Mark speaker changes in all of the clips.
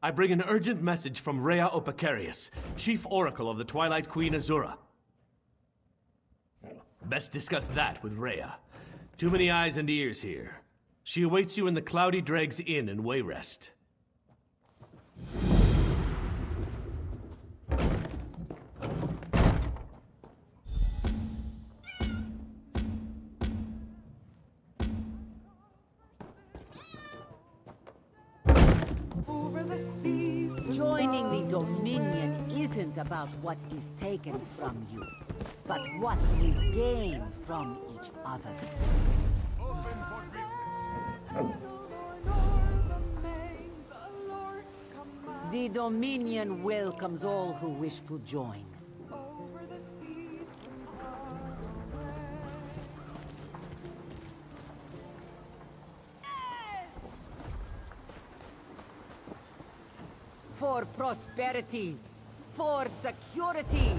Speaker 1: I bring an urgent message from Rhea Opacarius, Chief Oracle of the Twilight Queen Azura. Best discuss that with Rhea. Too many eyes and ears here. She awaits you in the Cloudy Dregs Inn in Wayrest.
Speaker 2: Joining the Dominion isn't about what is taken from you, but what is gained from each other.
Speaker 3: Open for business.
Speaker 2: The Dominion welcomes all who wish to join. For prosperity, for security,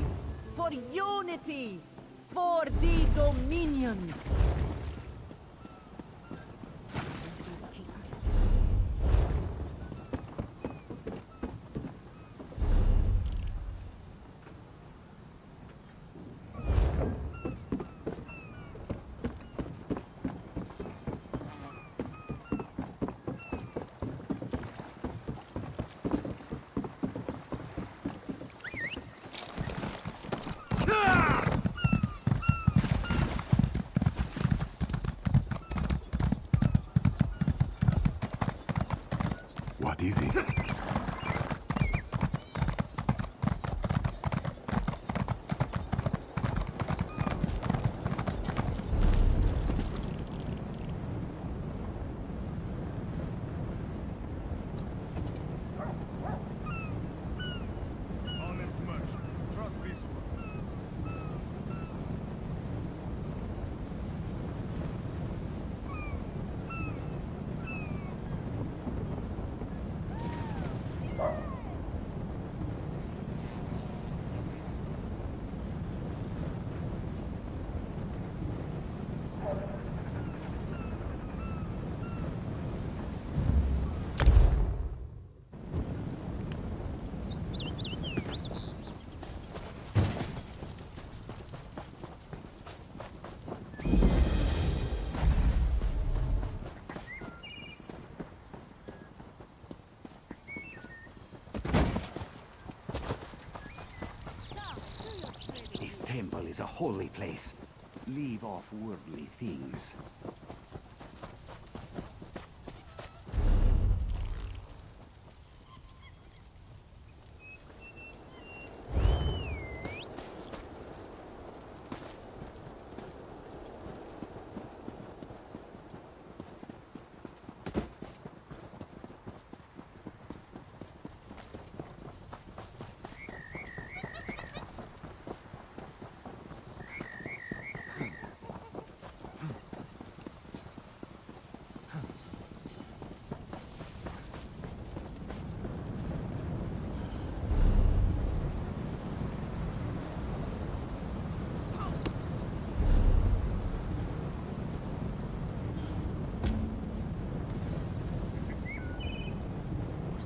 Speaker 2: for unity, for the Dominion.
Speaker 4: What is it?
Speaker 3: Honest merchant. Trust this one.
Speaker 5: This temple is a holy place. Leave off worldly things.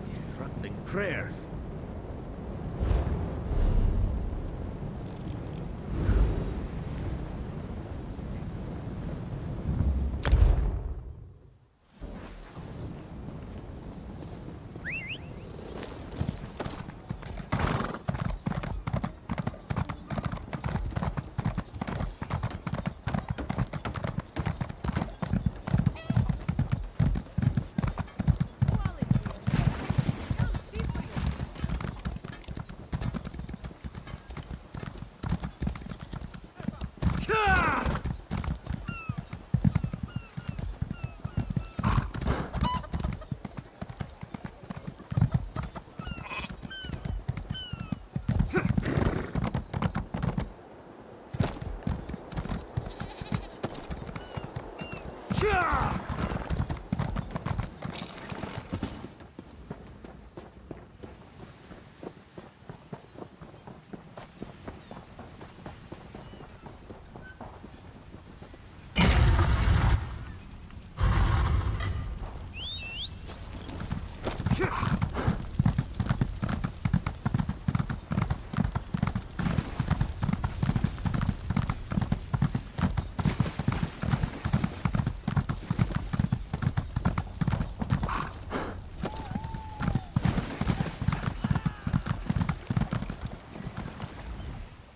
Speaker 5: Disrupting prayers.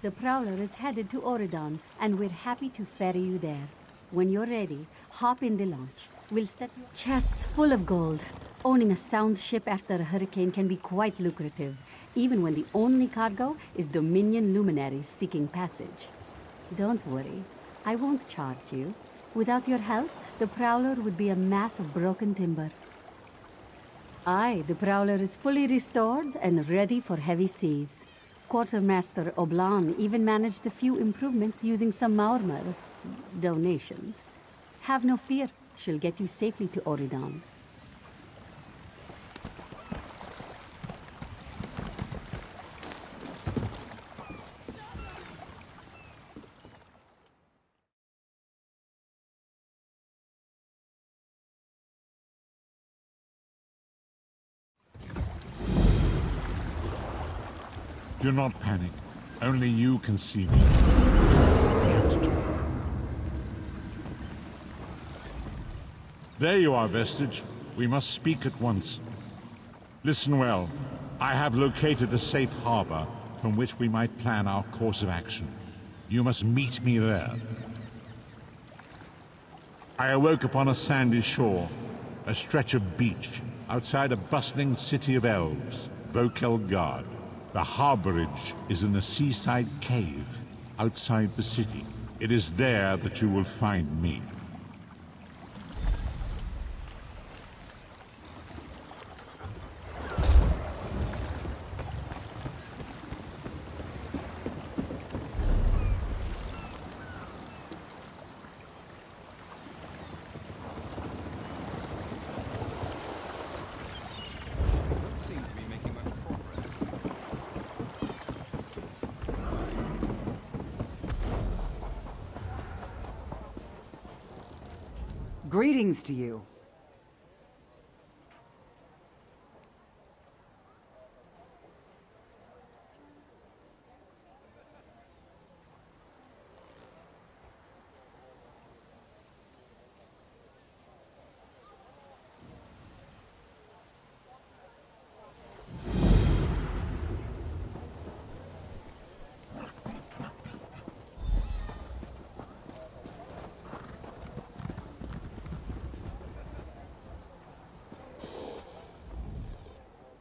Speaker 6: The Prowler is headed to Oridon, and we're happy to ferry you there. When you're ready, hop in the launch. We'll set your chests full of gold. Owning a sound ship after a hurricane can be quite lucrative, even when the only cargo is Dominion luminaries seeking passage. Don't worry, I won't charge you. Without your help, the Prowler would be a mass of broken timber. Aye, the Prowler is fully restored and ready for heavy seas. Quartermaster Oblan even managed a few improvements using some Maurmer donations. Have no fear, she'll get you safely to Oridon.
Speaker 4: Do not panic. Only you can see me. We have to talk. There you are, Vestige. We must speak at once. Listen well. I have located a safe harbor from which we might plan our course of action. You must meet me there. I awoke upon a sandy shore, a stretch of beach, outside a bustling city of elves, Vokelgard. The harborage is in a seaside cave outside the city. It is there that you will find me.
Speaker 7: Greetings to you.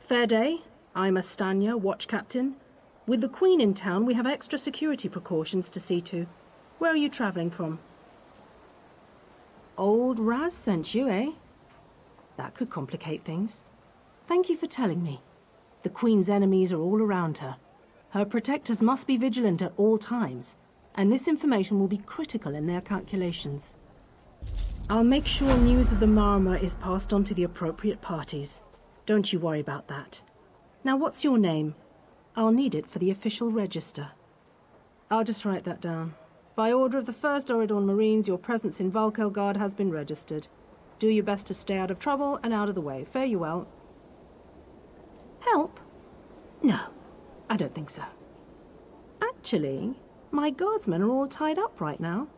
Speaker 8: Fair day. I'm Astanya, watch captain. With the Queen in town, we have extra security precautions to see to. Where are you travelling from? Old Raz sent you, eh? That could complicate things. Thank you for telling me. The Queen's enemies are all around her. Her protectors must be vigilant at all times, and this information will be critical in their calculations. I'll make sure news of the Marmor is passed on to the appropriate parties. Don't you worry about that. Now, what's your name? I'll need it for the official register. I'll just write that down. By order of the 1st Oridon Marines, your presence in Valkelgard has been registered. Do your best to stay out of trouble and out of the way. Fare you well. Help? No, I don't think so. Actually, my guardsmen are all tied up right now.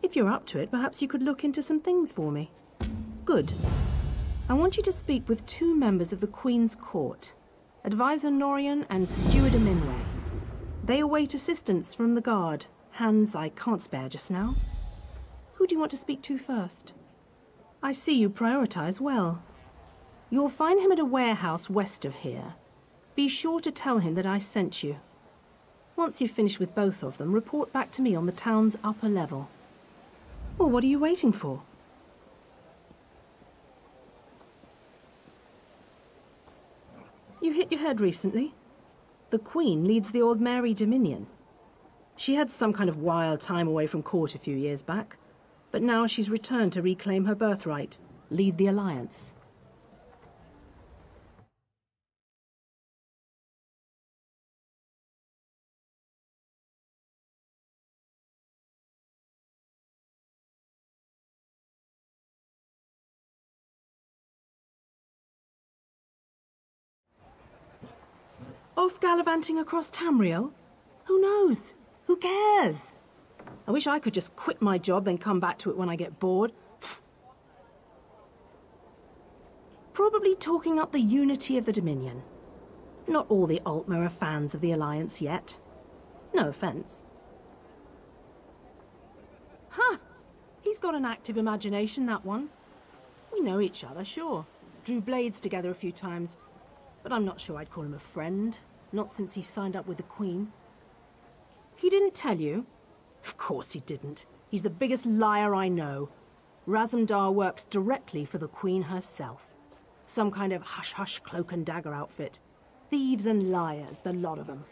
Speaker 8: If you're up to it, perhaps you could look into some things for me. Good. I want you to speak with 2 members of the Queen's Court, Advisor Norian and Steward Aminway. They await assistance from the guard, hands I can't spare just now. Who do you want to speak to first? I see you prioritize well. You'll find him at a warehouse west of here. Be sure to tell him that I sent you. Once you've finished with both of them, report back to me on the town's upper level. Well, what are you waiting for? You hit your head recently? The Queen leads the Old Mary Dominion. She had some kind of wild time away from court a few years back, but now she's returned to reclaim her birthright, lead the Alliance. Off gallivanting across Tamriel? Who knows? Who cares? I wish I could just quit my job then come back to it when I get bored. Probably talking up the unity of the Dominion. Not all the Altmer are fans of the Alliance yet. No offense. Huh. He's got an active imagination, that one. We know each other, sure. Drew blades together a few times. But I'm not sure I'd call him a friend. Not since he signed up with the Queen. He didn't tell you? Of course he didn't. He's the biggest liar I know. Razumdar works directly for the Queen herself. Some kind of hush-hush cloak and dagger outfit. Thieves and liars, the lot of them.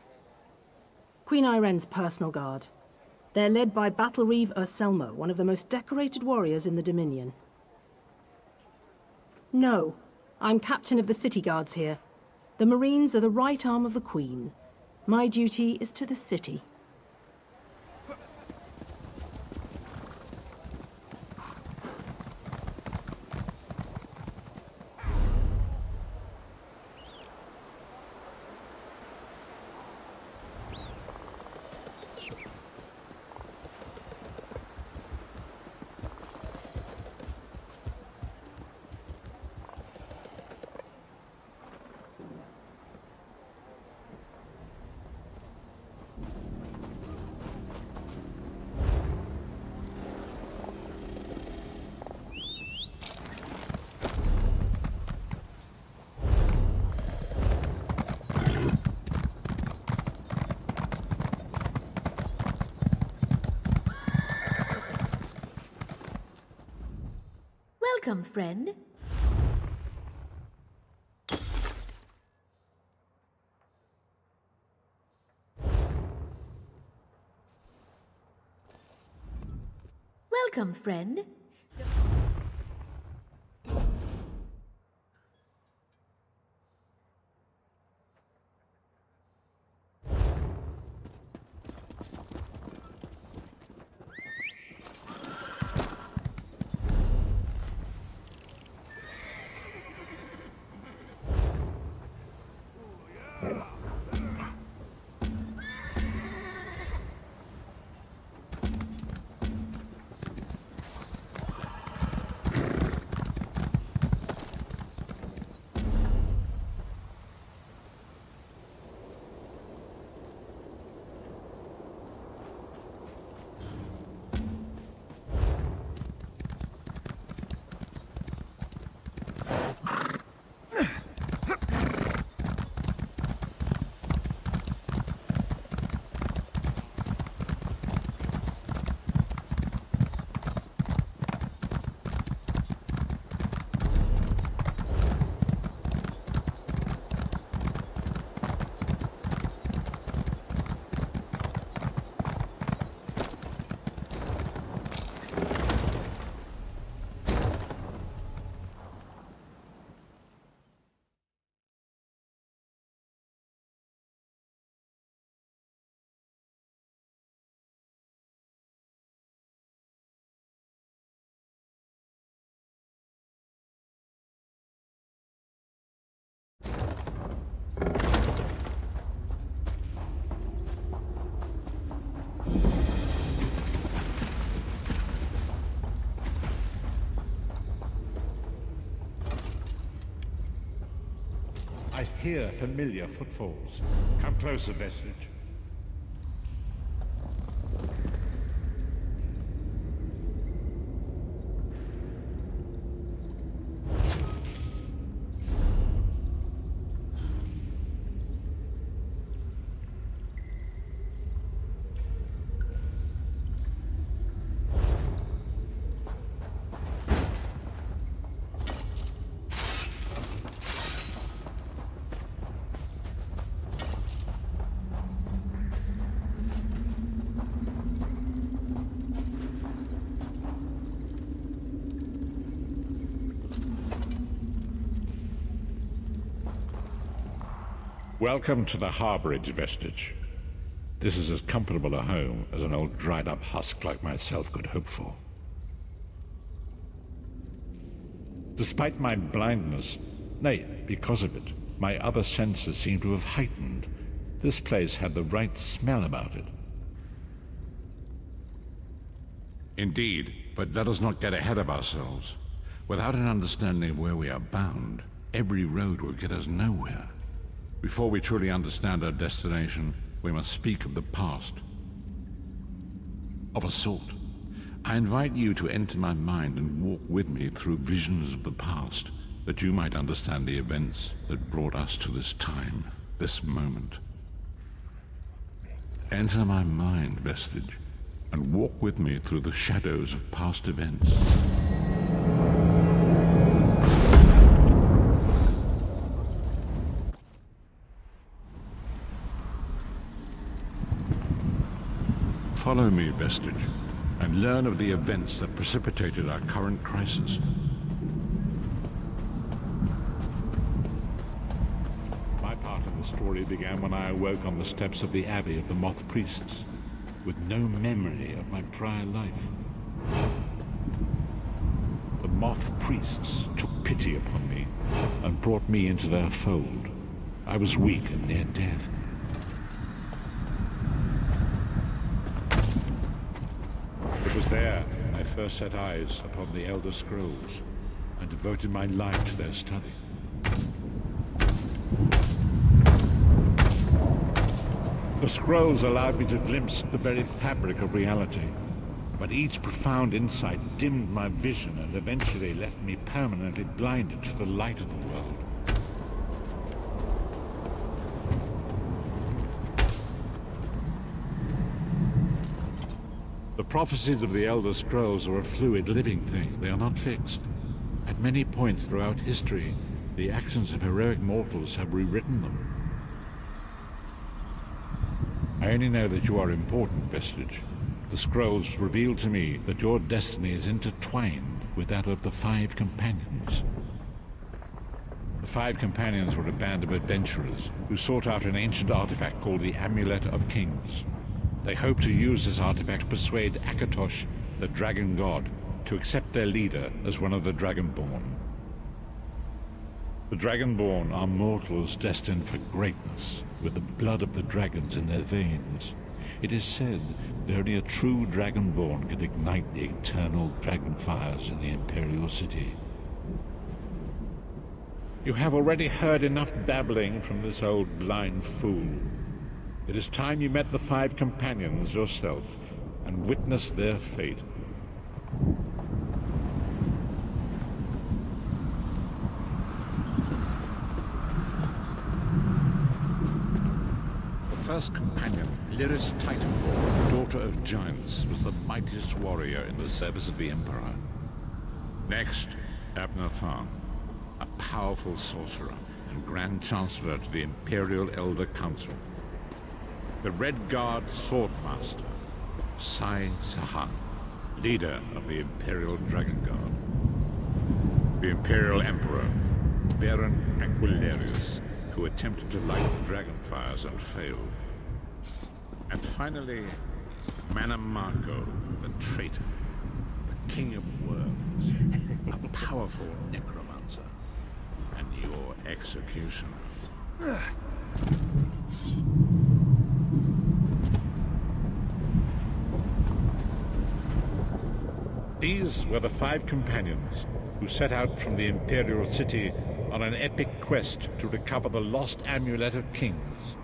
Speaker 8: Queen Irene's personal guard. They're led by Battlereeve Urselmo, one of the most decorated warriors in the Dominion. No, I'm captain of the city guards here. The Marines are the right arm of the Queen. My duty is to the city.
Speaker 9: Welcome, friend. Welcome, friend.
Speaker 4: I hear familiar footfalls. Come closer, Vestige. Welcome to the harborage, Vestige. This is as comfortable a home as an old dried-up husk like myself could hope for. Despite my blindness, nay, because of it, my other senses seem to have heightened. This place had the right smell about it. Indeed, but let us not get ahead of ourselves. Without an understanding of where we are bound, every road will get us nowhere. Before we truly understand our destination, We must speak of the past. Of a sort. I invite you to enter my mind and walk with me through visions of the past, that you might understand the events that brought us to this time, this moment. Enter my mind, Vestige, and walk with me through the shadows of past events. Follow me, Vestige, and learn of the events that precipitated our current crisis. My part of the story began when I awoke on the steps of the Abbey of the Moth Priests, with no memory of my prior life. The Moth Priests took pity upon me and brought me into their fold. I was weak and near death. It was there I first set eyes upon the Elder Scrolls and devoted my life to their study. The scrolls allowed me to glimpse the very fabric of reality, but each profound insight dimmed my vision and eventually left me permanently blinded to the light of the world. The prophecies of the Elder Scrolls are a fluid, living thing. They are not fixed. At many points throughout history, the actions of heroic mortals have rewritten them. I only know that you are important, Vestige. The scrolls reveal to me that your destiny is intertwined with that of the Five Companions. The Five Companions were a band of adventurers who sought out an ancient artifact called the Amulet of Kings. They hoped to use this artifact to persuade Akatosh, the dragon god, to accept their leader as one of the Dragonborn. The Dragonborn are mortals destined for greatness, with the blood of the dragons in their veins. It is said that only a true Dragonborn can ignite the eternal dragon fires in the Imperial City. You have already heard enough babbling from this old blind fool. It is time you met the Five Companions yourself and witnessed their fate. The first companion, Lyris Titanborn, daughter of giants, was the mightiest warrior in the service of the Emperor. Next, Abner Tharn, a powerful sorcerer and Grand Chancellor to the Imperial Elder Council. The Red Guard Swordmaster, Sai Sahan, leader of the Imperial Dragon Guard. The Imperial Emperor, Baron Aquilarius, who attempted to light the dragon fires and failed. And finally, Manamako, the traitor, the King of Worms, a powerful necromancer, and your executioner. These were the Five Companions who set out from the Imperial City on an epic quest to recover the lost Amulet of Kings.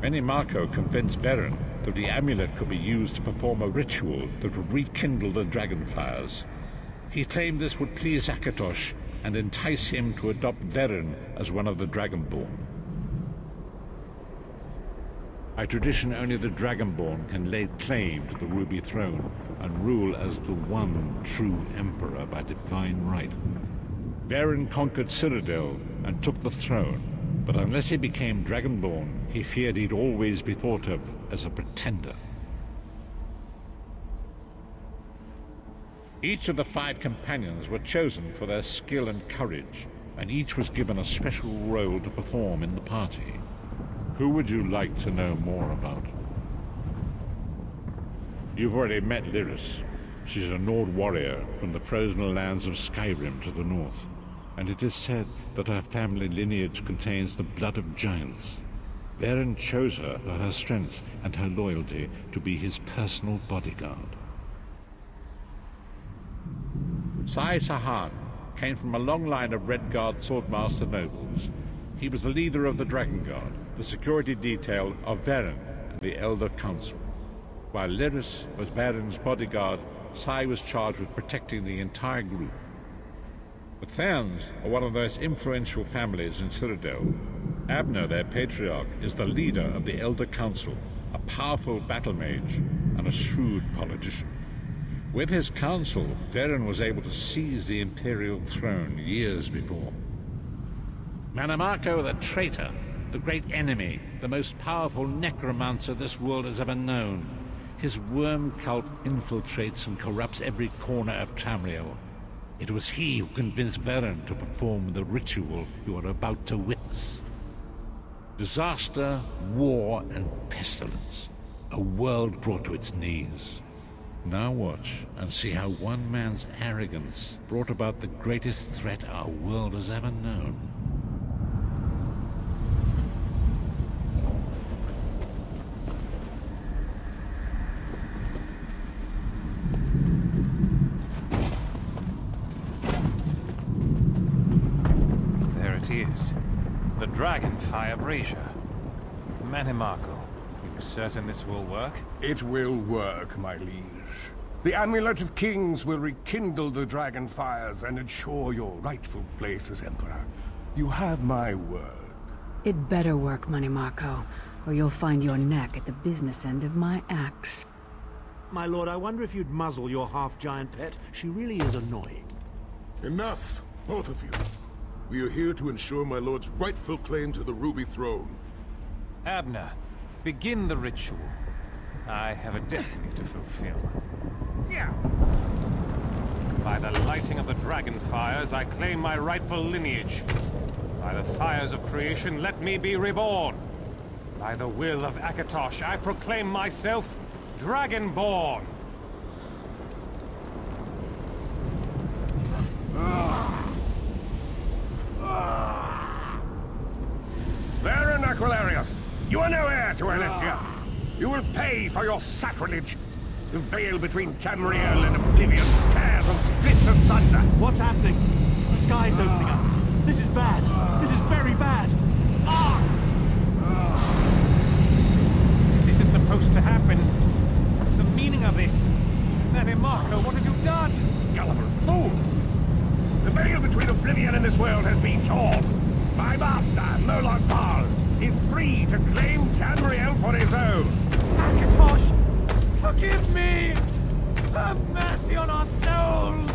Speaker 4: Manamako convinced Varen that the amulet could be used to perform a ritual that would rekindle the dragon fires. He claimed this would please Akatosh and entice him to adopt Varen as one of the Dragonborn. By tradition, only the Dragonborn can lay claim to the Ruby Throne and rule as the one true Emperor by divine right. Varen conquered Cyrodiil and took the throne, but unless he became Dragonborn, he feared he'd always be thought of as a pretender. Each of the Five Companions were chosen for their skill and courage, and each was given a special role to perform in the party. Who would you like to know more about? You've already met Lyris. She's a Nord warrior from the frozen lands of Skyrim to the north, and it is said that her family lineage contains the blood of giants. Varen chose her for her strength and her loyalty to be his personal bodyguard. Sai Sahan came from a long line of Red Guard Swordmaster nobles. He was the leader of the Dragon Guard, the security detail of Varen and the Elder Council. While Lyris was Varen's bodyguard, Sai was charged with protecting the entire group. The Therns are one of the most influential families in Citadel. Abner, their patriarch, is the leader of the Elder Council, a powerful battle mage and a shrewd politician. With his council, Varen was able to seize the Imperial throne years before. Manamako the traitor, the great enemy, the most powerful necromancer this world has ever known. His worm cult infiltrates and corrupts every corner of Tamriel. It was he who convinced Varen to perform the ritual you are about to witness. Disaster, war, and pestilence. A world brought to its knees. Now watch and see how one man's arrogance brought about the greatest threat our world has ever known.
Speaker 10: There it is. The Dragonfire Brazier. Manamako, you certain this will work?
Speaker 3: It will work, my liege. The Amulet of Kings will rekindle the dragon fires and ensure your rightful place as Emperor. You have my word.
Speaker 11: It better work, Manamako, or you'll find your neck at the business end of my axe.
Speaker 12: My lord, I wonder if you'd muzzle your half-giant pet. She really is annoying.
Speaker 13: Enough, both of you. We are here to ensure my lord's rightful claim to the Ruby Throne.
Speaker 10: Abner, begin the ritual. I have a destiny to fulfill. By the lighting of the dragon fires, I claim my rightful lineage. By the fires of creation, let me be reborn. By the will of Akatosh, I proclaim myself Dragonborn.
Speaker 3: Varen Aquilarius, you are no heir to Alessia. You will pay for your sacrilege. The veil between Tamriel and Oblivion tears and splits asunder.
Speaker 12: What's happening? The sky's opening up. This is bad. This is very bad.
Speaker 10: This isn't supposed to happen. What's the meaning of this? Manamako, what have you done?
Speaker 3: Gullible fools! The veil between Oblivion and this world has been torn. My master, Moloch Bal, is free to claim Tamriel for his own.
Speaker 10: Akatosh, forgive me! Have mercy on our souls!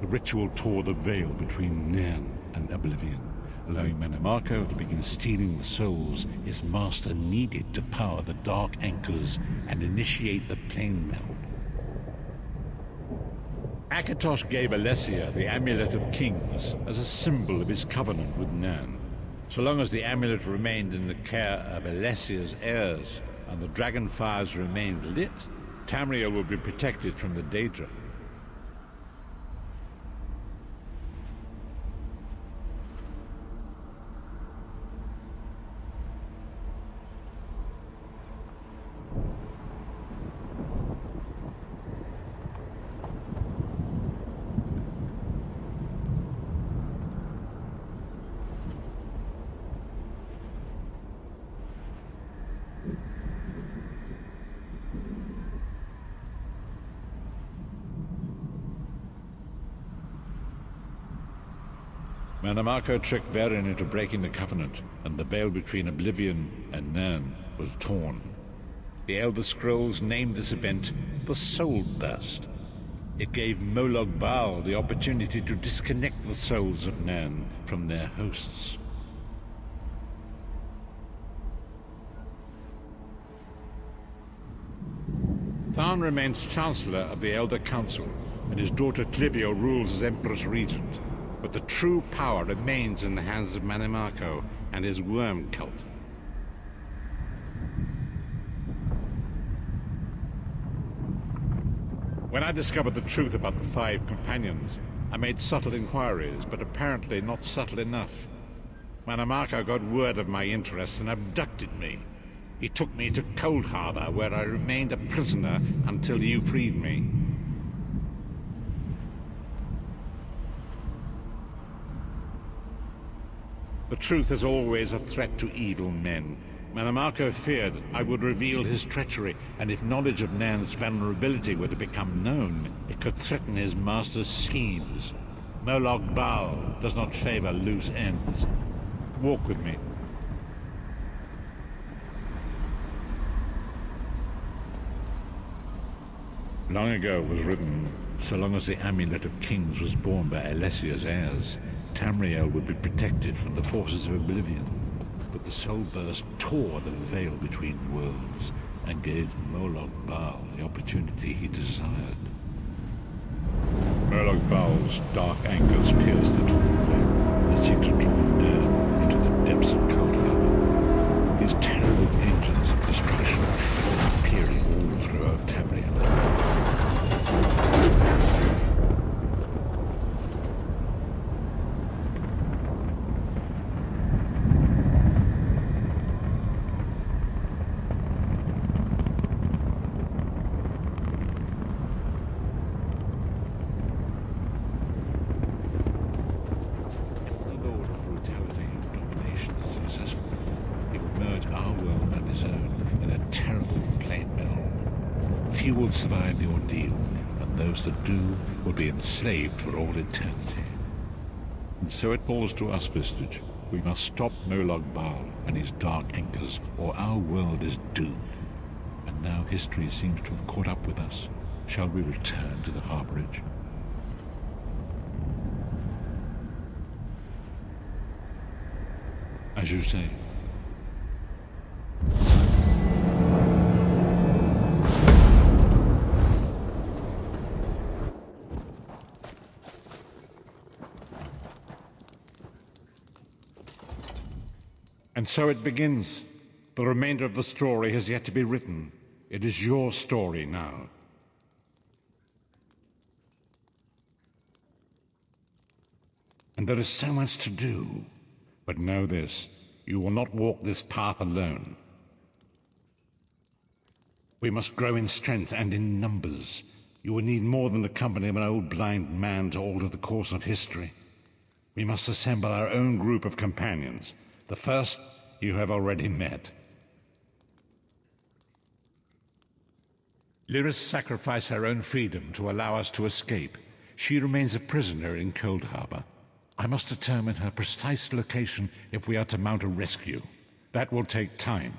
Speaker 4: The ritual tore the veil between Nan and Oblivion, allowing Manamako to begin stealing the souls his master needed to power the dark anchors and initiate the plane meld. Akatosh gave Alessia the Amulet of Kings as a symbol of his covenant with Nan. So long as the amulet remained in the care of Alessia's heirs and the dragon fires remained lit, Tamriel would be protected from the Daedra. Manamako tricked Varen into breaking the Covenant, and the veil between Oblivion and Nan was torn. The Elder Scrolls named this event the Soul Burst. It gave Moloch Bal the opportunity to disconnect the souls of Nan from their hosts. Tharn remains Chancellor of the Elder Council, and his daughter Clivio rules as Empress Regent. But the true power remains in the hands of Manamako and his worm cult. When I discovered the truth about the 5 companions, I made subtle inquiries, but apparently not subtle enough. Manamarco got word of my interests and abducted me. He took me to Cold Harbor, where I remained a prisoner until you freed me. The truth is always a threat to evil men. Manamarco feared I would reveal his treachery, and if knowledge of Nan's vulnerability were to become known, it could threaten his master's schemes. Moloch Baal does not favor loose ends. Walk with me. Long ago was written, so long as the Amulet of Kings was borne by Alessia's heirs, Tamriel would be protected from the forces of oblivion. But the soul burst tore the veil between worlds and gave Moloch Baal the opportunity he desired. Moloch Baal's dark anchors pierced the torn veil and seemed to draw near into the depths of Cold Harbor. These terrible engines of destruction appearing all throughout Tamriel. Few will survive the ordeal, and those that do will be enslaved for all eternity. And so it falls to us, Vistage. We must stop Moloch Baal and his dark anchors, or our world is doomed. And now history seems to have caught up with us. Shall we return to the harborage? As you say. And so it begins. The remainder of the story has yet to be written. It is your story now. And there is so much to do. But know this, you will not walk this path alone. We must grow in strength and in numbers. You will need more than the company of an old blind man to alter the course of history. We must assemble our own group of companions. The first you have already met. Lyris sacrificed her own freedom to allow us to escape. She remains a prisoner in Cold Harbor. I must determine her precise location if we are to mount a rescue. That will take time.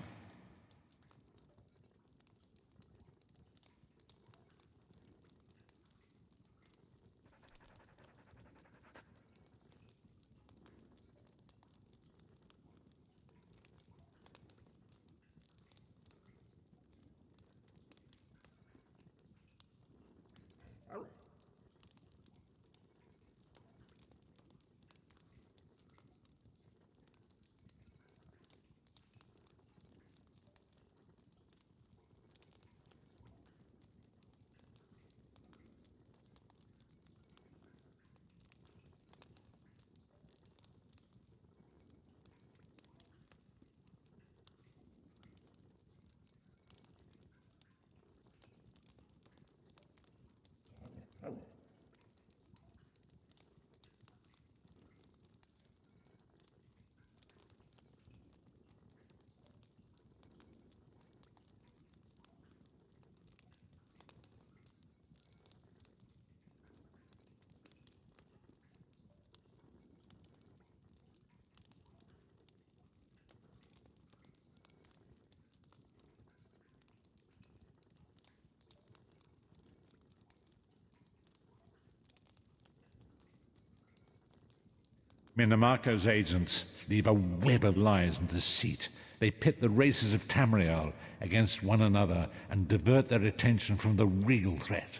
Speaker 4: Manamarco's agents leave a web of lies and deceit. They pit the races of Tamriel against one another and divert their attention from the real threat.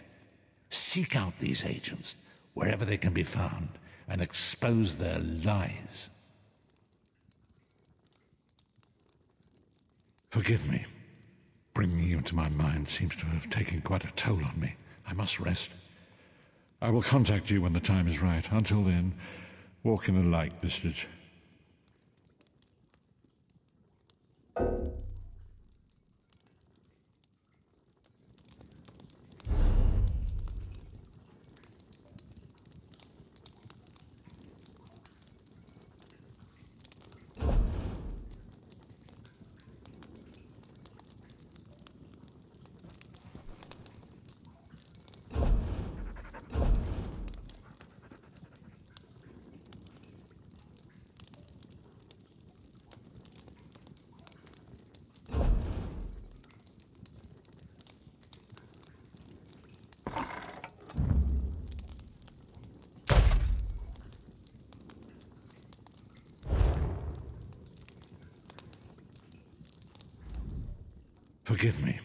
Speaker 4: Seek out these agents, wherever they can be found, and expose their lies. Forgive me. Bringing you into my mind seems to have taken quite a toll on me. I must rest. I will contact you when the time is right. Until then, walk in the light, Vistage. Forgive me.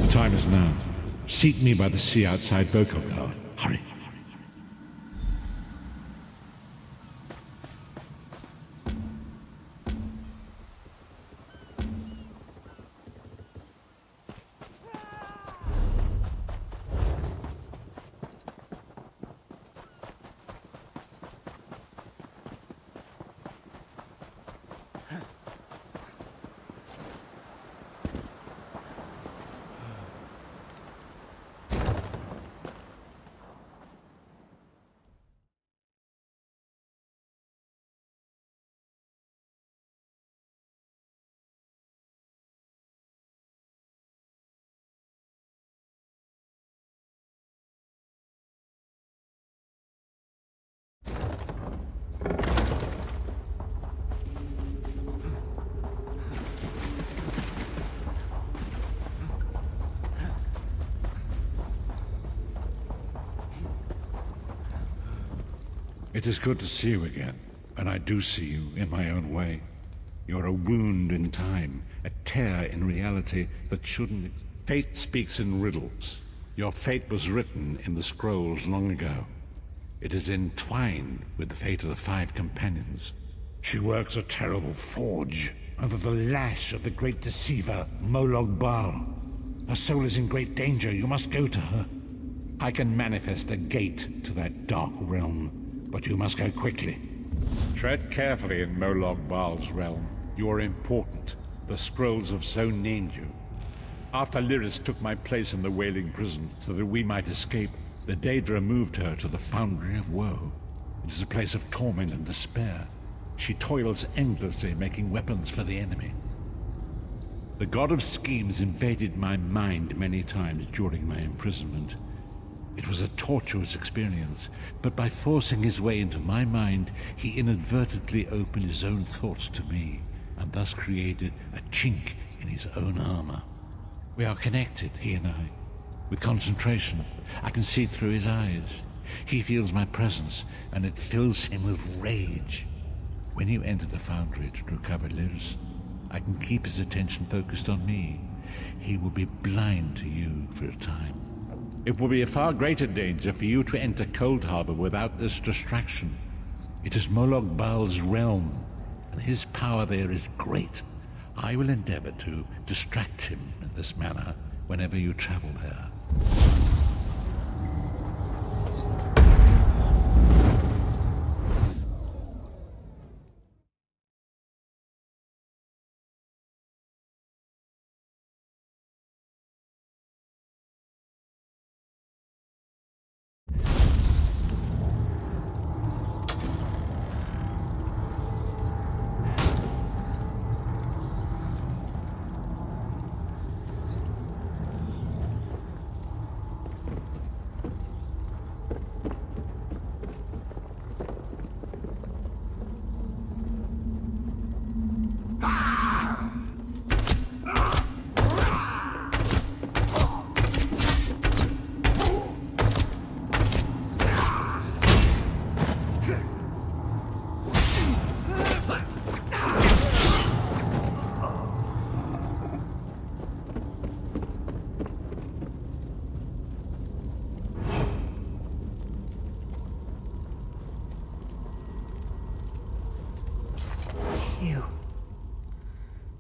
Speaker 4: The time is now. Seek me by the sea outside Vokelgard. Hurry. It is good to see you again, and I do see you in my own way. You're a wound in time, a tear in reality that shouldn't... Fate speaks in riddles. Your fate was written in the scrolls long ago. It is entwined with the fate of the 5 companions. She works a terrible forge under the lash of the great deceiver, Molog Baal. Her soul is in great danger. You must go to her. I can manifest a gate to that dark realm, but you must go quickly. Tread carefully in Molog Baal's realm. You are important. The scrolls have so named you. After Lyris took my place in the Wailing Prison so that we might escape, the Daedra moved her to the Foundry of Woe. It is a place of torment and despair. She toils endlessly making weapons for the enemy. The God of Schemes invaded my mind many times during my imprisonment. It was a tortuous experience, but by forcing his way into my mind, he inadvertently opened his own thoughts to me. and thus created a chink in his own armor. We are connected, he and I. With concentration, I can see through his eyes. He feels my presence, and it fills him with rage. When you enter the foundry to recover Lyris, I can keep his attention focused on me. He will be blind to you for a time. It will be a far greater danger for you to enter Cold Harbor without this distraction. It is Moloch Baal's realm, and his power there is great. I will endeavor to distract him in this manner whenever you travel there.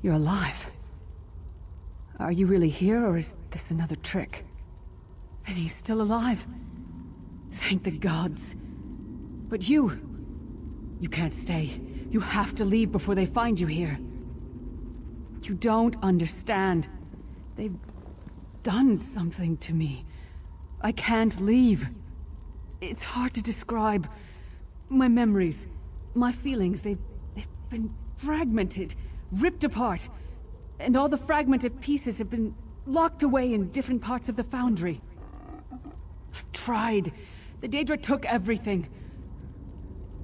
Speaker 11: You're alive. Are you really here, or is this another trick? And he's still alive. Thank the gods. But you can't stay. You have to leave before they find you here. You don't understand. They've done something to me. I can't leave. It's hard to describe. My memories, my feelings, they've been fragmented. Ripped apart, and all the fragmented pieces have been locked away in different parts of the foundry. I've tried. The Daedra took everything.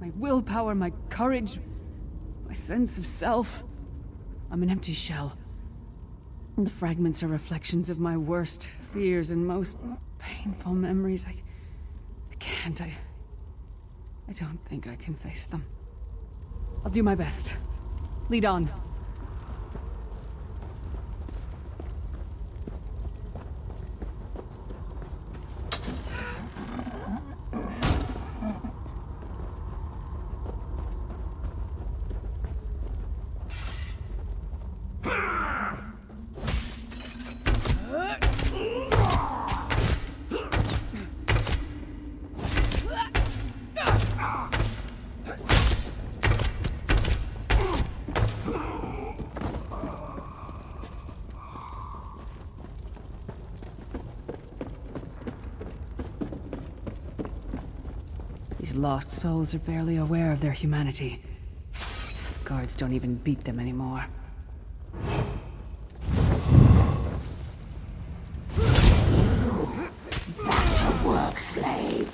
Speaker 11: My willpower, my courage, my sense of self. I'm an empty shell. And the fragments are reflections of my worst fears and most painful memories. I can't. I don't think I can face them. I'll do my best. Lead on. These lost souls are barely aware of their humanity. Guards don't even beat them anymore.
Speaker 2: Back to work, slave.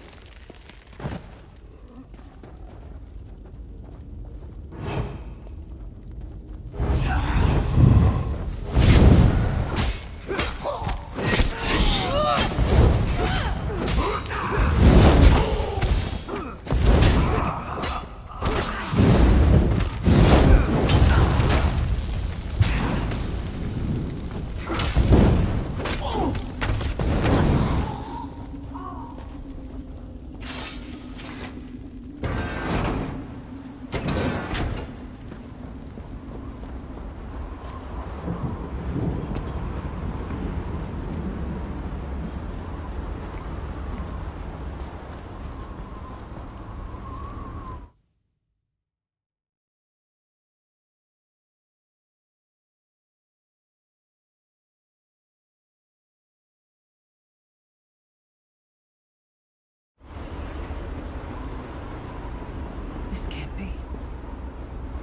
Speaker 11: This can't be.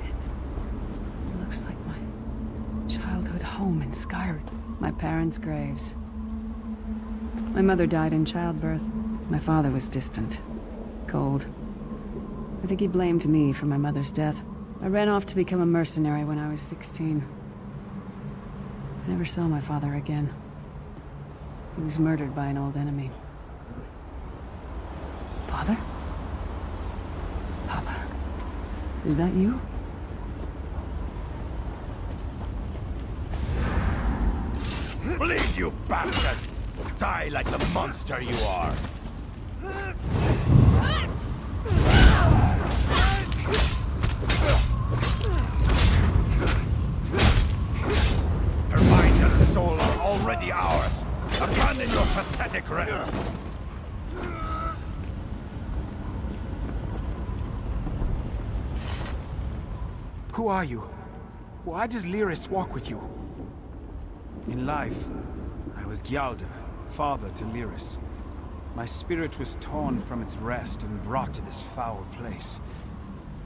Speaker 11: It looks like my childhood home in Skyrim. My parents' graves. My mother died in childbirth. My father was distant. Cold. I think he blamed me for my mother's death. I ran off to become a mercenary when I was 16. I never saw my father again. He was murdered by an old enemy. Father? Papa? Is that you?
Speaker 14: Bleed, you bastard! Die like the monster you are! Her mind and soul are already ours! Abandon your pathetic realm!
Speaker 15: Who are you? Why does Lyris walk with you? In life, I was Gjaldr, father to Lyris. My spirit was torn from its rest and brought to this foul place.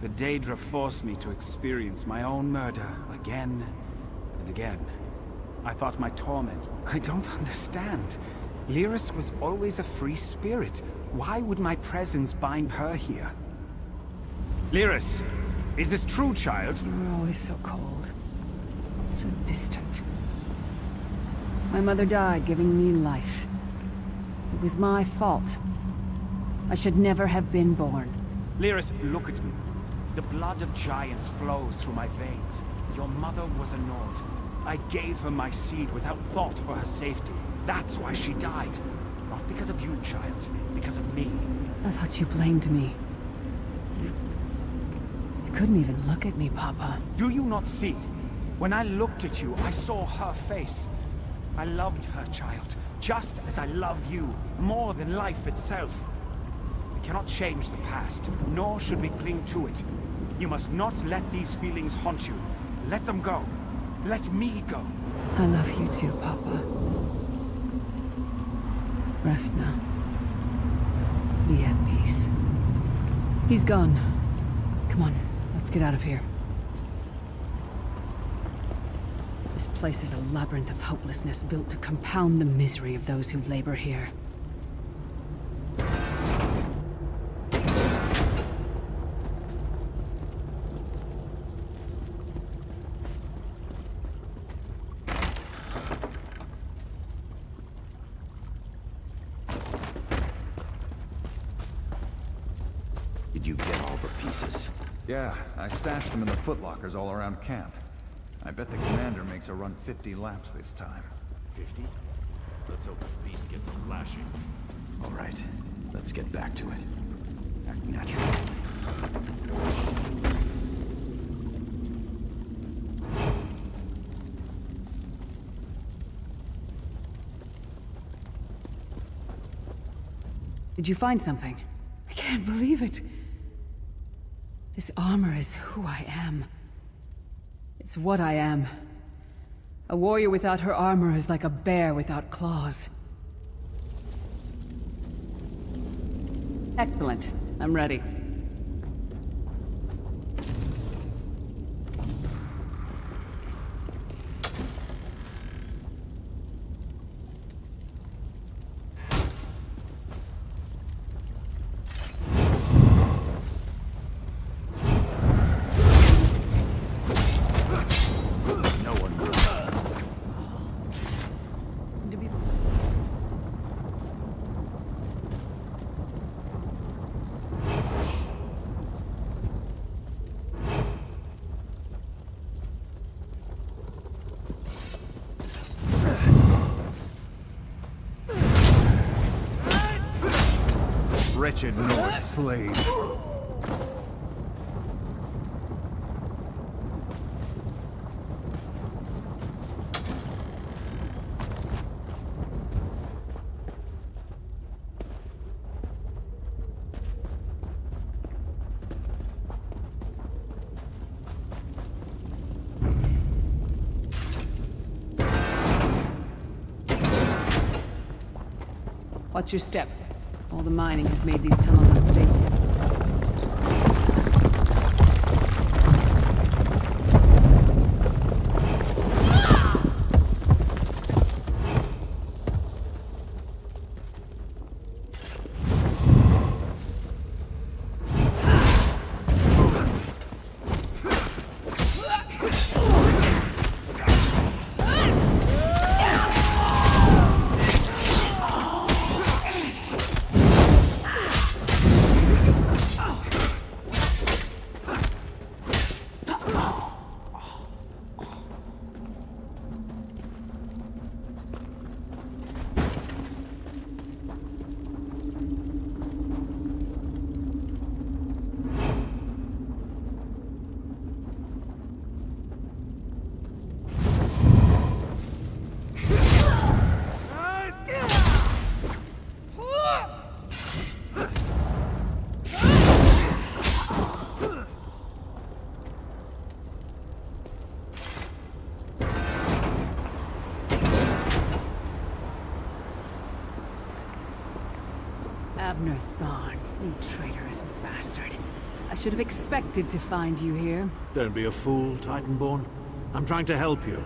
Speaker 15: The Daedra forced me to experience my own murder again and again. I thought my torment... I don't understand. Lyris was always a free spirit. Why would my presence bind her here?
Speaker 14: Lyris, is this true, child?
Speaker 11: You were always so cold. So distant. My mother died giving me life. It was my fault. I should never have been born.
Speaker 15: Lyris, look at me. The blood of giants flows through my veins. Your mother was a Nord. I gave her my seed without thought for her safety. That's why she died. Not because of you, child. Because of me.
Speaker 11: I thought you blamed me. You couldn't even look at me, Papa.
Speaker 15: Do you not see? When I looked at you, I saw her face. I loved her, child. Just as I love you. More than life itself. We cannot change the past, nor should we cling to it. You must not let these feelings haunt you. Let them go. Let me go.
Speaker 11: I love you too, Papa. Rest now. Be at peace. He's gone. Come on, let's get out of here. This place is a labyrinth of hopelessness built to compound the misery of those who labor here.
Speaker 16: Did you get all the pieces?
Speaker 17: Yeah, I stashed them in the footlockers all around camp. I bet the commander makes her run 50 laps this time.
Speaker 1: 50? Let's hope the beast gets a flashing.
Speaker 16: All right, let's get back to it. Act natural.
Speaker 11: Did you find something? I can't believe it. This armor is who I am. It's what I am. A warrior without her armor is like a bear without claws. Excellent. I'm ready.
Speaker 17: Wretched Nord slave.
Speaker 11: Watch your step. All the mining has made these tunnels unstable. Abner Thorn, you traitorous bastard. I should have expected to find you here.
Speaker 12: Don't be a fool, Titanborn. I'm trying to help you.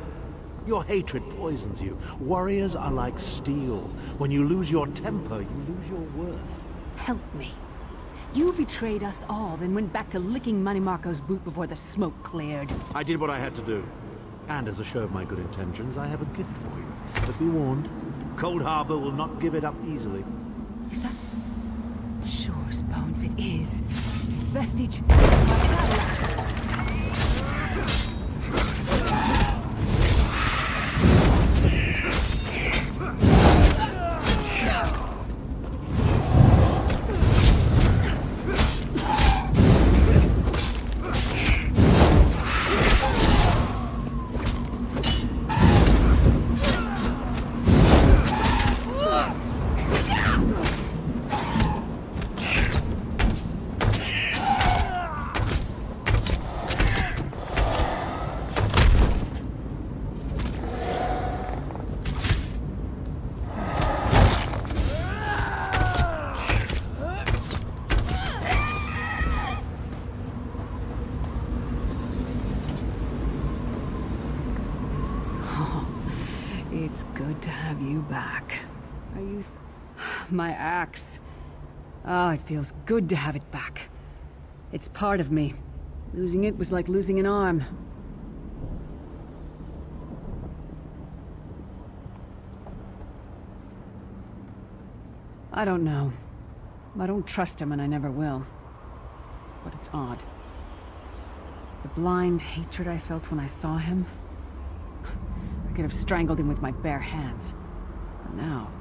Speaker 12: Your hatred poisons you. Warriors are like steel. When you lose your temper, you lose your worth.
Speaker 11: Help me. You betrayed us all, then went back to licking Manny Marco's boot before the smoke cleared.
Speaker 12: I did what I had to do. And as a show of my good intentions, I have a gift for you. But be warned, Cold Harbor will not give it up easily.
Speaker 11: Is that... Sure's bones it is. Vestige. It's good to have you back. Are you... My axe. Oh, it feels good to have it back. It's part of me. Losing it was like losing an arm. I don't know. I don't trust him and I never will. But it's odd. The blind hatred I felt when I saw him... I could have strangled him with my bare hands. But now...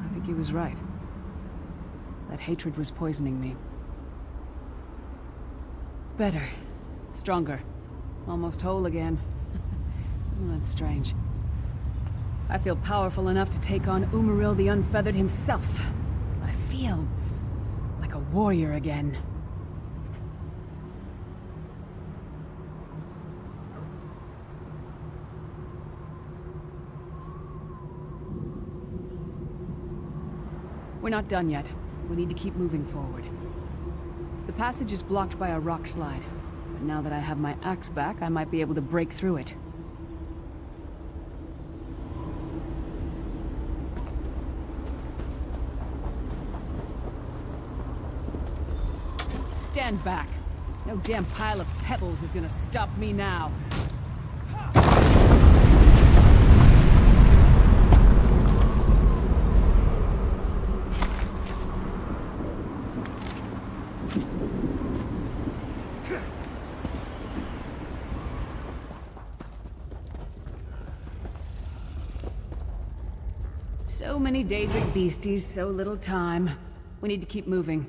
Speaker 11: I think he was right. That hatred was poisoning me. Better. Stronger. Almost whole again. Isn't that strange? I feel powerful enough to take on Umaril the Unfeathered himself. I feel like a warrior again. We're not done yet. We need to keep moving forward. The passage is blocked by a rock slide. But now that I have my axe back, I might be able to break through it. Stand back. No damn pile of pebbles is gonna stop me now. So many Daedric beasties, so little time. We need to keep moving.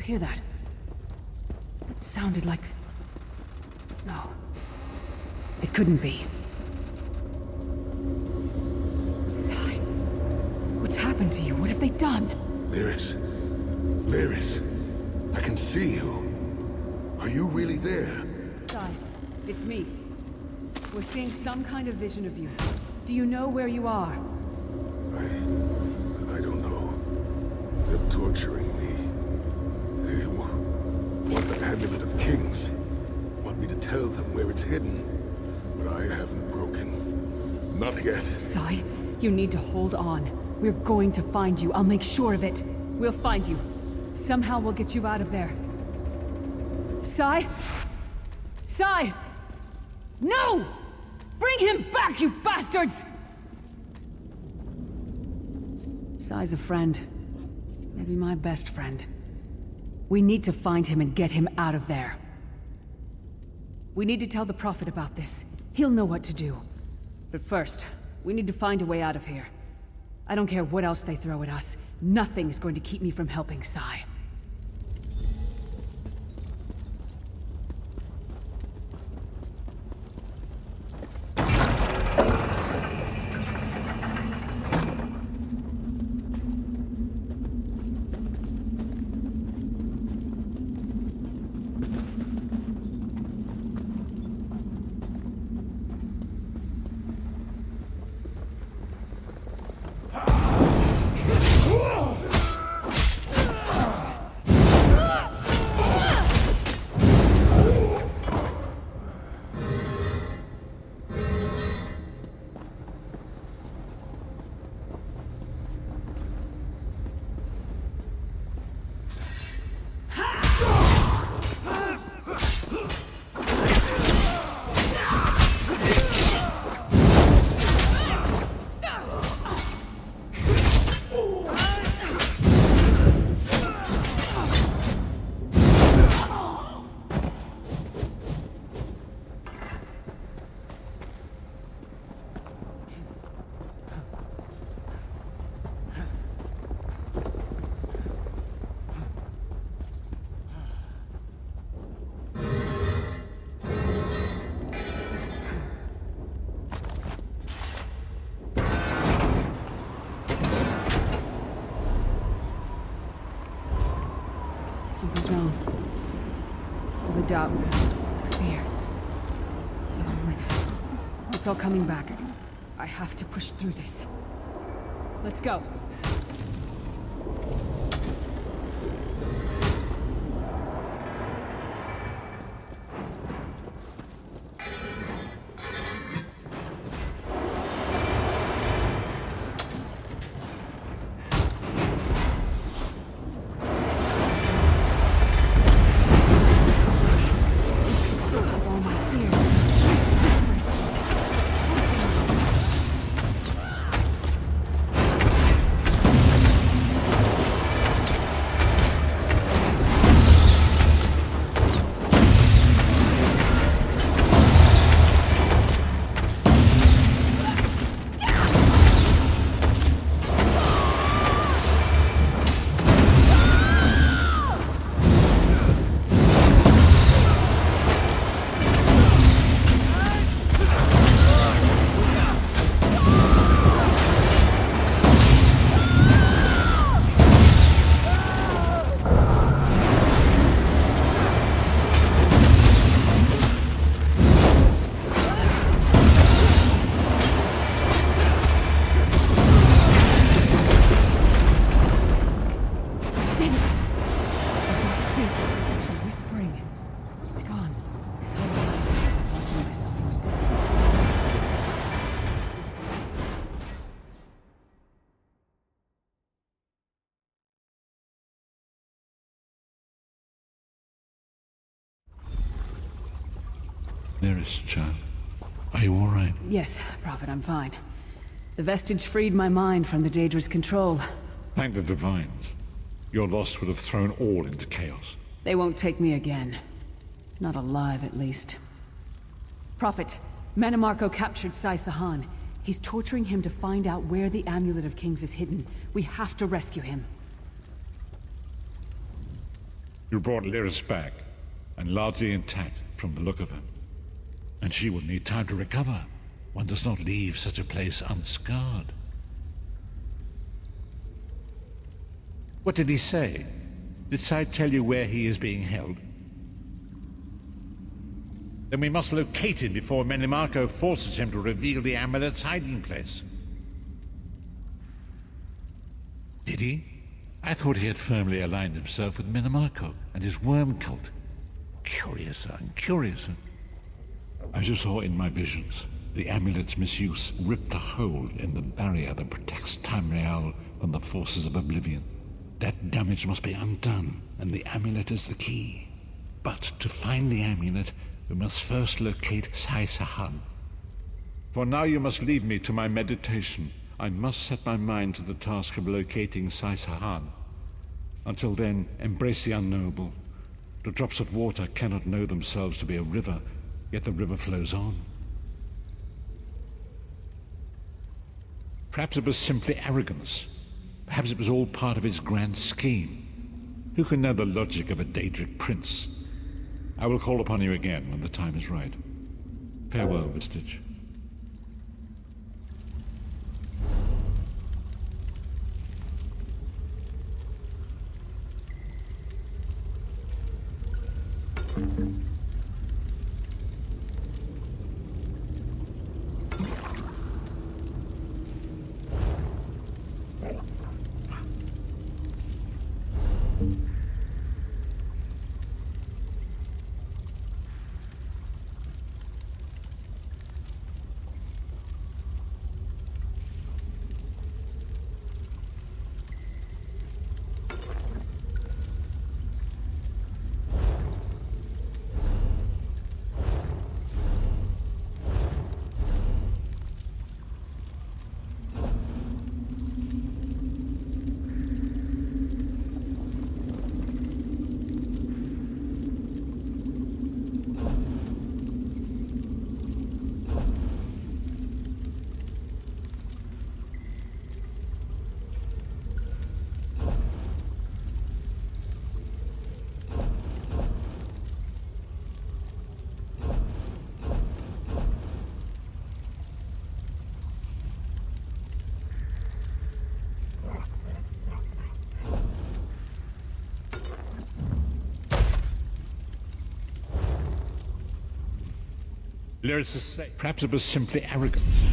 Speaker 11: hear that? It sounded like... No. It couldn't be. Sai, what's happened to you? What have they done?
Speaker 13: Lyris. Lyris. I can see you. Are you really there?
Speaker 11: Sai, it's me. We're seeing some kind of vision of you. Do you know where you are?
Speaker 13: I don't know. They're torturing me. They want the Amulet of Kings. Want me to tell them where it's hidden. But I haven't broken. Not yet.
Speaker 11: Sai, you need to hold on. We're going to find you. I'll make sure of it. We'll find you. Somehow we'll get you out of there. Sai? Sai! No! Bring him back, you bastards! Sai's a friend. Maybe my best friend. We need to find him and get him out of there. We need to tell the Prophet about this. He'll know what to do. But first, we need to find a way out of here. I don't care what else they throw at us. Nothing's going to keep me from helping Sai. Something's wrong. The doubt, fear, loneliness. It's all coming back. I have to push through this. Let's go.
Speaker 4: Lyris, Chan. Are you all right?
Speaker 11: Yes, Prophet, I'm fine. The vestige freed my mind from the Daedra's control.
Speaker 4: Thank the Divines. Your loss would have thrown all into chaos.
Speaker 11: They won't take me again. Not alive, at least. Prophet, Manamarco captured Sai Sahan. He's torturing him to find out where the Amulet of Kings is hidden. We have to rescue him.
Speaker 4: You brought Lyris back, and largely intact from the look of her. And she would need time to recover. One does not leave such a place unscarred. What did he say? Did Sai tell you where he is being held? Then we must locate him before Menimarco forces him to reveal the amulet's hiding place. Did he? I thought he had firmly aligned himself with Menimarco and his worm cult. Curiouser and curiouser. As you saw in my visions, the amulet's misuse ripped a hole in the barrier that protects Tamriel from the forces of oblivion. That damage must be undone, and the amulet is the key. But to find the amulet, we must first locate Sai Sahan. For now you must leave me to my meditation. I must set my mind to the task of locating Sai Sahan. Until then, embrace the unknowable. The drops of water cannot know themselves to be a river, yet the river flows on. Perhaps it was simply arrogance. Perhaps it was all part of his grand scheme. Who can know the logic of a Daedric prince? I will call upon you again when the time is right. Farewell, Vistage. Lyris is safe. Perhaps it was simply arrogance.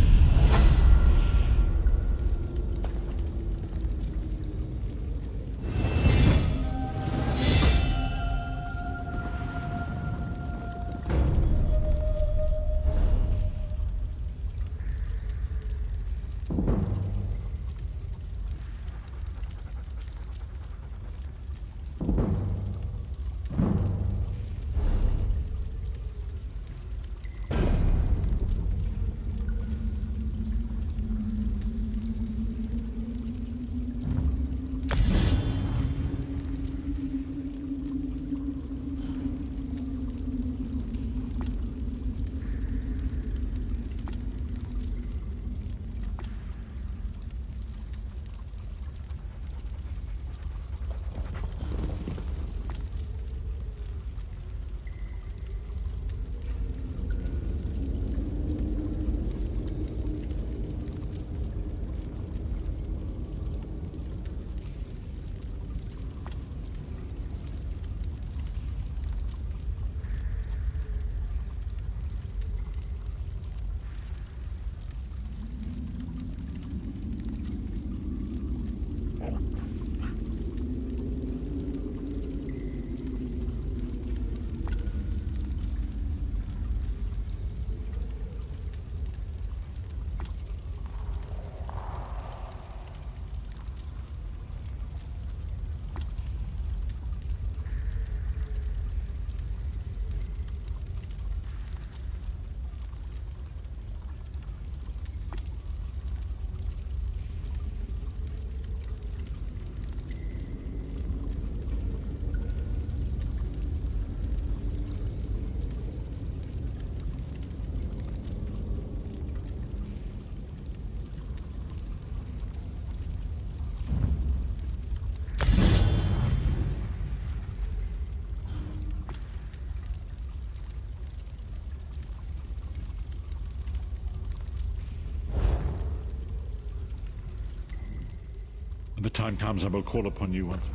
Speaker 4: time comes, I will call upon you once.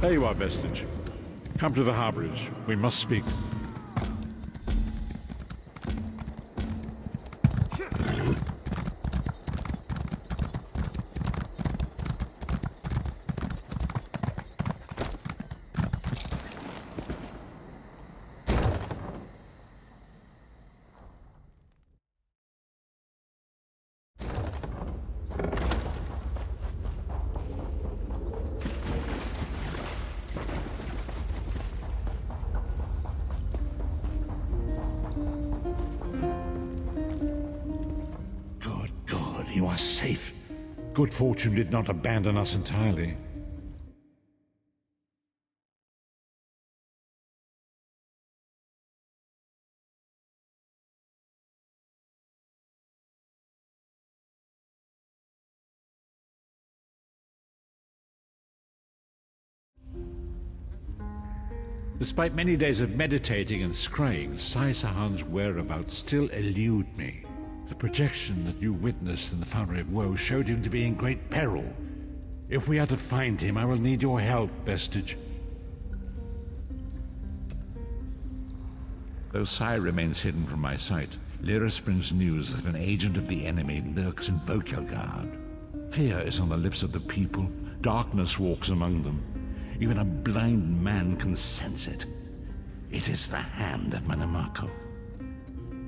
Speaker 4: There you are, Vestige. Come to the harborage. We must speak. You are safe. Good fortune did not abandon us entirely. Despite many days of meditating and scrying, Sai-Sahan's whereabouts still elude me. The projection that you witnessed in the Foundry of Woe showed him to be in great peril. If we are to find him, I will need your help, Vestige. Though Sai remains hidden from my sight, Lyris brings news that an agent of the enemy lurks in Vokelgard. Fear is on the lips of the people, darkness walks among them. Even a blind man can sense it. It is the hand of Manamako.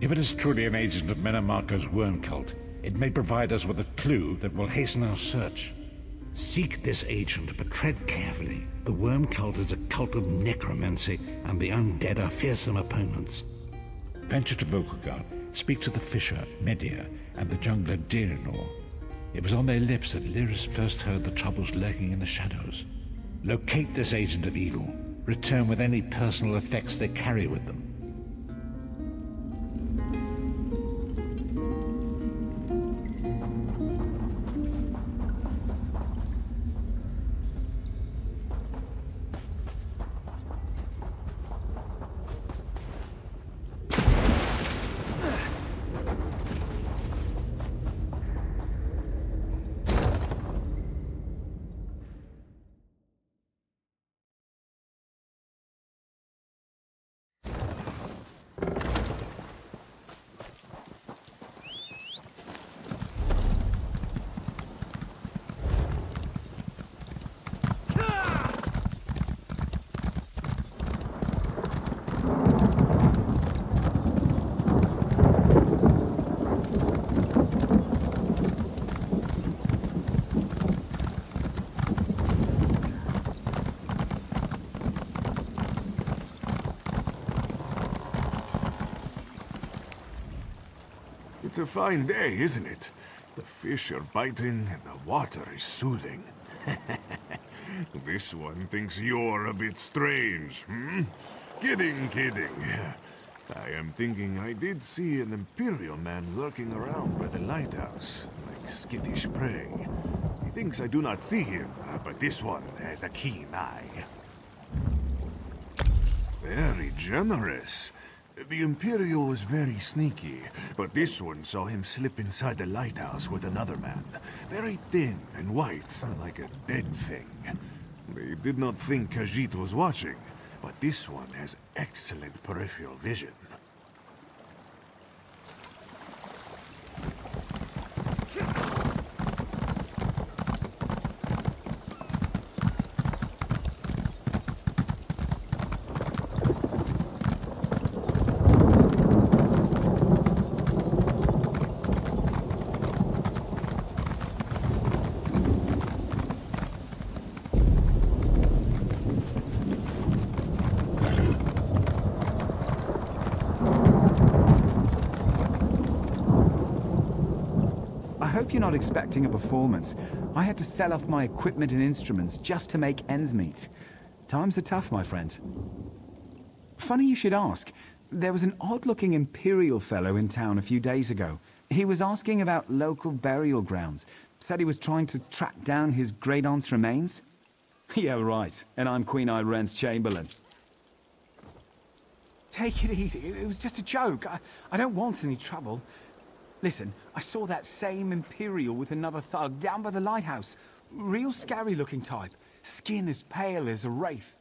Speaker 4: If it is truly an agent of Manamako's worm cult, it may provide us with a clue that will hasten our search. Seek this agent, but tread carefully. The worm cult is a cult of necromancy, and the undead are fearsome opponents. Venture to Vokelgard, speak to the fisher, Medea, and the jungler Dirinor. It was on their lips that Lyris first heard the troubles lurking in the shadows. Locate this agent of evil. Return with any personal effects they carry with them.
Speaker 13: It's a fine day, isn't it? The fish are biting and the water is soothing. This one thinks you're a bit strange, hmm? Kidding. I am thinking I did see an Imperial man lurking around by the lighthouse, like skittish prey. He thinks I do not see him, but this one has a keen eye. Very generous. The Imperial was very sneaky, but this one saw him slip inside the lighthouse with another man. Very thin and white, like a dead thing. They did not think Khajiit was watching, but this one has excellent peripheral vision.
Speaker 15: I hope you're not expecting a performance. I had to sell off my equipment and instruments just to make ends meet. Times are tough, my friend. Funny you should ask. There was an odd-looking Imperial fellow in town a few days ago. He was asking about local burial grounds. Said he was trying to track down his great-aunt's remains. Yeah, right. And I'm Queen Irene's Chamberlain. Take it easy. It was just a joke. I don't want any trouble. Listen, I saw that same Imperial with another thug down by the lighthouse. Real scary-looking type. Skin as pale as a wraith.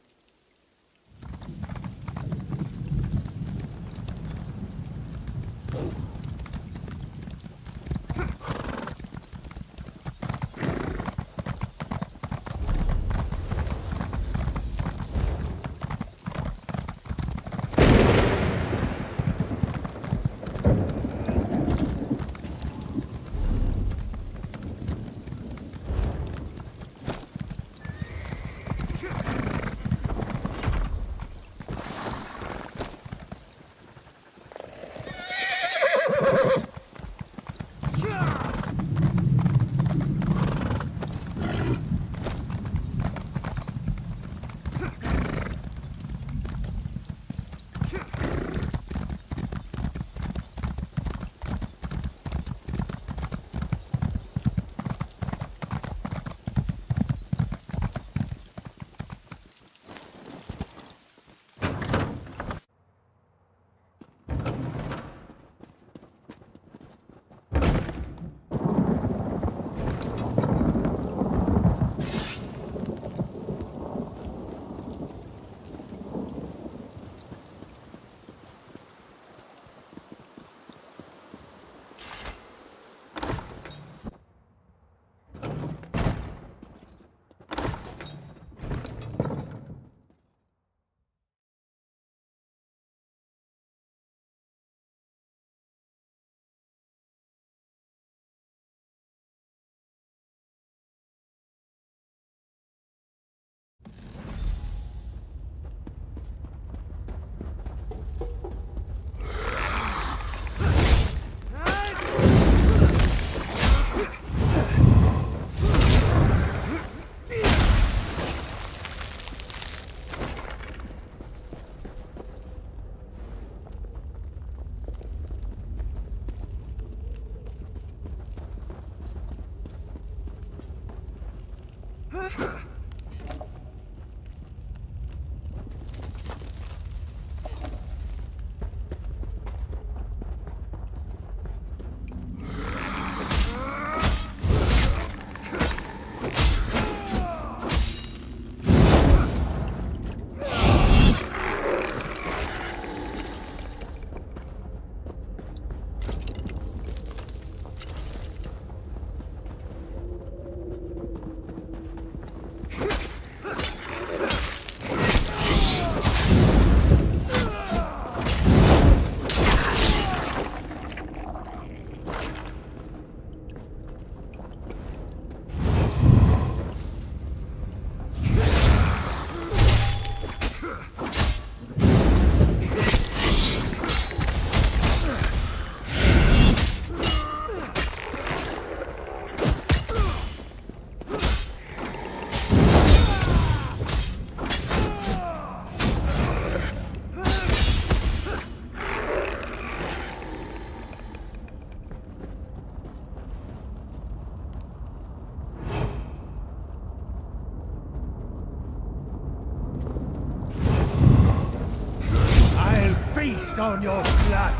Speaker 14: feast on your blood!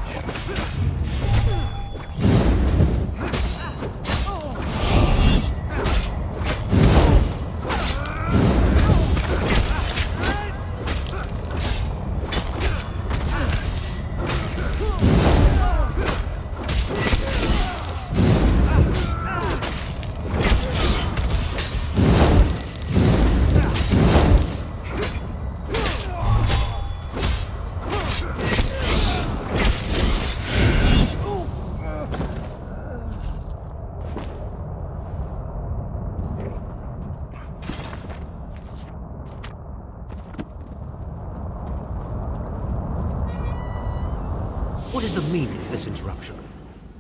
Speaker 12: What is the meaning of this interruption?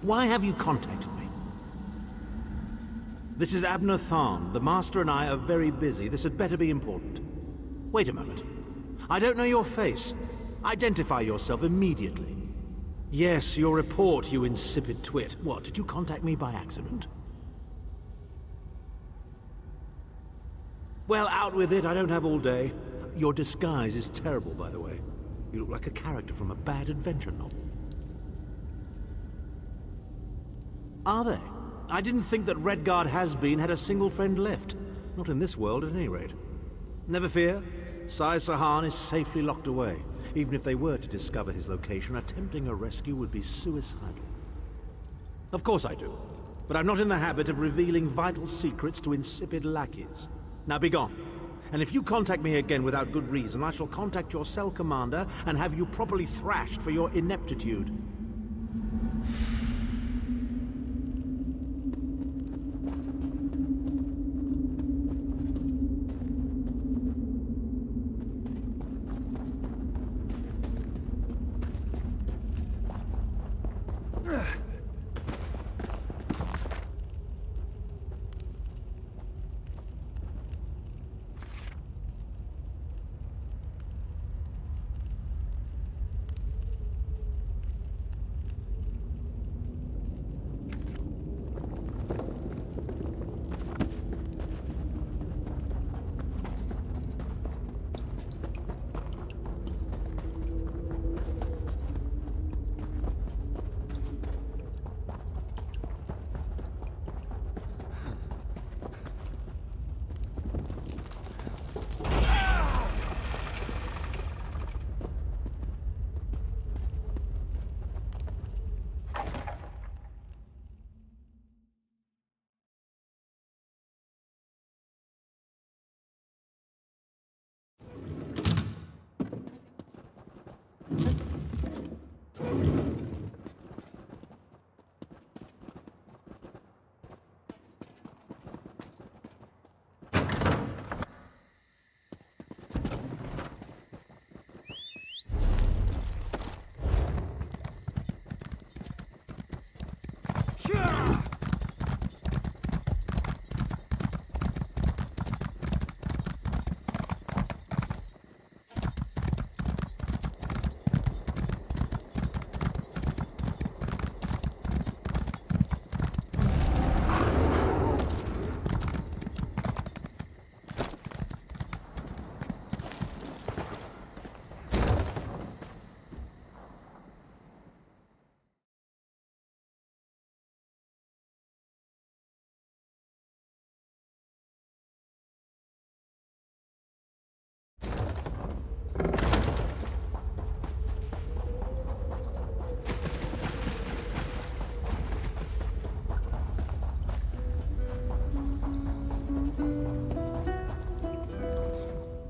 Speaker 12: Why have you contacted me? This is Abner Tharn. The Master and I are very busy. This had better be important. Wait a moment. I don't know your face. Identify yourself immediately. Yes, your report, you insipid twit. What, did you contact me by accident? Well, out with it. I don't have all day. Your disguise is terrible, by the way. You look like a character from a bad adventure novel. Are they? I didn't think that Redguard Has-Been had a single friend left. Not in this world, at any rate. Never fear. Sai Sahan is safely locked away. Even if they were to discover his location, attempting a rescue would be suicidal. Of course I do. But I'm not in the habit of revealing vital secrets to insipid lackeys. Now be gone. And if you contact me again without good reason, I shall contact your cell commander and have you properly thrashed for your ineptitude.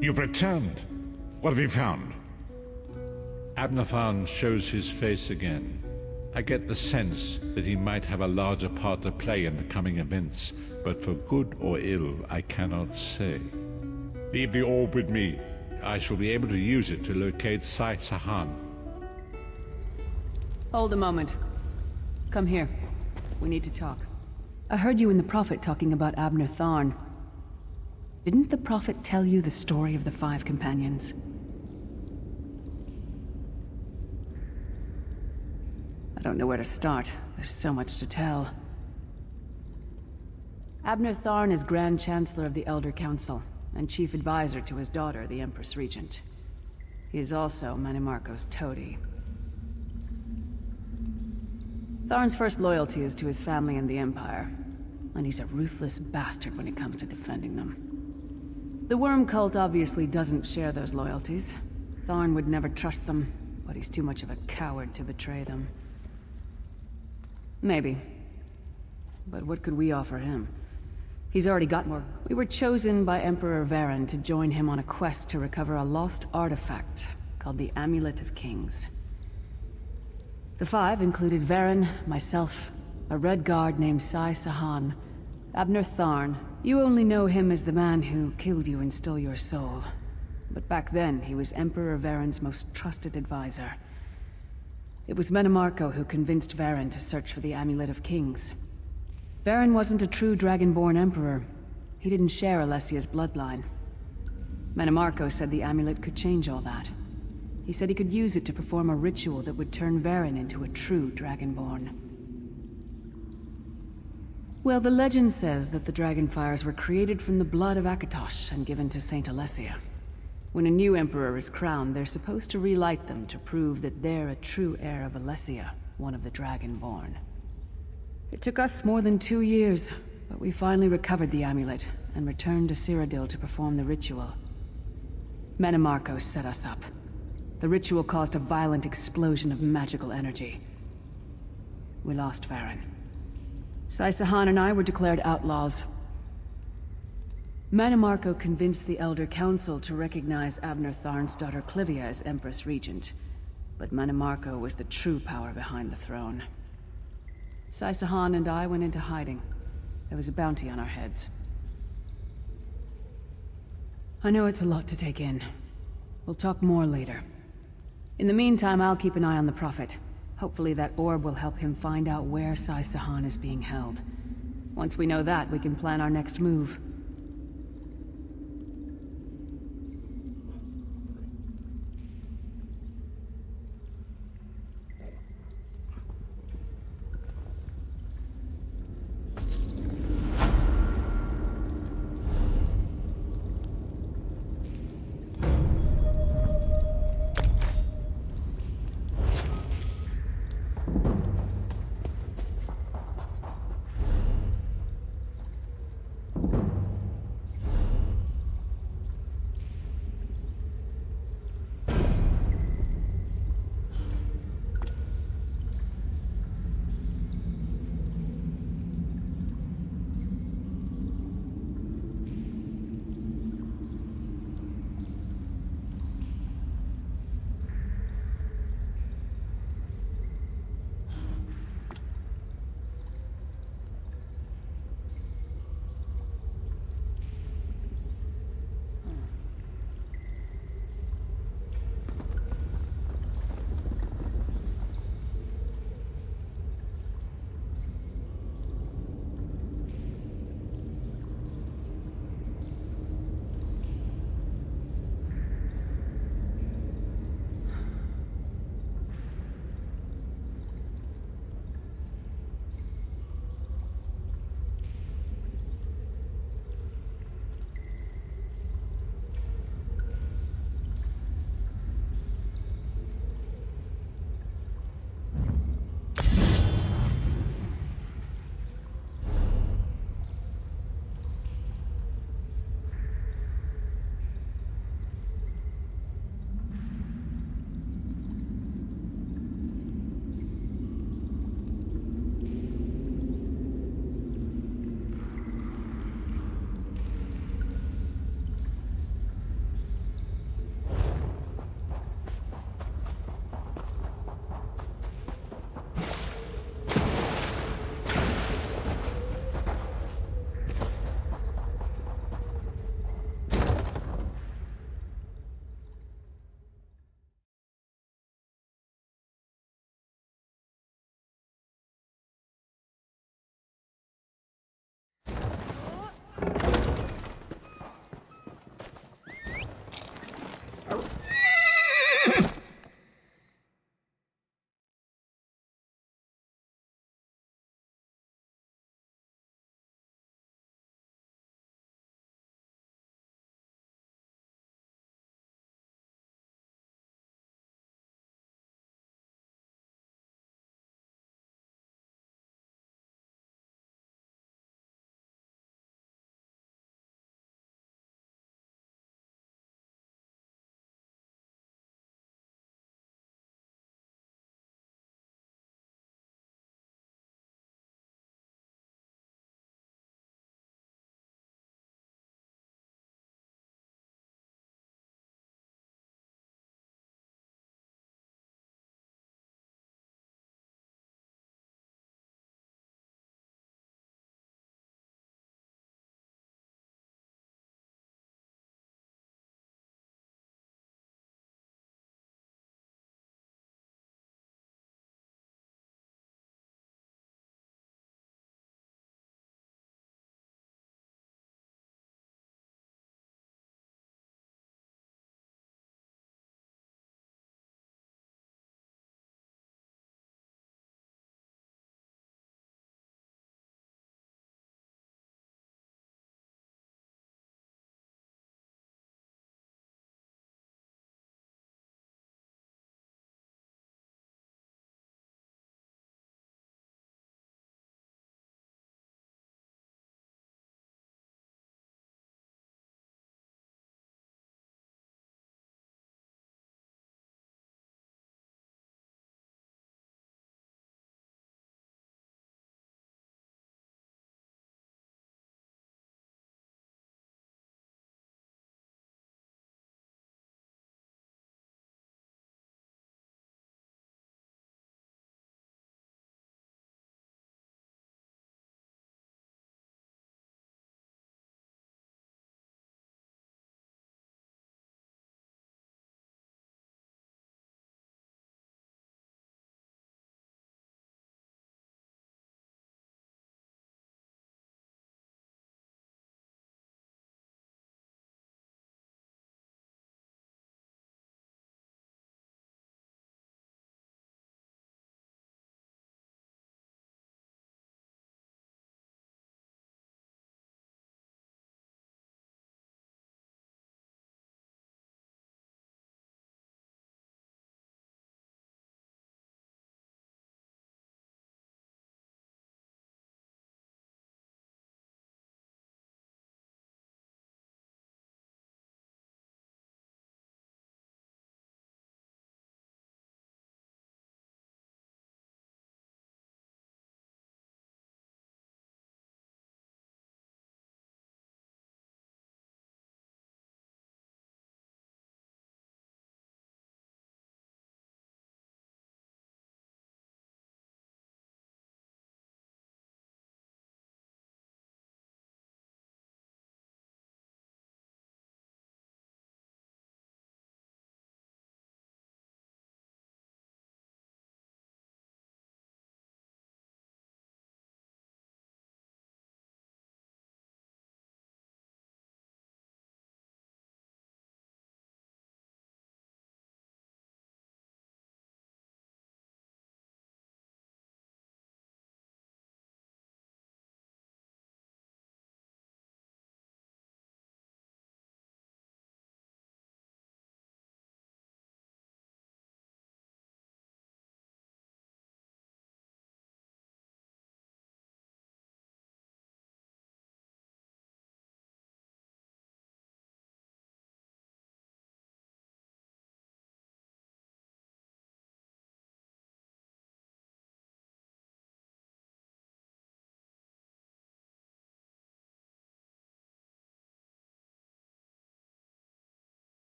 Speaker 4: You've returned. What have you found? Abner Tharn shows his face again. I get the sense that he might have a larger part to play in the coming events, but for good or ill, I cannot say. Leave the orb with me. I shall be able to use it to locate Sai Sahan.
Speaker 11: Hold a moment. Come here. We need to talk. I heard you and the Prophet talking about Abner Tharn. Didn't the Prophet tell you the story of the 5 companions? I don't know where to start. There's so much to tell. Abner Tharn is Grand Chancellor of the Elder Council, and Chief Advisor to his daughter, the Empress Regent. He is also Manimarco's toady. Tharn's first loyalty is to his family and the Empire, and he's a ruthless bastard when it comes to defending them. The Worm Cult obviously doesn't share those loyalties. Tharn would never trust them, but he's too much of a coward to betray them. Maybe. But what could we offer him? He's already got more. We were chosen by Emperor Varen to join him on a quest to recover a lost artifact called the Amulet of Kings. The 5 included Varen, myself, a Red Guard named Sai Sahan, Abner Tharn. You only know him as the man who killed you and stole your soul. But back then, he was Emperor Varen's most trusted advisor. It was Menemarco who convinced Varen to search for the Amulet of Kings. Varen wasn't a true Dragonborn Emperor. He didn't share Alessia's bloodline. Menemarco said the amulet could change all that. He said he could use it to perform a ritual that would turn Varen into a true Dragonborn. Well, the legend says that the Dragonfires were created from the blood of Akatosh and given to Saint Alessia. When a new Emperor is crowned, they're supposed to relight them to prove that they're a true heir of Alessia, one of the Dragonborn. It took us more than 2 years, but we finally recovered the amulet and returned to Cyrodiil to perform the ritual. Menemarco set us up. The ritual caused a violent explosion of magical energy. We lost Varen. Sai Sahan and I were declared outlaws. Menemarco convinced the Elder Council to recognize Abner Tharn's daughter Clivia as Empress Regent, but Menemarco was the true power behind the throne. Sai Sahan and I went into hiding. There was a bounty on our heads. I know it's a lot to take in. We'll talk more later. In the meantime, I'll keep an eye on the Prophet. Hopefully that orb will help him find out where Sai Sahan is being held. Once we know that, we can plan our next move.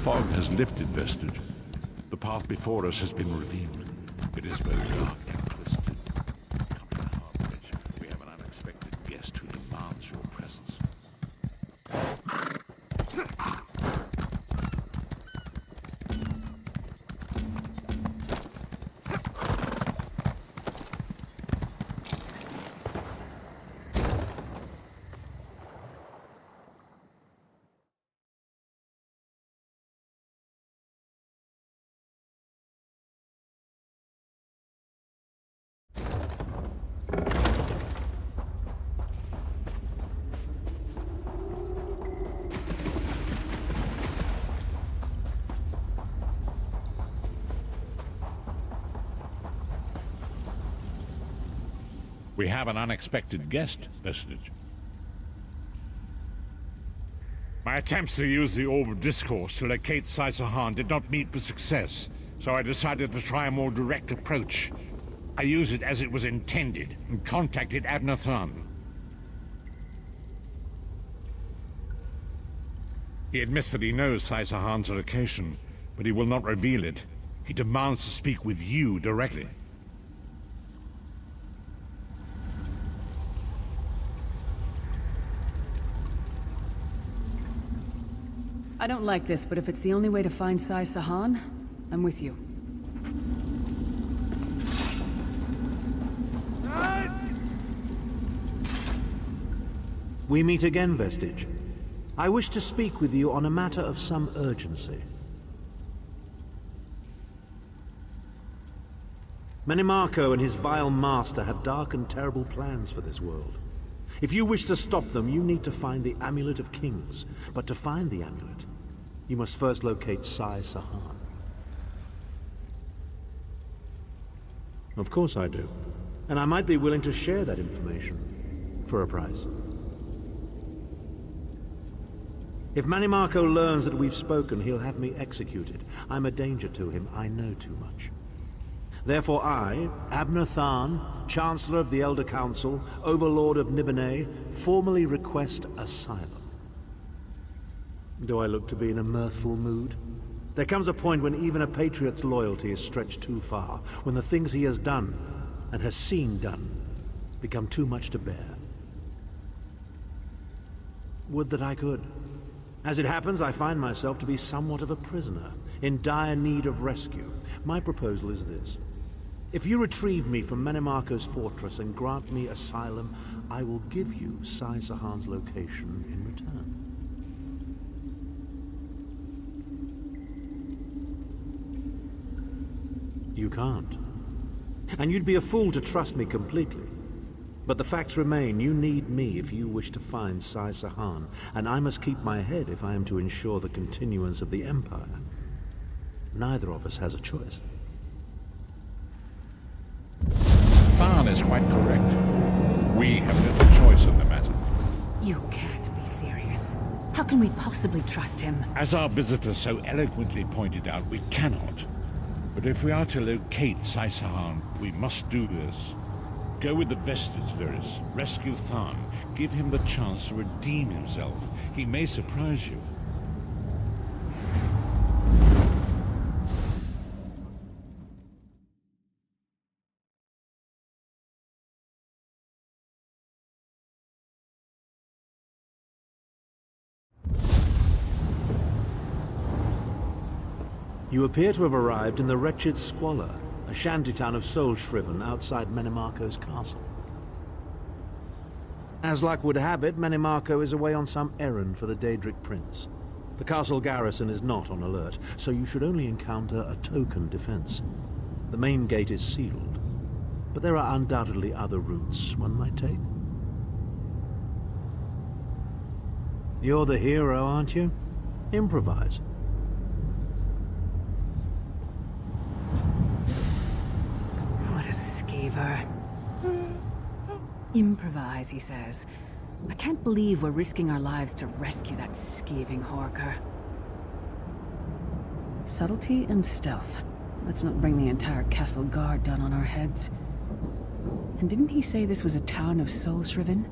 Speaker 4: fog has lifted, Vestige. The path before us has been revealed. It is both dark and twisted. Come to the Harborage. We have an unexpected guest who demands your presence. We have an unexpected guest, Vestige. My attempts to use the Orb of Discourse to locate Sai Sahan did not meet with success, so I decided to try a more direct approach. I used it as it was intended, and contacted Abner Than. He admits that he knows Sai Sahan's location, but he will not reveal it. He demands to speak with you directly.
Speaker 11: I don't like this, but if it's the only way to find Sai Sahan, I'm with you.
Speaker 12: We meet again, Vestige. I wish to speak with you on a matter of some urgency. Menimarco and his vile master have dark and terrible plans for this world. If you wish to stop them, you need to find the Amulet of Kings. But to find the amulet, you must first locate Sai Sahan. Of course I do. And I might be willing to share that information for a price. If Manimarco learns that we've spoken, he'll have me executed. I'm a danger to him. I know too much. Therefore I, Abner Than, Chancellor of the Elder Council, Overlord of Nibene, formally request asylum. Do I look to be in a mirthful mood? There comes a point when even a patriot's loyalty is stretched too far, when the things he has done, and has seen done, become too much to bear. Would that I could. As it happens, I find myself to be somewhat of a prisoner, in dire need of rescue. My proposal is this. If you retrieve me from Menimarco's fortress and grant me asylum, I will give you Sai Sahan's location in return. You can't. And you'd be a fool to trust me completely. But the facts remain, you need me if you wish to find Sai Sahan, and I must keep my head if I am to ensure the continuance of the Empire. Neither of us has a choice.
Speaker 4: Than is quite correct. We have little choice in the matter.
Speaker 11: You can't be serious. How can we possibly trust him?
Speaker 4: As our visitor so eloquently pointed out, we cannot. But if we are to locate Sai Sahan, we must do this. Go with the Vestige, Lyris. Rescue Than. Give him the chance to redeem himself. He may surprise you.
Speaker 12: You appear to have arrived in the wretched Squalor, a shantytown of Soulshriven outside Menimarco's castle. As luck would have it, Menimarco is away on some errand for the Daedric Prince. The castle garrison is not on alert, so you should only encounter a token defense. The main gate is sealed, but there are undoubtedly other routes one might take. You're the hero, aren't you? Improvise.
Speaker 11: Improvise, he says. I can't believe we're risking our lives to rescue that skeeving Horker. Subtlety and stealth. Let's not bring the entire castle guard down on our heads. And didn't he say this was a town of Soulshriven?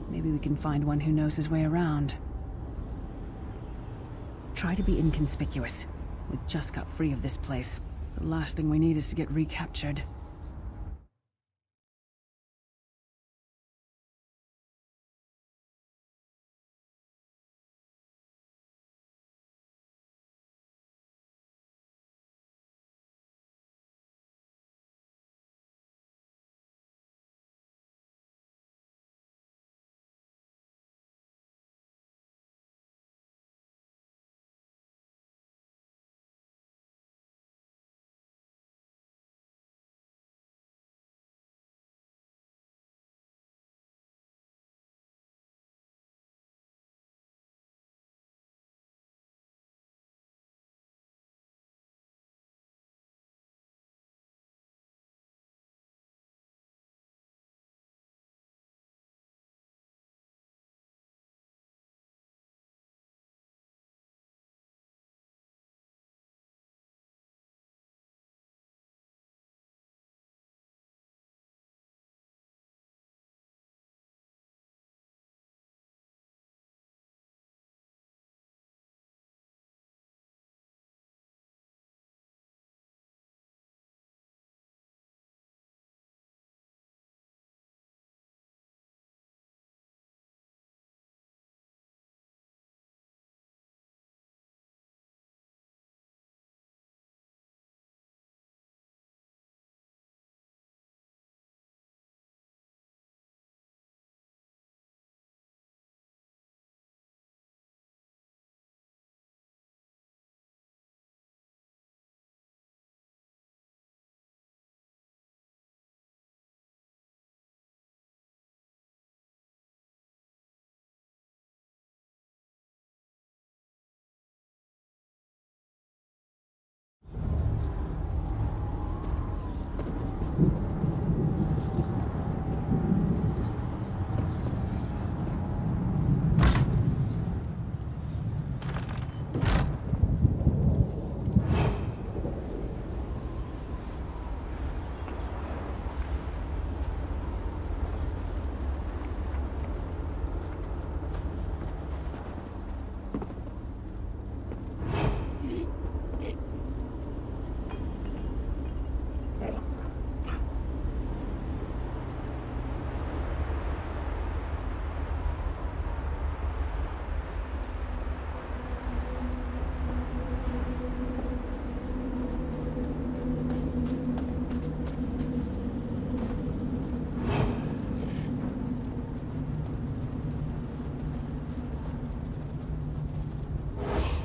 Speaker 11: Maybe we can find one who knows his way around. Try to be inconspicuous. We just got free of this place. The last thing we need is to get recaptured.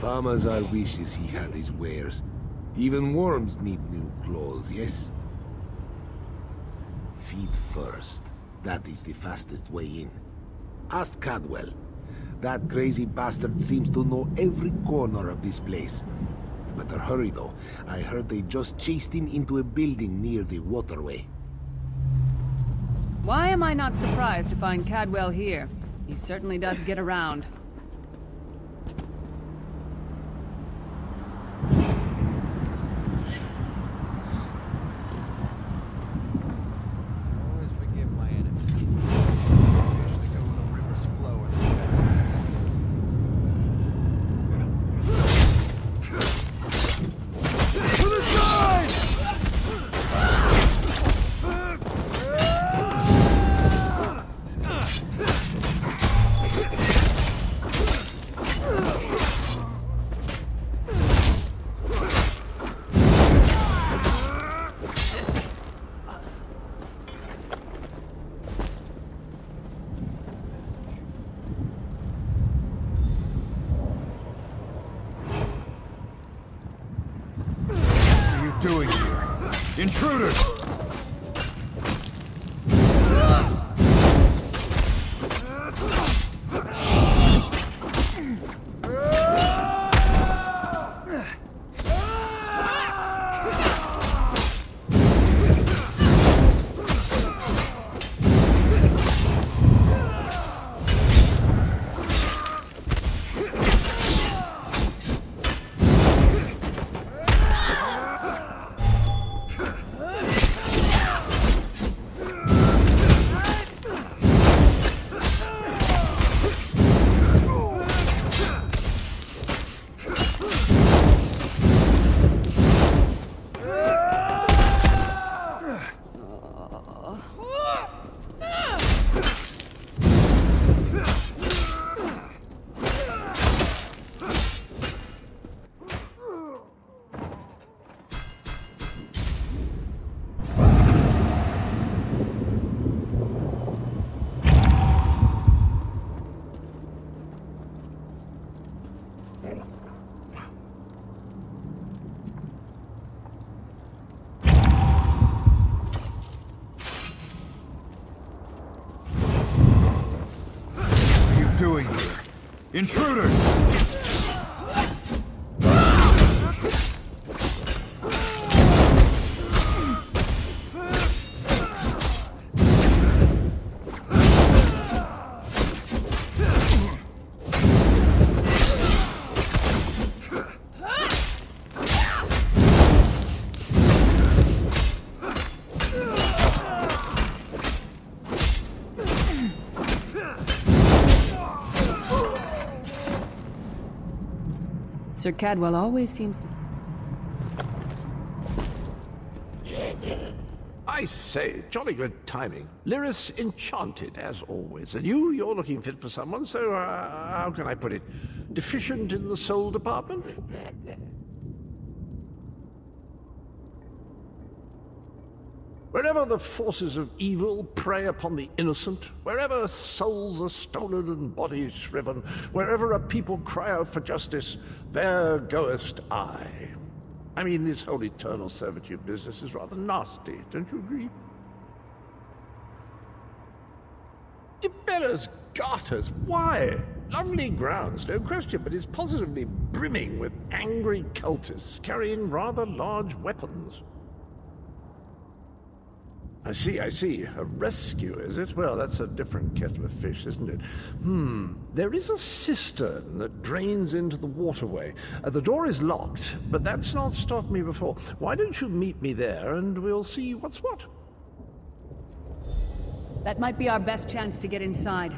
Speaker 13: Farmazar wishes he had his wares. Even worms need new clothes, yes? Feed first. That is the fastest way in. Ask Cadwell. That crazy bastard seems to know every corner of this place. You better hurry, though. I heard they just chased him into a building near the waterway.
Speaker 11: Why am I not surprised to find Cadwell here? He certainly does get around.
Speaker 14: Doing here? Intruders!
Speaker 17: What are you doing here? Intruders!
Speaker 11: Sir Cadwell always seems to...
Speaker 18: I say, jolly good timing. Lyris enchanted, as always. And you're looking fit for someone, so how can I put it? Deficient in the soul department? Wherever the forces of evil prey upon the innocent, wherever souls are stolen and bodies shriven, wherever a people cry out for justice, there goest I. I mean, this whole eternal servitude business is rather nasty, don't you agree? Tibella's garters, why? Lovely grounds, no question, but it's positively brimming with angry cultists carrying rather large weapons. I see. A rescue, is it? Well, that's a different kettle of fish, isn't it? There is a cistern that drains into the waterway. The door is locked, but that's not stopped me before. Why don't you meet me there, and we'll see what's what?
Speaker 11: That might be our best chance to get inside.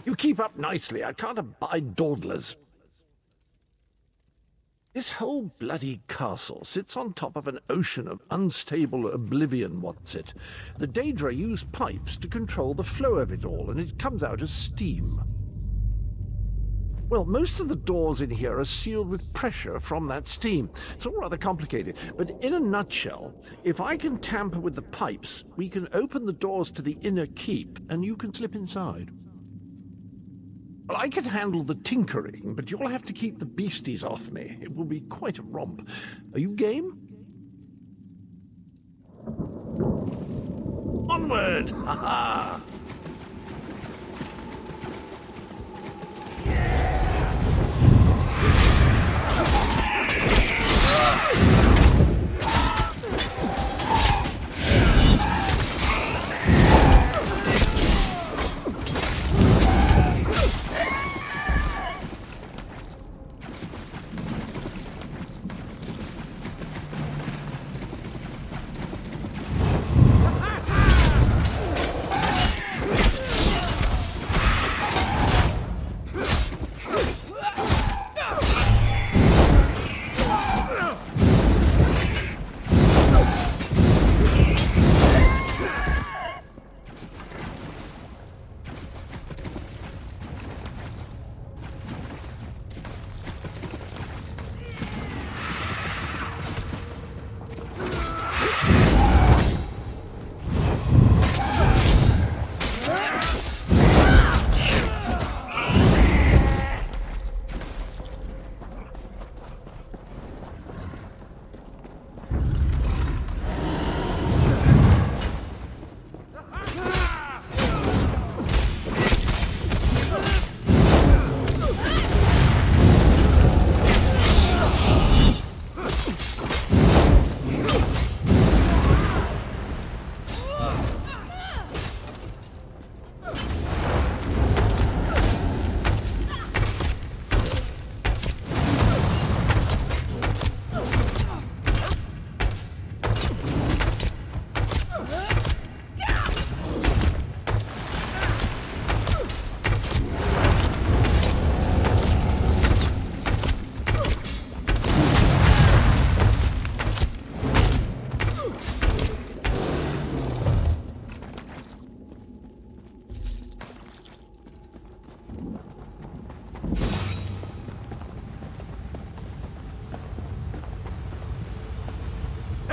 Speaker 18: You keep up nicely. I can't abide dawdlers. This whole bloody castle sits on top of an ocean of unstable oblivion, what's it? The Daedra use pipes to control the flow of it all, and it comes out as steam. Well, most of the doors in here are sealed with pressure from that steam. It's all rather complicated, but in a nutshell, if I can tamper with the pipes, we can open the doors to the inner keep, and you can slip inside. Well, I can handle the tinkering, but you'll have to keep the beasties off me. It will be quite a romp. Are you game? Onward! Ha-ha!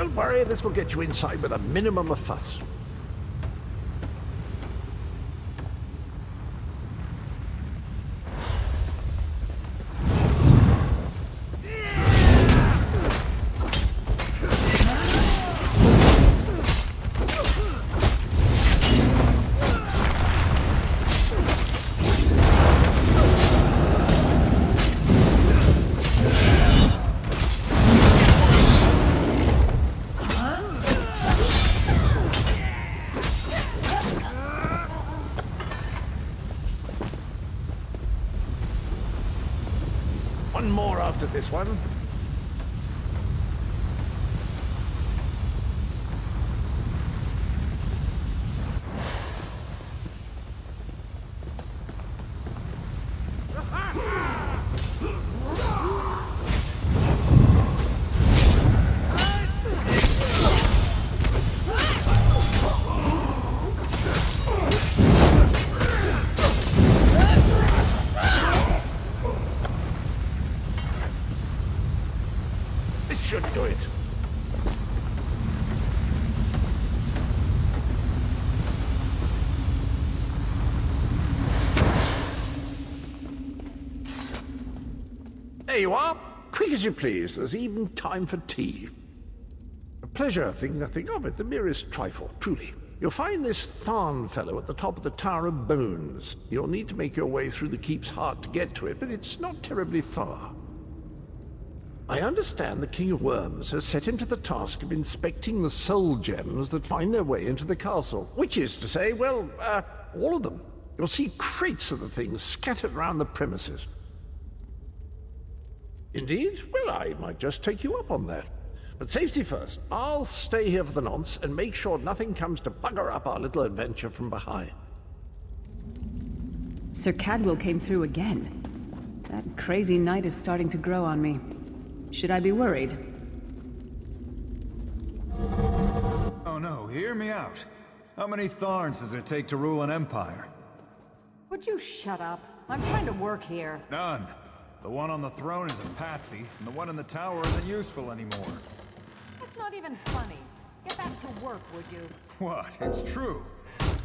Speaker 18: Don't worry, this will get you inside with a minimum of fuss. One more after this one. Should do it. There you are. Quick as you please. There's even time for tea. A pleasure, think nothing of it. The merest trifle, truly. You'll find this Tharn fellow at the top of the Tower of Bones. You'll need to make your way through the keep's heart to get to it, but it's not terribly far. I understand the King of Worms has set him to the task of inspecting the soul gems that find their way into the castle. Which is to say, well, all of them. You'll see crates of the things scattered around the premises. Indeed? Well, I might just take you up on that. But safety first. I'll stay here for the nonce and make sure nothing comes to bugger up our little adventure from behind.
Speaker 11: Sir Cadwell came through again. That crazy night is starting to grow on me. Should I be worried?
Speaker 17: Oh no, hear me out. How many Tharns does it take to rule an empire?
Speaker 2: Would you shut up? I'm trying to work here.
Speaker 17: None. The one on the throne is a patsy, and the one in the tower isn't useful anymore.
Speaker 2: That's not even funny. Get back to work, would you?
Speaker 17: What? It's true.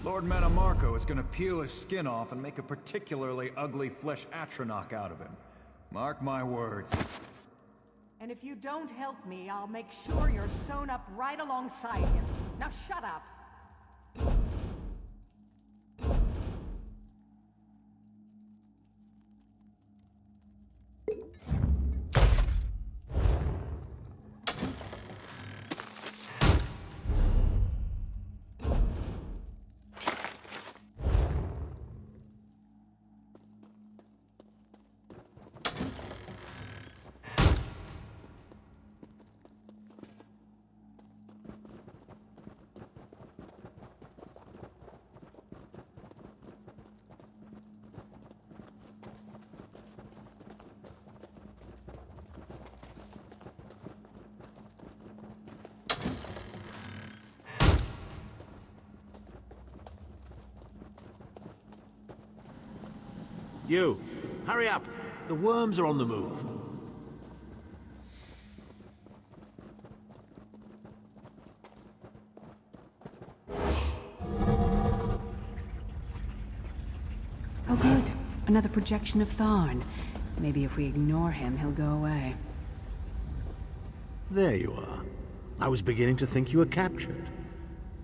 Speaker 17: Lord Manamarco is gonna peel his skin off and make a particularly ugly flesh Atronach out of him. Mark my words.
Speaker 2: And if you don't help me, I'll make sure you're sewn up right alongside him. Now shut up!
Speaker 12: You, hurry up. The worms are on the move.
Speaker 11: Oh good. Another projection of Tharn. Maybe if we ignore him, he'll go away.
Speaker 12: There you are. I was beginning to think you were captured.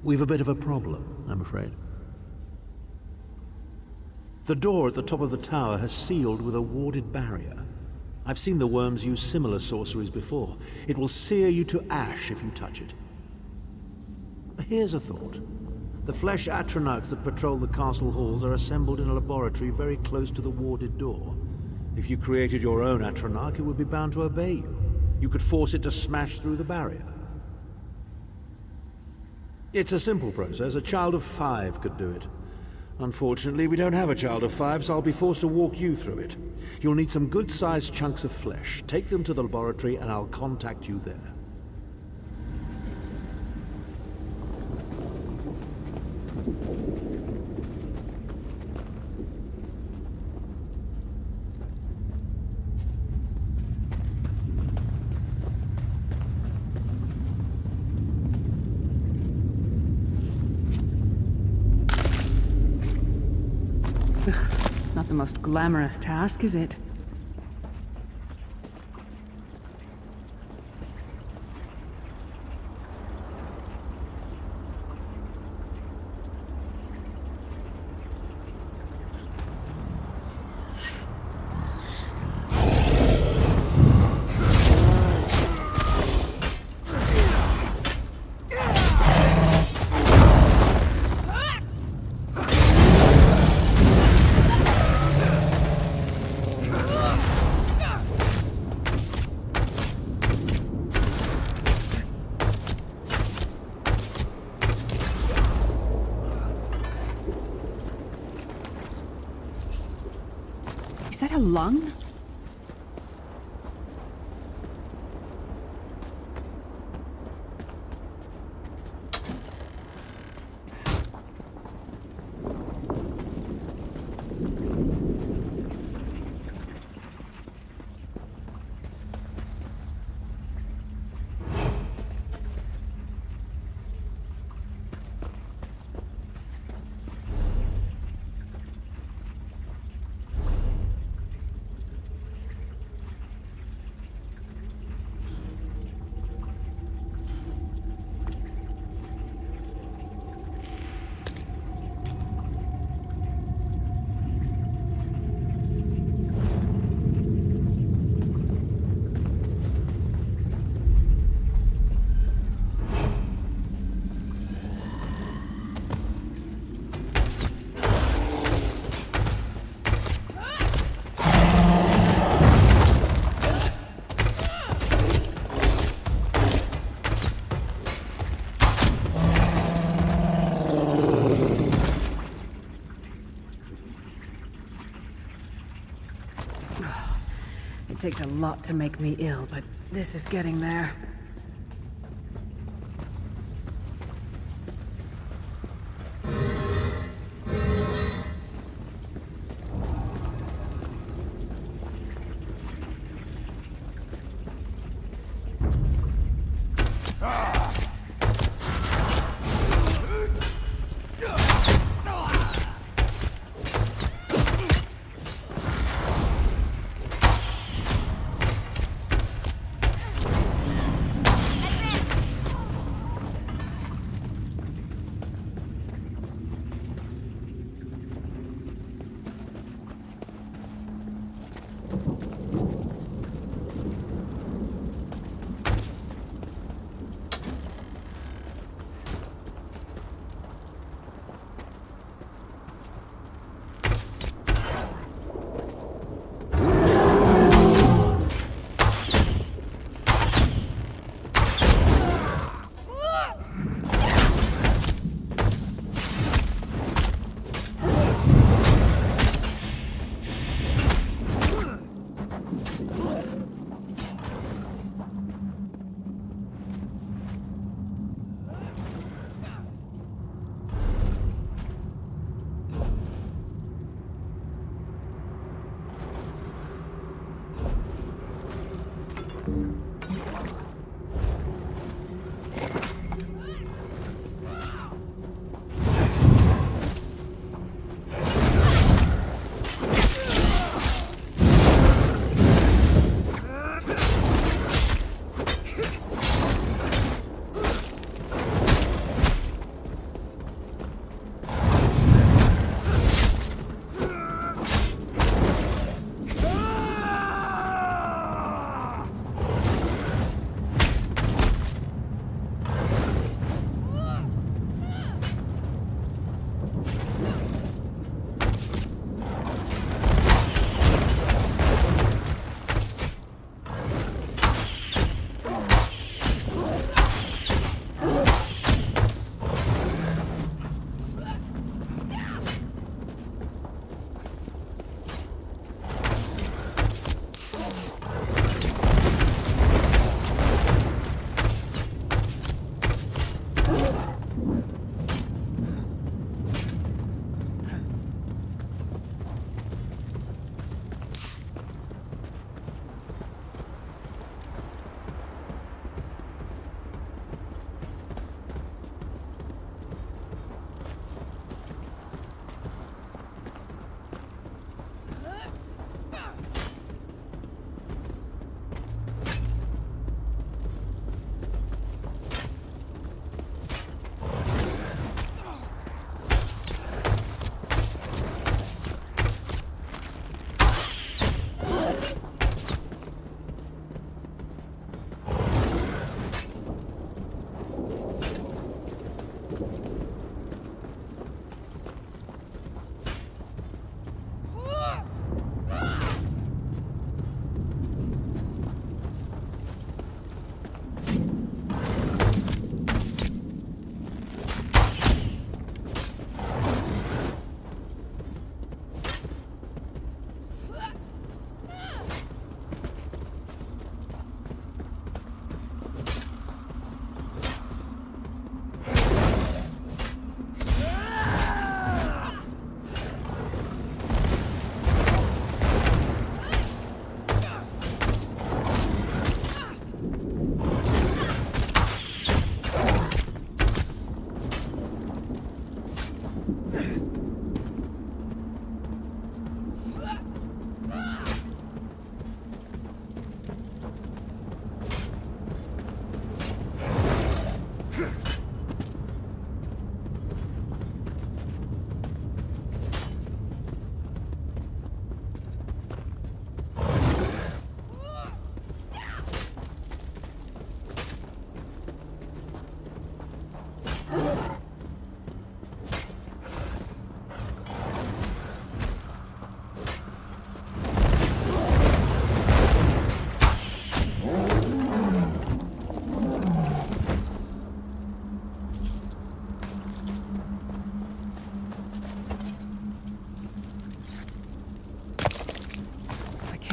Speaker 12: We've a bit of a problem, I'm afraid. The door at the top of the tower has sealed with a warded barrier. I've seen the worms use similar sorceries before. It will sear you to ash if you touch it. Here's a thought. The flesh Atronachs that patrol the castle halls are assembled in a laboratory very close to the warded door. If you created your own Atronach, it would be bound to obey you. You could force it to smash through the barrier. It's a simple process. A child of 5 could do it. Unfortunately, we don't have a child of 5, so I'll be forced to walk you through it. You'll need some good-sized chunks of flesh. Take them to the laboratory and I'll contact you there.
Speaker 11: most glamorous task, is it? Is that a lung? It takes a lot to make me ill, but this is getting there.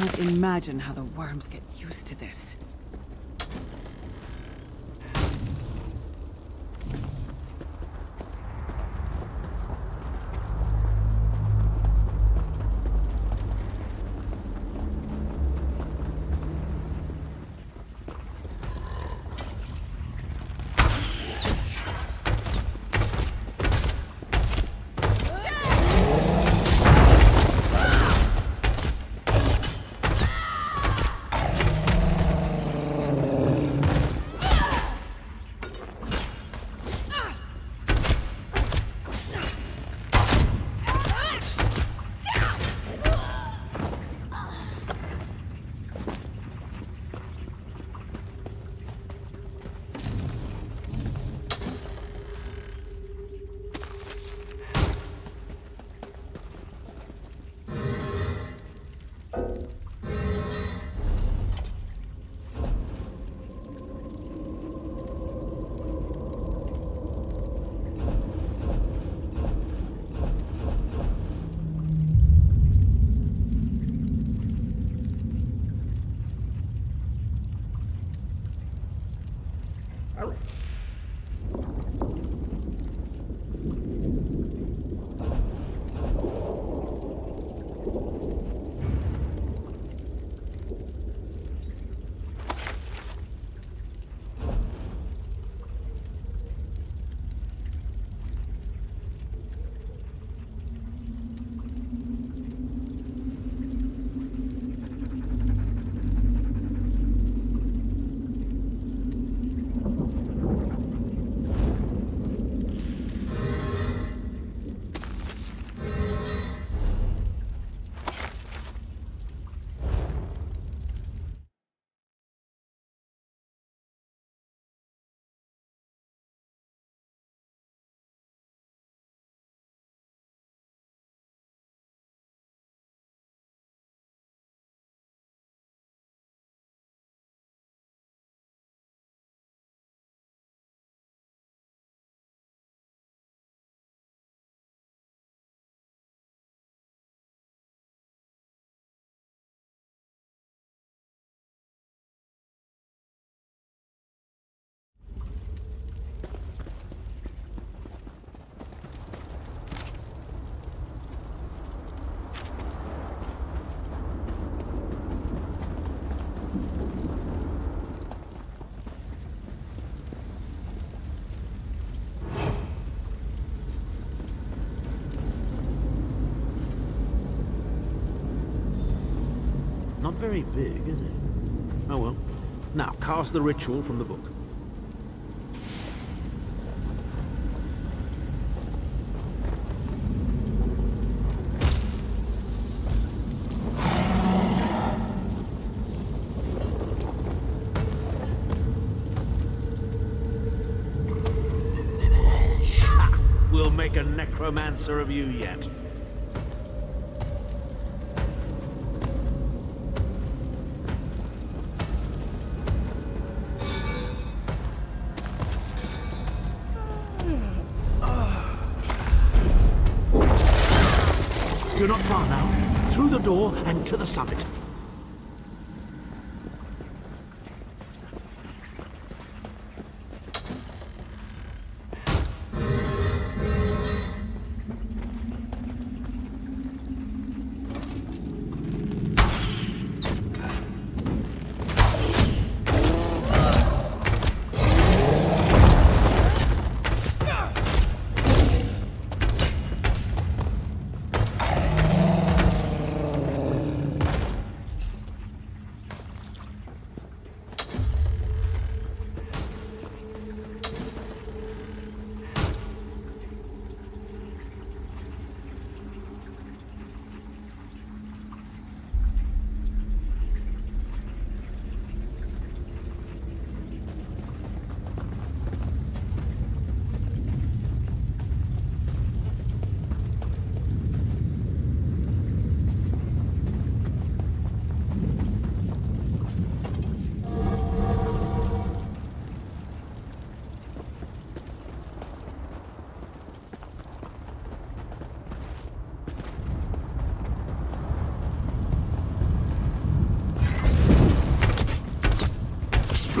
Speaker 11: can't imagine how the worms get used to this.
Speaker 12: Not very big, is it? Oh well. Now, cast the ritual from the book. We'll make a necromancer of you yet. You're not far now. Through the door and to the summit.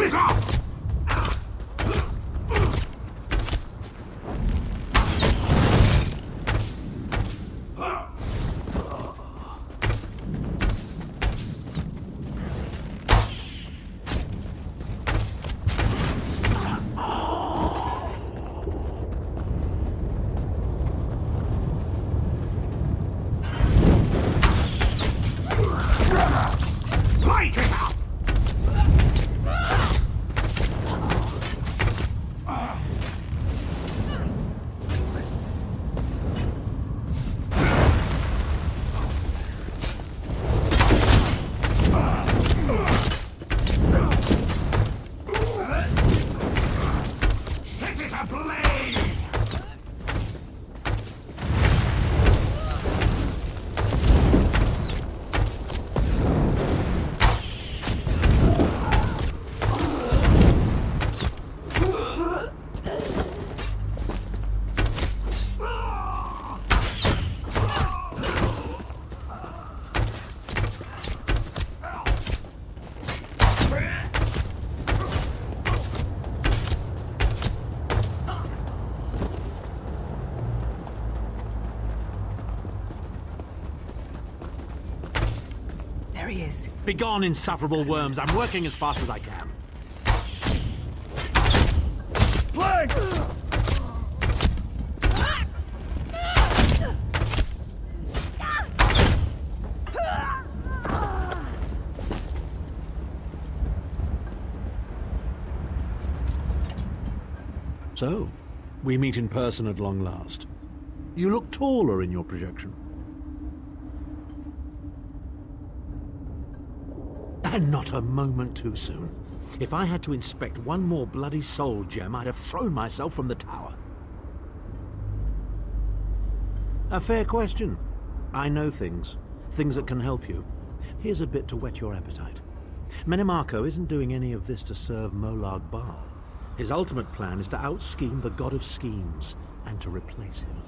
Speaker 3: Split off! Light it up! Set it ablaze!
Speaker 11: There he is.
Speaker 12: Begone, insufferable worms. I'm working as fast as I can.
Speaker 3: Flank!
Speaker 12: So, we meet in person at long last. You look taller in your projection. And not a moment too soon. If I had to inspect one more bloody soul gem, I'd have thrown myself from the tower. A fair question. I know things. Things that can help you. Here's a bit to whet your appetite. Menimarco isn't doing any of this to serve Molag Bal. His ultimate plan is to out-scheme the god of schemes and to replace him.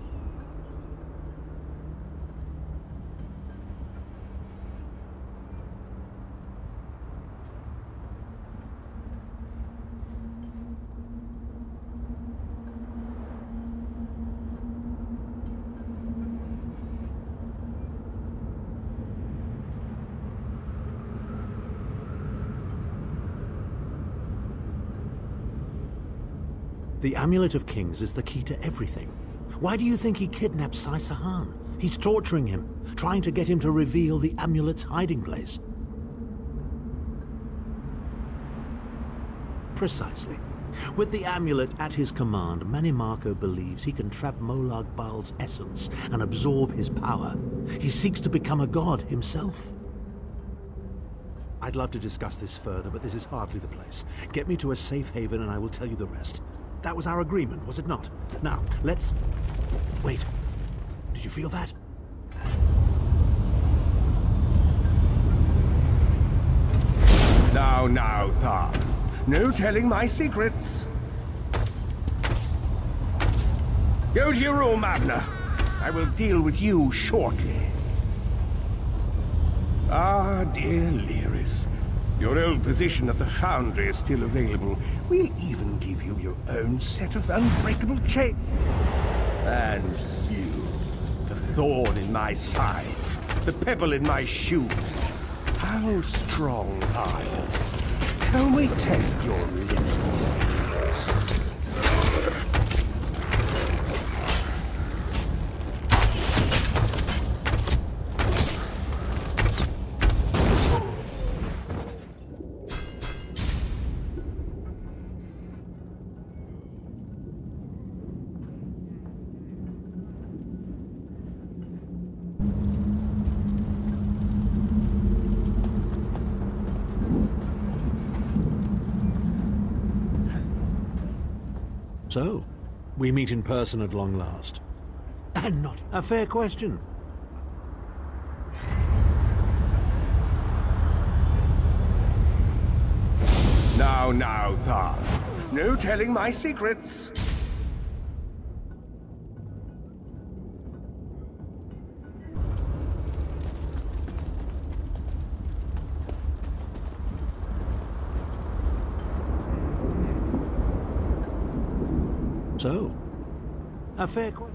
Speaker 12: The Amulet of Kings is the key to everything. Why do you think he kidnapped Sai Sahan? He's torturing him, trying to get him to reveal the amulet's hiding place. Precisely. With the amulet at his command, Menimarco believes he can trap Molag Bal's essence and absorb his power. He seeks to become a god himself. I'd love to discuss this further, but this is hardly the place. Get me to a safe haven and I will tell you the rest. That was our agreement, was it not? Now, let's... Wait. Did you feel that?
Speaker 3: Now, Thar. No telling my secrets. Go to your room, Abner. I will deal with you shortly. Ah, dear Lyris. Your old position at the Foundry is still available. We'll even give you your own set of unbreakable chains. And you, the thorn in my side, the pebble in my shoe. How strong are you? Shall we test your limits?
Speaker 12: So, we meet in person at long last. And not a fair question.
Speaker 3: Now, Thar. No telling my secrets.
Speaker 12: So, a fair question.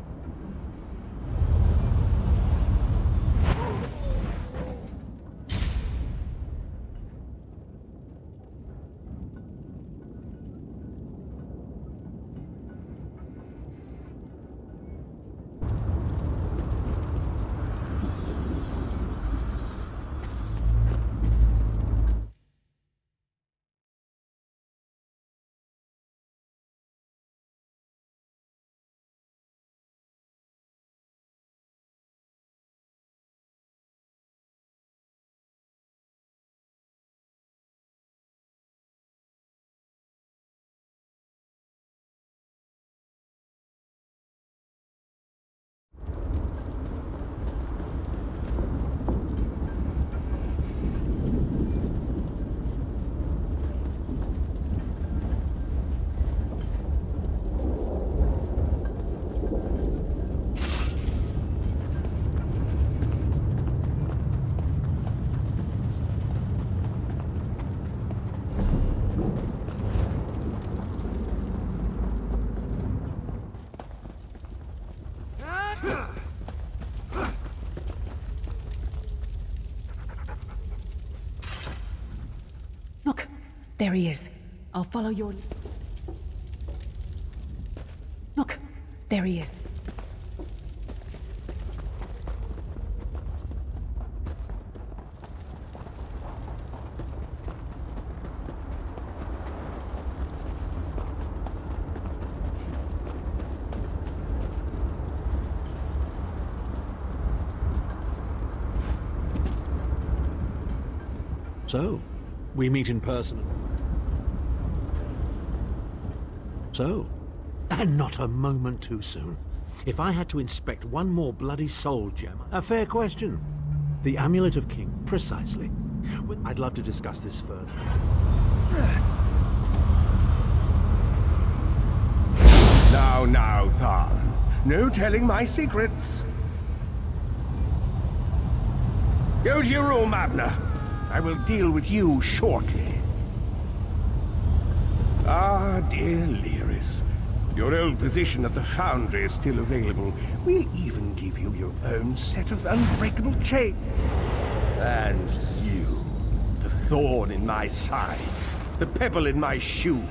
Speaker 11: Look, there he is. I'll follow your... Look, there he is.
Speaker 12: So, we meet in person. So, and not a moment too soon. If I had to inspect one more bloody soul gem, a fair question. The Amulet of King, precisely. I'd love to discuss this further.
Speaker 3: Now, Tharn. No telling my secrets. Go to your room, Abner. I will deal with you shortly. Ah, dear Lyris. Your old position at the Foundry is still available. We'll even give you your own set of unbreakable chains. And you, the thorn in my side, the pebble in my shoe.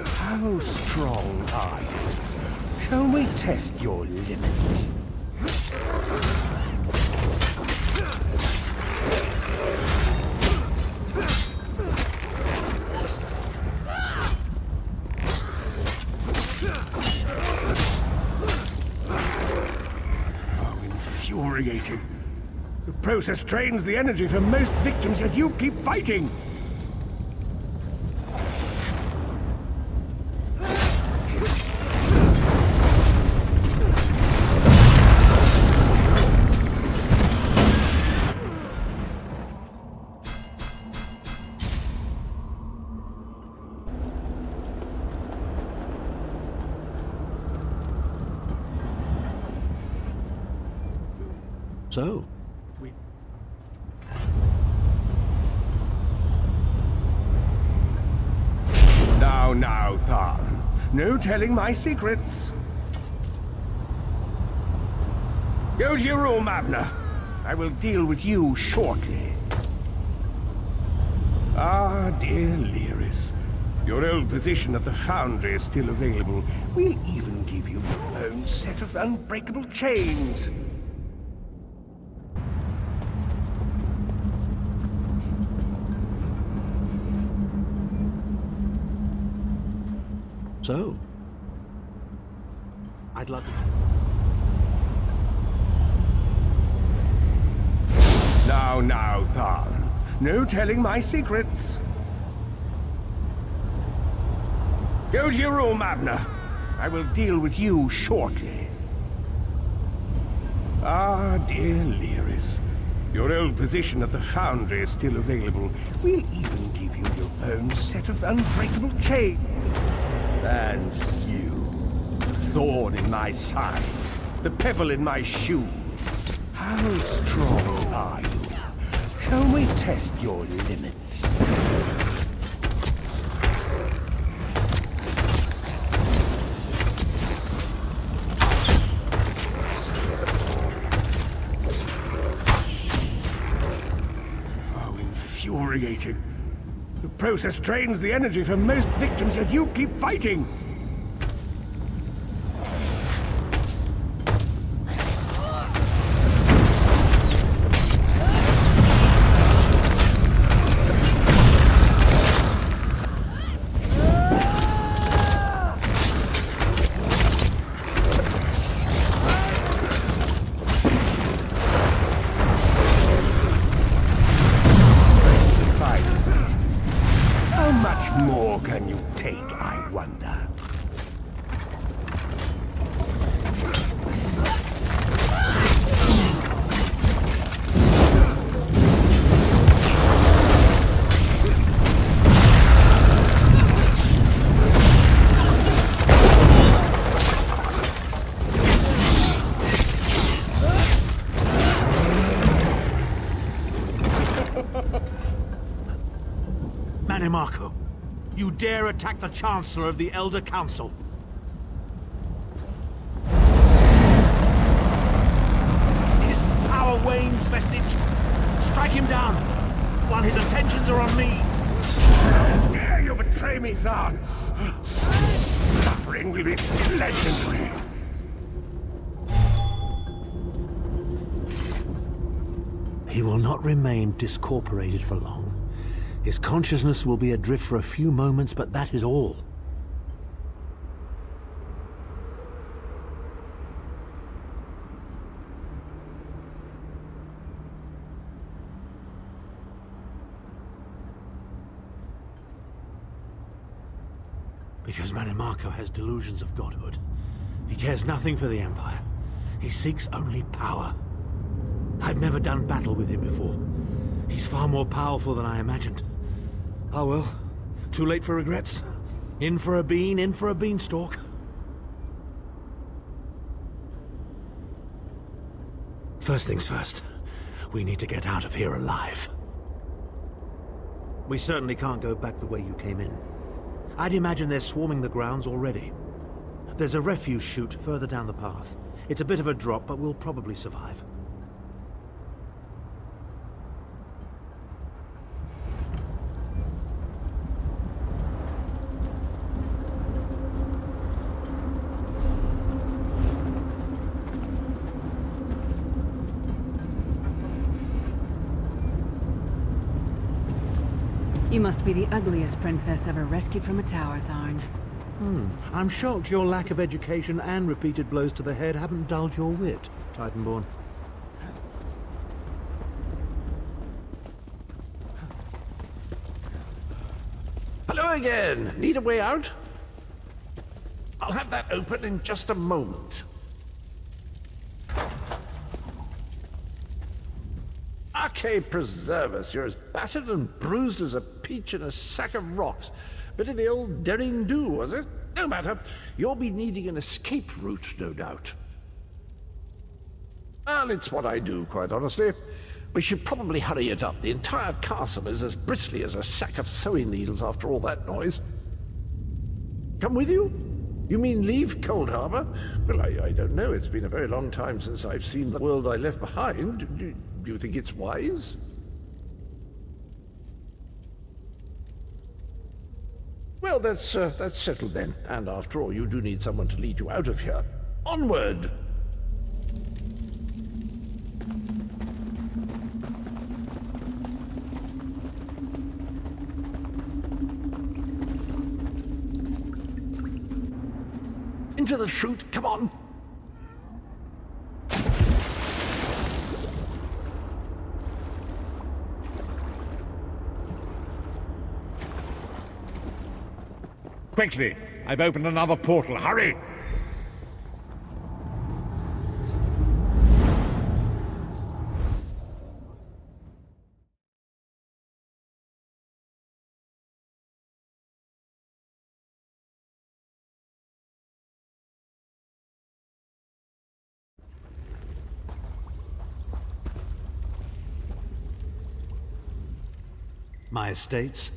Speaker 3: How strong are you? Shall we test your limits? Infuriating. The process drains the energy from most victims, yet you keep fighting!
Speaker 12: So,
Speaker 3: Now, Tharn. No telling my secrets. Go to your room, Abner. I will deal with you shortly. Ah, dear Lyris. Your old position at the Foundry is still available. We'll even give you your own set of unbreakable chains.
Speaker 12: So, I'd love to...
Speaker 3: Now, Tharn. No telling my secrets. Go to your room, Abner. I will deal with you shortly. Ah, dear Lyris. Your old position at the Foundry is still available. We'll even give you your own set of unbreakable chains. And you, the thorn in my side, the pebble in my shoe. How strong are you? Shall we test your limits? infuriating. The process drains the energy from most victims, yet you keep fighting! More can you take, I wonder?
Speaker 12: Manimarco, you dare attack the Chancellor of the Elder Council? His power wanes, Vestige. Strike him down, while his attentions are on me.
Speaker 3: How dare you betray me, Thar? Suffering will be legendary.
Speaker 12: He will not remain discorporated for long. His consciousness will be adrift for a few moments, but that is all. Because Manimarco has delusions of godhood. He cares nothing for the Empire. He seeks only power. I've never done battle with him before. He's far more powerful than I imagined. Oh well, too late for regrets. In for a bean, in for a beanstalk. First things first, we need to get out of here alive. We certainly can't go back the way you came in. I'd imagine they're swarming the grounds already. There's a refuse chute further down the path. It's a bit of a drop, but we'll probably survive.
Speaker 11: You must be the ugliest princess ever rescued from a tower, Tharn.
Speaker 12: I'm shocked your lack of education and repeated blows to the head haven't dulled your wit, Titanborn.
Speaker 18: Hello again. Need a way out? I'll have that open in just a moment. Arcade preserve us. You're as battered and bruised as a peach in a sack of rocks. Bit of the old derring-do, was it? No matter. You'll be needing an escape route, no doubt. Well, it's what I do, quite honestly. We should probably hurry it up. The entire castle is as bristly as a sack of sewing needles after all that noise. Come with you? You mean leave Cold Harbor? Well, I don't know. It's been a very long time since I've seen the world I left behind. Do you think it's wise? Well, that's settled then. And after all, you do need someone to lead you out of here. Onward! Into the chute, come on!
Speaker 4: Quickly! I've opened another portal. Hurry!
Speaker 12: My estates,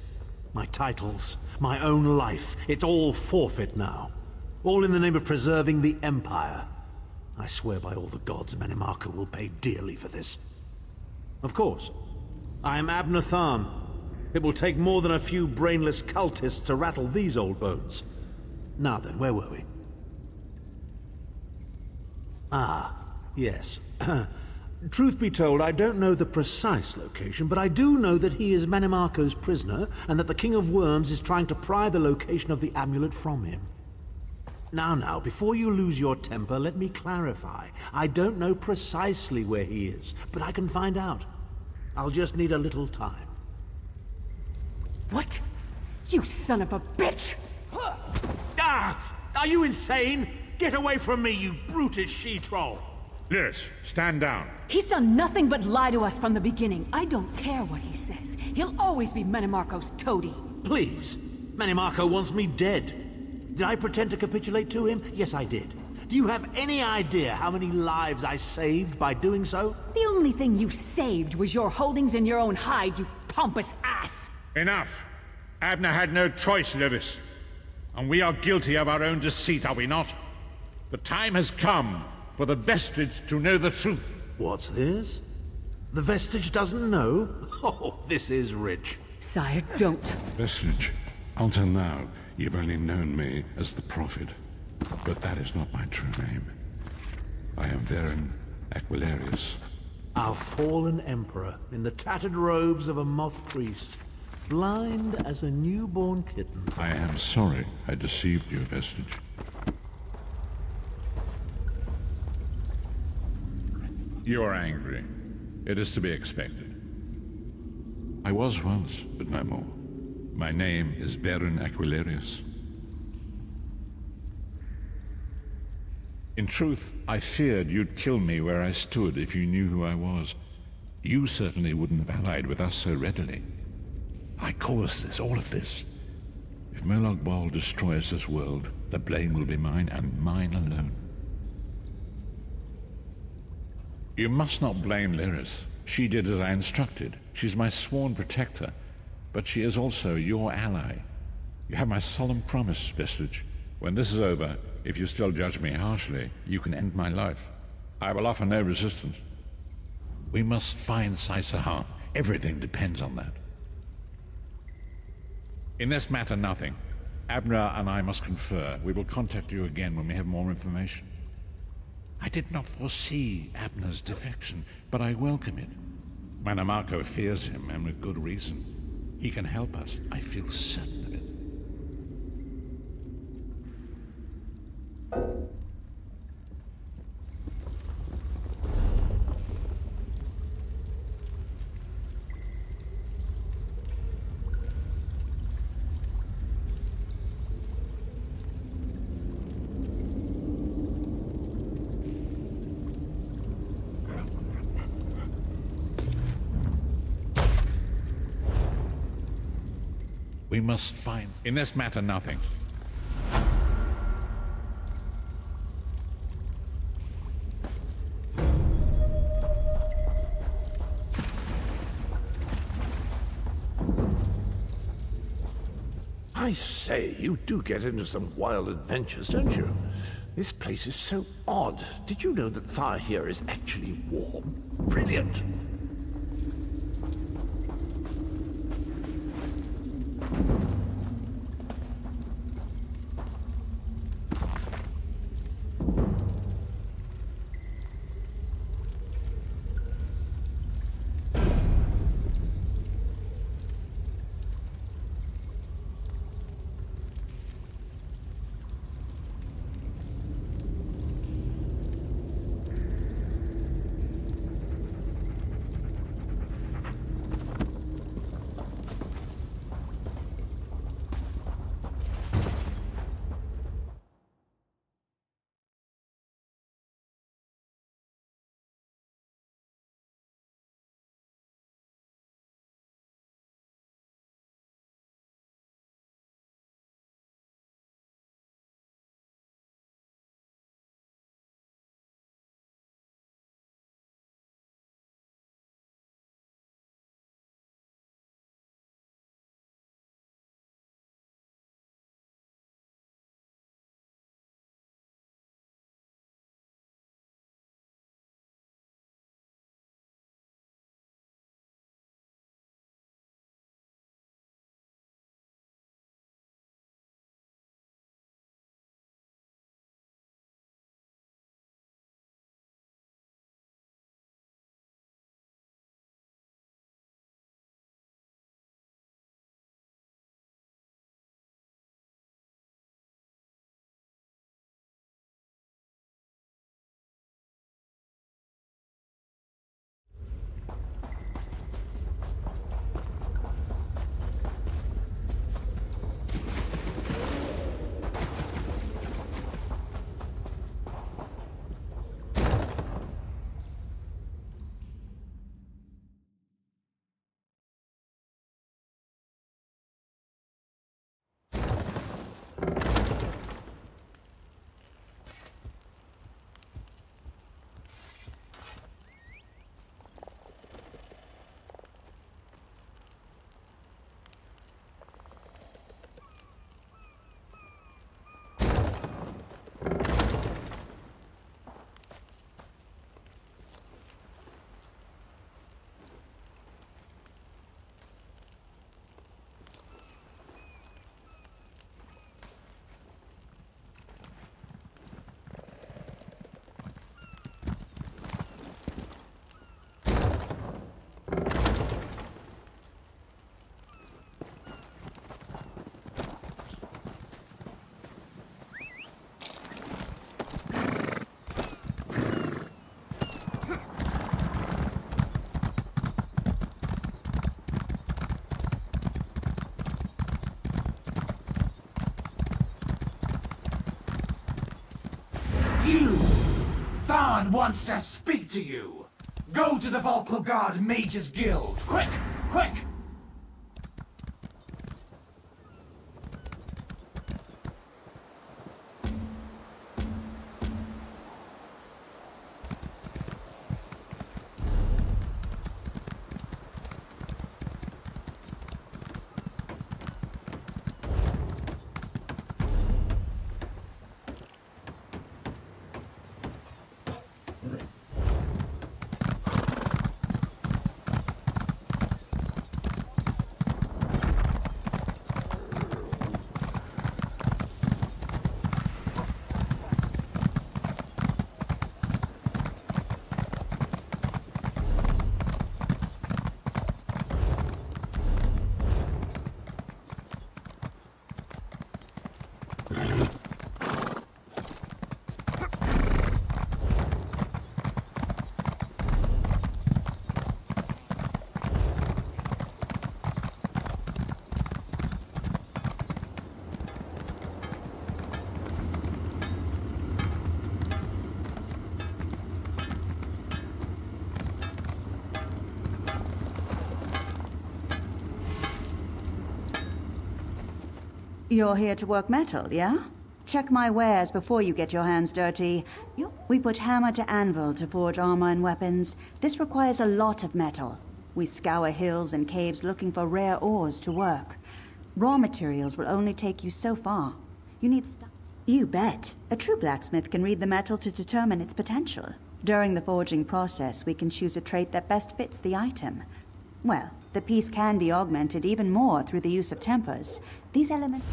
Speaker 12: my titles, my own life, it's all forfeit now. All in the name of preserving the Empire. I swear by all the gods, Manimarco will pay dearly for this. Of course, I am Abner Tharn, It will take more than a few brainless cultists to rattle these old bones. Now then, where were we? Ah, yes. Truth be told, I don't know the precise location, but I do know that he is Manimarco's prisoner, and that the King of Worms is trying to pry the location of the amulet from him. Now, before you lose your temper, let me clarify. I don't know precisely where he is, but I can find out. I'll just need a little time.
Speaker 11: What? You son of a bitch!
Speaker 12: Ah! Are you insane? Get away from me, you brutish she-troll!
Speaker 4: Lyris, stand down.
Speaker 11: He's done nothing but lie to us from the beginning. I don't care what he says. He'll always be Manimarco's toady.
Speaker 12: Please. Manimarco wants me dead. Did I pretend to capitulate to him? Yes, I did. Do you have any idea how many lives I saved by doing so?
Speaker 11: The only thing you saved was your holdings in your own hide, you pompous ass!
Speaker 4: Enough! Abner had no choice, Lyris. And we are guilty of our own deceit, are we not? The time has come for the Vestige to know the truth.
Speaker 12: What's this? The Vestige doesn't know? Oh, this is rich.
Speaker 11: Sire, don't.
Speaker 13: Vestige, until now, you've only known me as the Prophet. But that is not my true name. I am Varen Aquilarius.
Speaker 12: Our fallen emperor, in the tattered robes of a moth priest, blind as a newborn kitten.
Speaker 13: I am sorry I deceived you, Vestige.
Speaker 4: You are angry. It is to be expected.
Speaker 13: I was once, but no more. My name is Varen Aquilarius.
Speaker 4: In truth, I feared you'd kill me where I stood if you knew who I was. You certainly wouldn't have allied with us so readily. I caused this, all of this. If Molag Bal destroys this world, the blame will be mine, and mine alone. You must not blame Lyris. She did as I instructed. She's my sworn protector, but she is also your ally. You have my solemn promise, Vestige. When this is over, if you still judge me harshly, you can end my life. I will offer no resistance. We must find Sai-Sahan. Everything depends on that. In this matter, nothing. Abner and I must confer. We will contact you again when we have more information. I did not foresee Abner's defection, but I welcome it. Manimarco fears him, and with good reason. He can help us. I feel certain of it. We must find... In this matter, nothing.
Speaker 18: I say, you do get into some wild adventures, don't you? This place is so odd. Did you know that fire here is actually warm? Brilliant!
Speaker 19: Someone wants to speak to you! Go to the Volkelgard Mages Guild! Quick! Quick!
Speaker 20: You're here to work metal, yeah? Check my wares before you get your hands dirty. We put hammer to anvil to forge armor and weapons. This requires a lot of metal. We scour hills and caves looking for rare ores to work. Raw materials will only take you so far. You need stuff. You bet. A true blacksmith can read the metal to determine its potential. During the forging process, we can choose a trait that best fits the item. Well, the piece can be augmented even more through the use of tempers. These elements...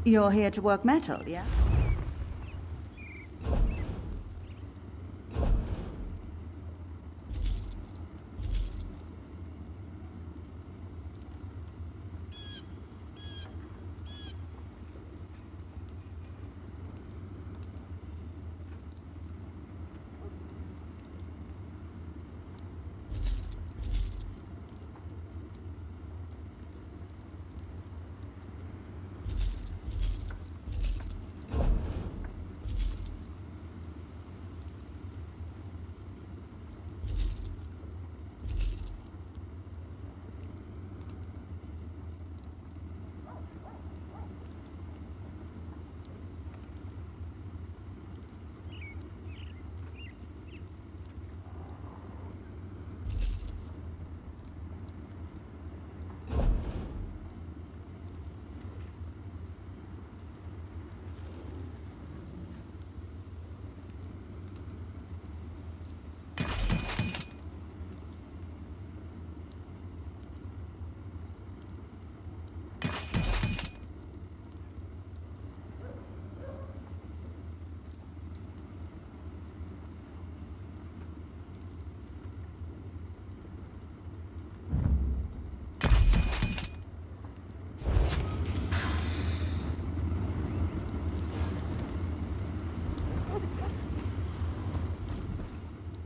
Speaker 20: You're here to work metal, yeah?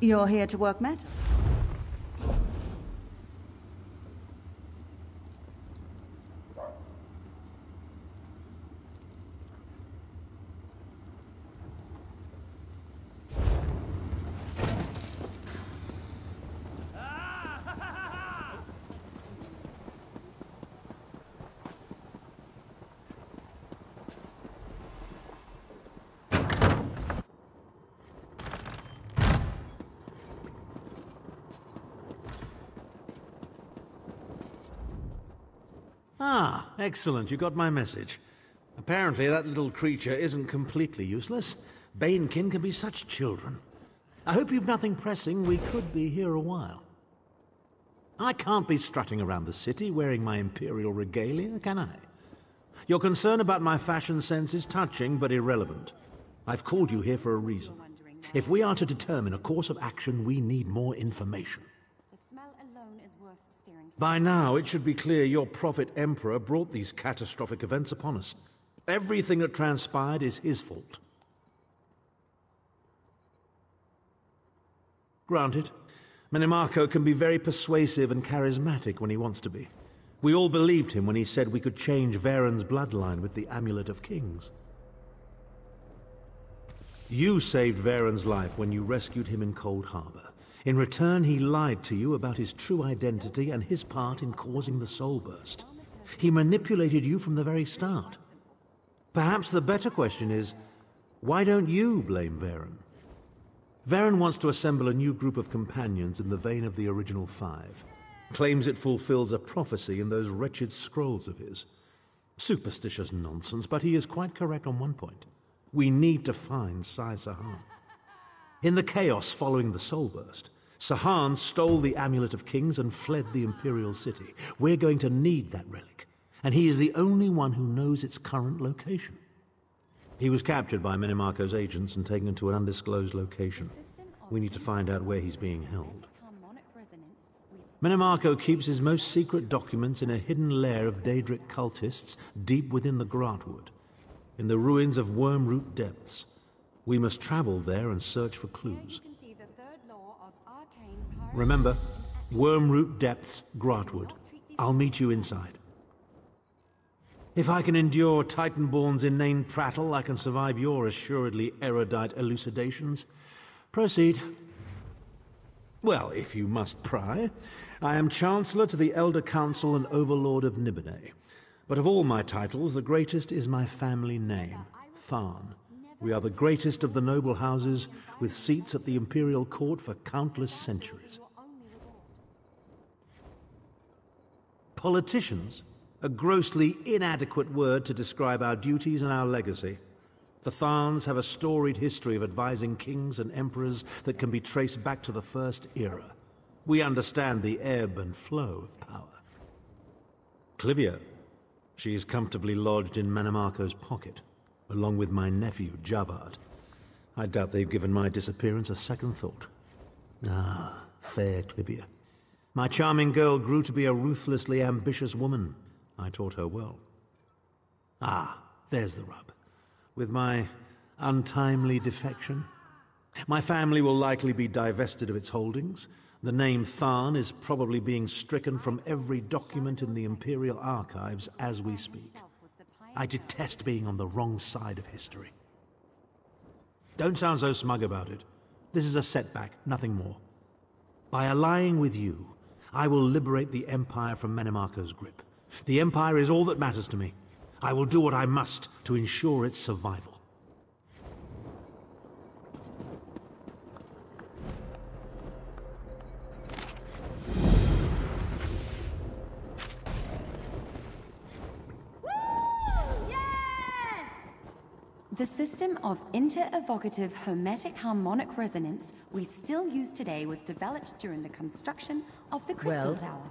Speaker 20: You're here to work metal?
Speaker 12: Ah, excellent. You got my message. Apparently that little creature isn't completely useless. Banekin can be such children. I hope you've nothing pressing. We could be here a while. I can't be strutting around the city wearing my imperial regalia, can I? Your concern about my fashion sense is touching but irrelevant. I've called you here for a reason. If we are to determine a course of action, we need more information. By now, it should be clear your prophet Emperor brought these catastrophic events upon us. Everything that transpired is his fault. Granted, Menimarco can be very persuasive and charismatic when he wants to be. We all believed him when he said we could change Varen's bloodline with the Amulet of Kings. You saved Varen's life when you rescued him in Cold Harbor. In return, he lied to you about his true identity and his part in causing the Soul Burst. He manipulated you from the very start. Perhaps the better question is, why don't you blame Varen? Varen wants to assemble a new group of companions in the vein of the original five. Claims it fulfills a prophecy in those wretched scrolls of his. Superstitious nonsense, but he is quite correct on one point. We need to find Sai Sahan. In the chaos following the Soul Burst, Sahan stole the Amulet of Kings and fled the Imperial City. We're going to need that relic, and he is the only one who knows its current location. He was captured by Menimarco's agents and taken to an undisclosed location. We need to find out where he's being held. Menimarco keeps his most secret documents in a hidden lair of Daedric cultists deep within the Grahtwood, in the ruins of Wormroot Depths. We must travel there and search for clues. Remember, Wormroot Depths, Grahtwood. I'll meet you inside. If I can endure Titanborn's inane prattle, I can survive your assuredly erudite elucidations. Proceed. Well, if you must pry, I am Chancellor to the Elder Council and Overlord of Nibene. But of all my titles, the greatest is my family name, Tharn. We are the greatest of the noble houses, with seats at the Imperial Court for countless centuries. Politicians? A grossly inadequate word to describe our duties and our legacy. The Tharns have a storied history of advising kings and emperors that can be traced back to the First Era. We understand the ebb and flow of power. Clivia, she is comfortably lodged in Menimarco's pocket, along with my nephew, Jabard. I doubt they've given my disappearance a second thought. Ah, fair Clivia. My charming girl grew to be a ruthlessly ambitious woman. I taught her well. Ah, there's the rub. With my untimely defection, my family will likely be divested of its holdings. The name Tharn is probably being stricken from every document in the Imperial archives as we speak. I detest being on the wrong side of history. Don't sound so smug about it. This is a setback, nothing more. By allying with you, I will liberate the Empire from Menimarco's grip. The Empire is all that matters to me. I will do what I must to ensure its survival.
Speaker 21: The system of inter-evocative hermetic harmonic resonance we still use today was developed during the construction of the Crystal Tower.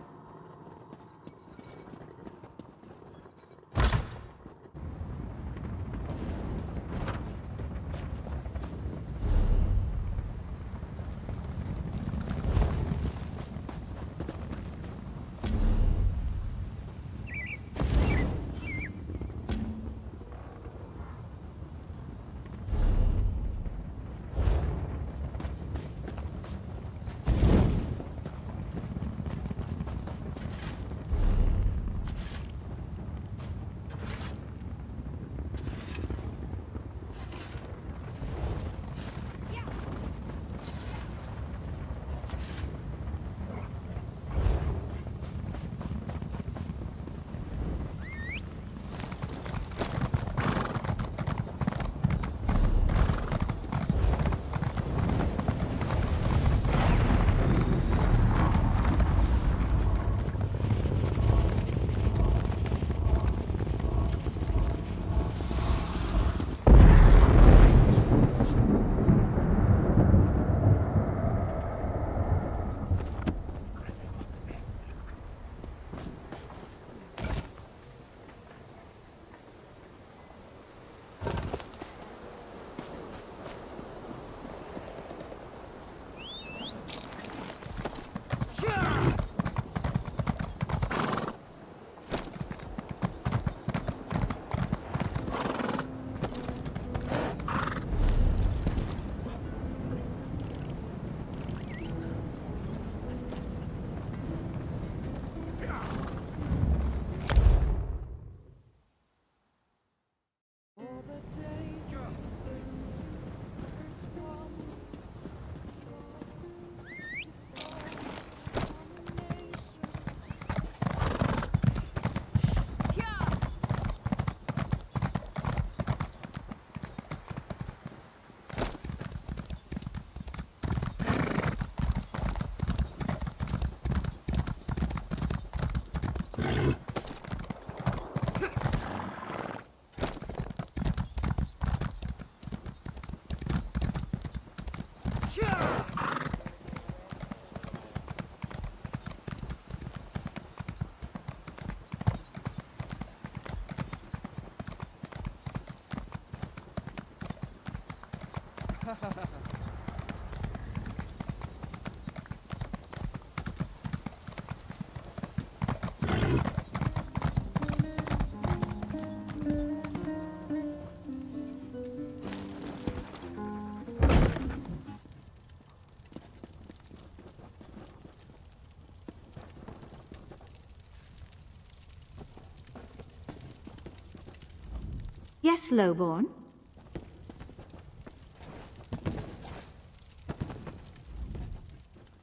Speaker 20: Yes, Lowborn?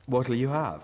Speaker 16: What'll you have?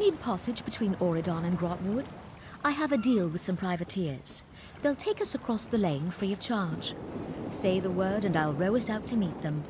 Speaker 9: Need passage between Auridon and Grotwood? I have a deal with some privateers. They'll take us across the lane free of charge. Say the word and I'll row us out to meet them.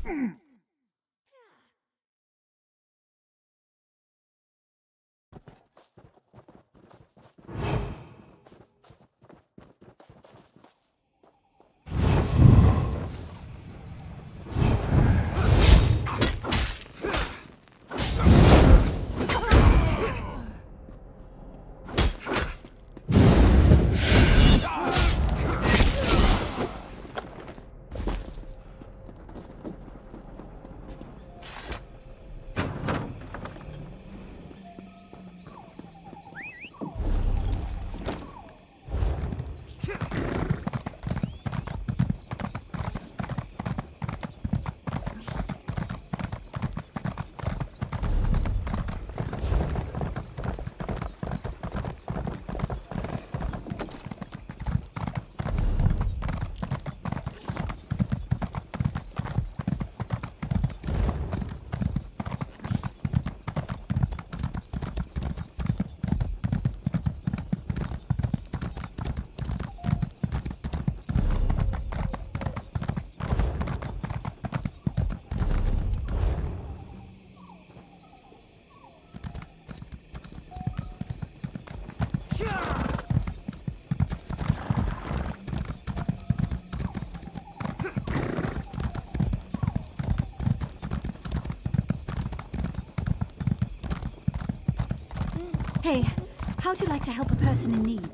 Speaker 6: Hey, how'd you like to help a person in need?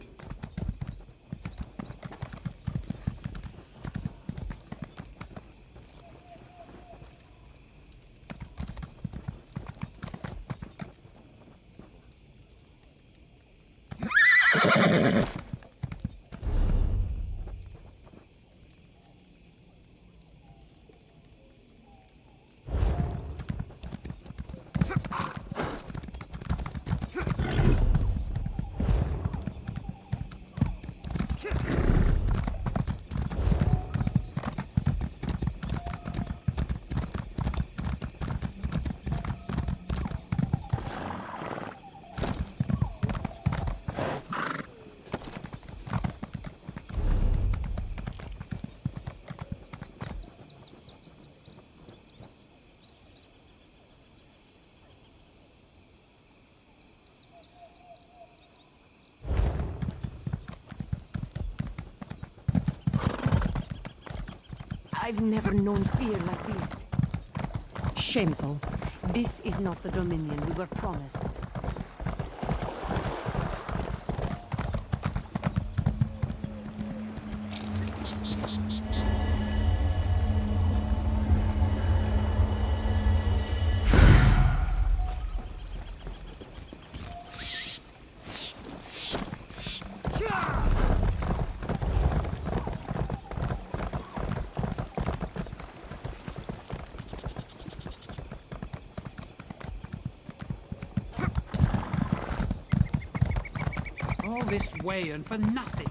Speaker 11: I've never known fear like this.
Speaker 2: Shameful. This is not the Dominion we were promised.
Speaker 5: All this way and for nothing.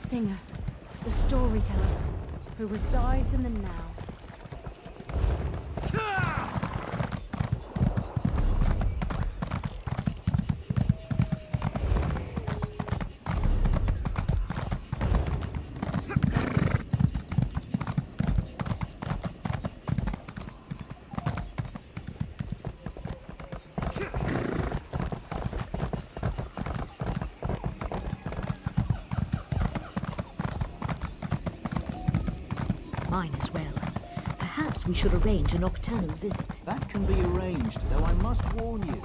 Speaker 7: singer, the storyteller, who resides in the now.
Speaker 9: Mine as well. Perhaps we should arrange a nocturnal visit.
Speaker 22: That can be arranged, though I must warn you.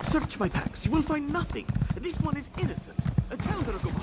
Speaker 23: Search my packs. You will find nothing. This one is innocent. Tell her to go on.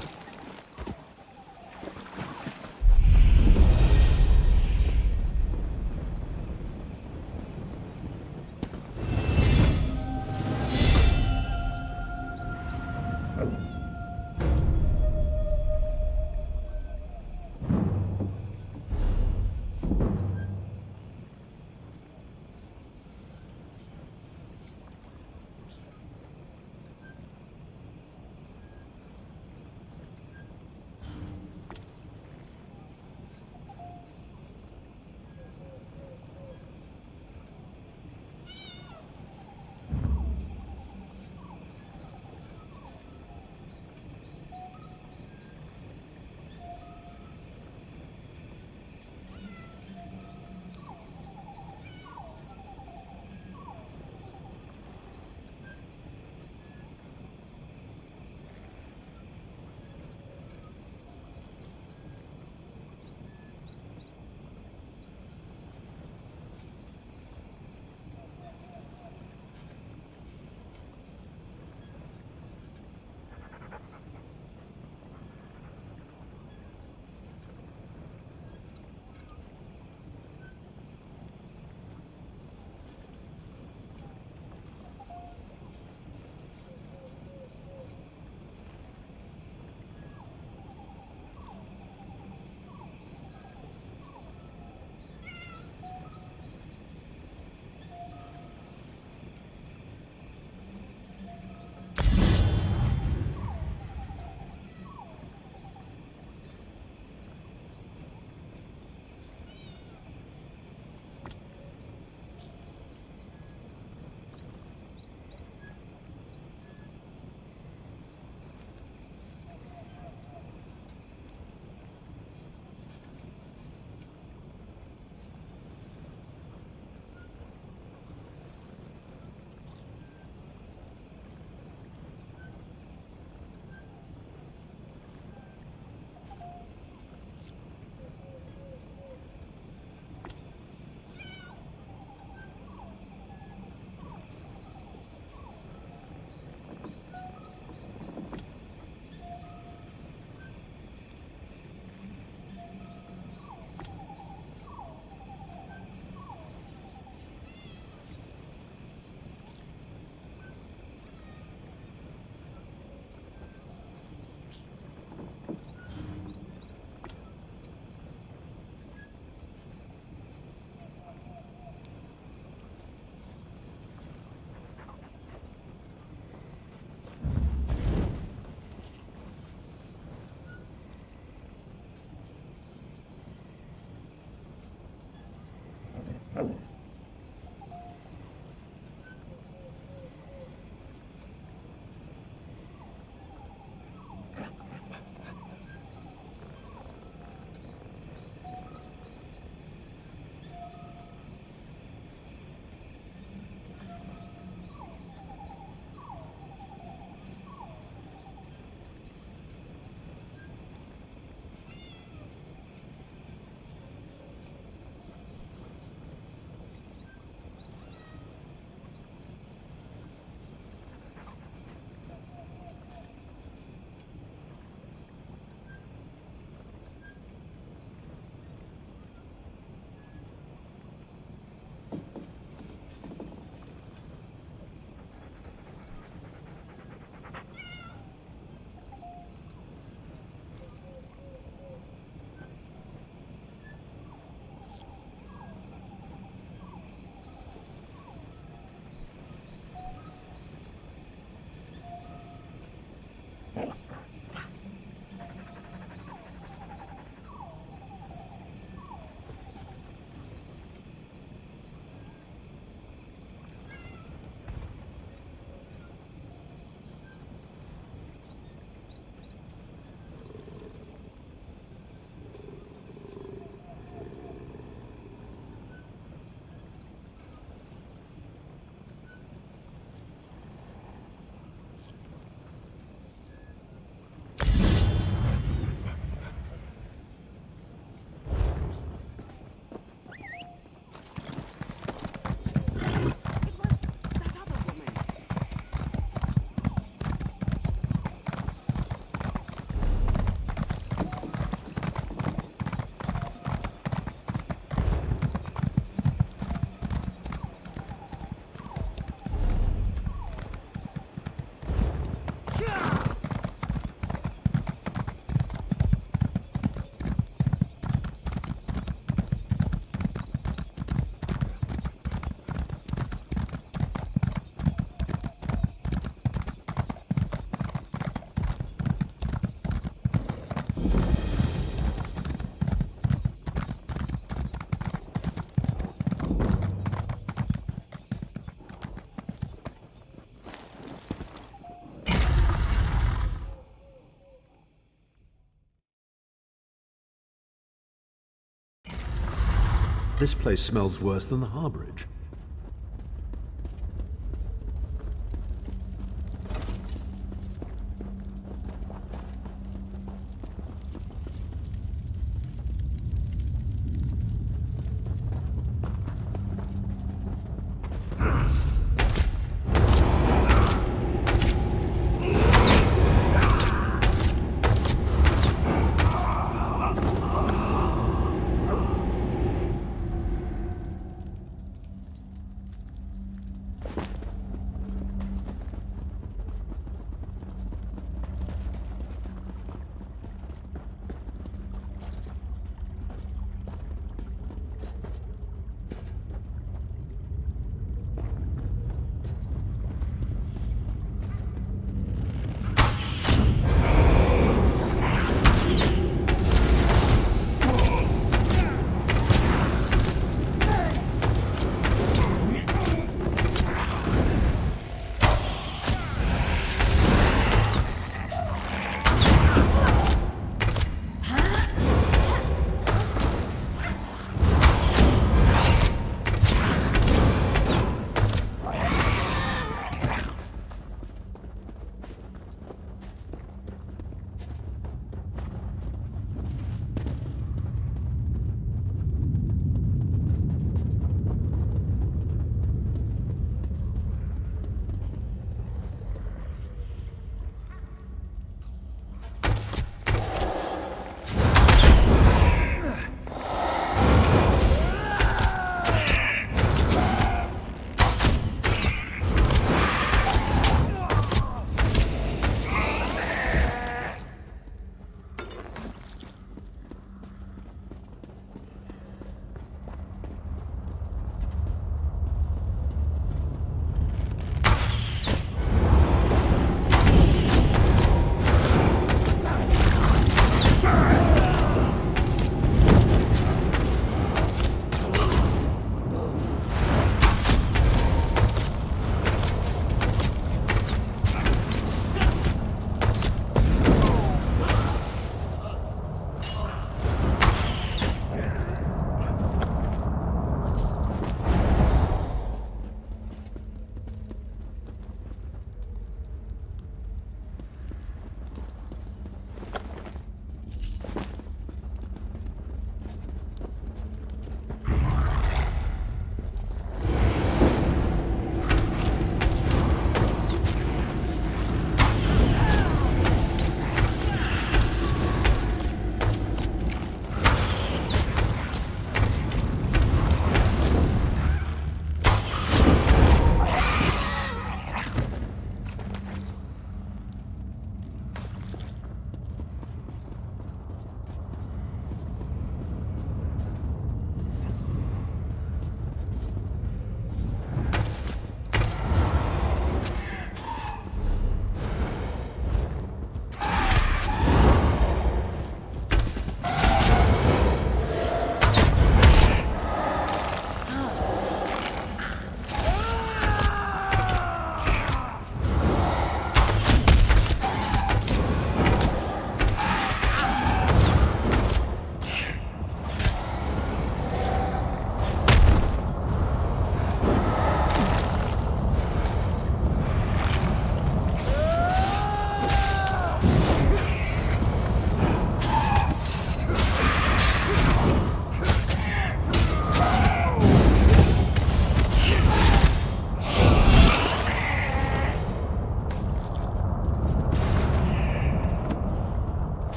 Speaker 12: This place smells worse than the harborage.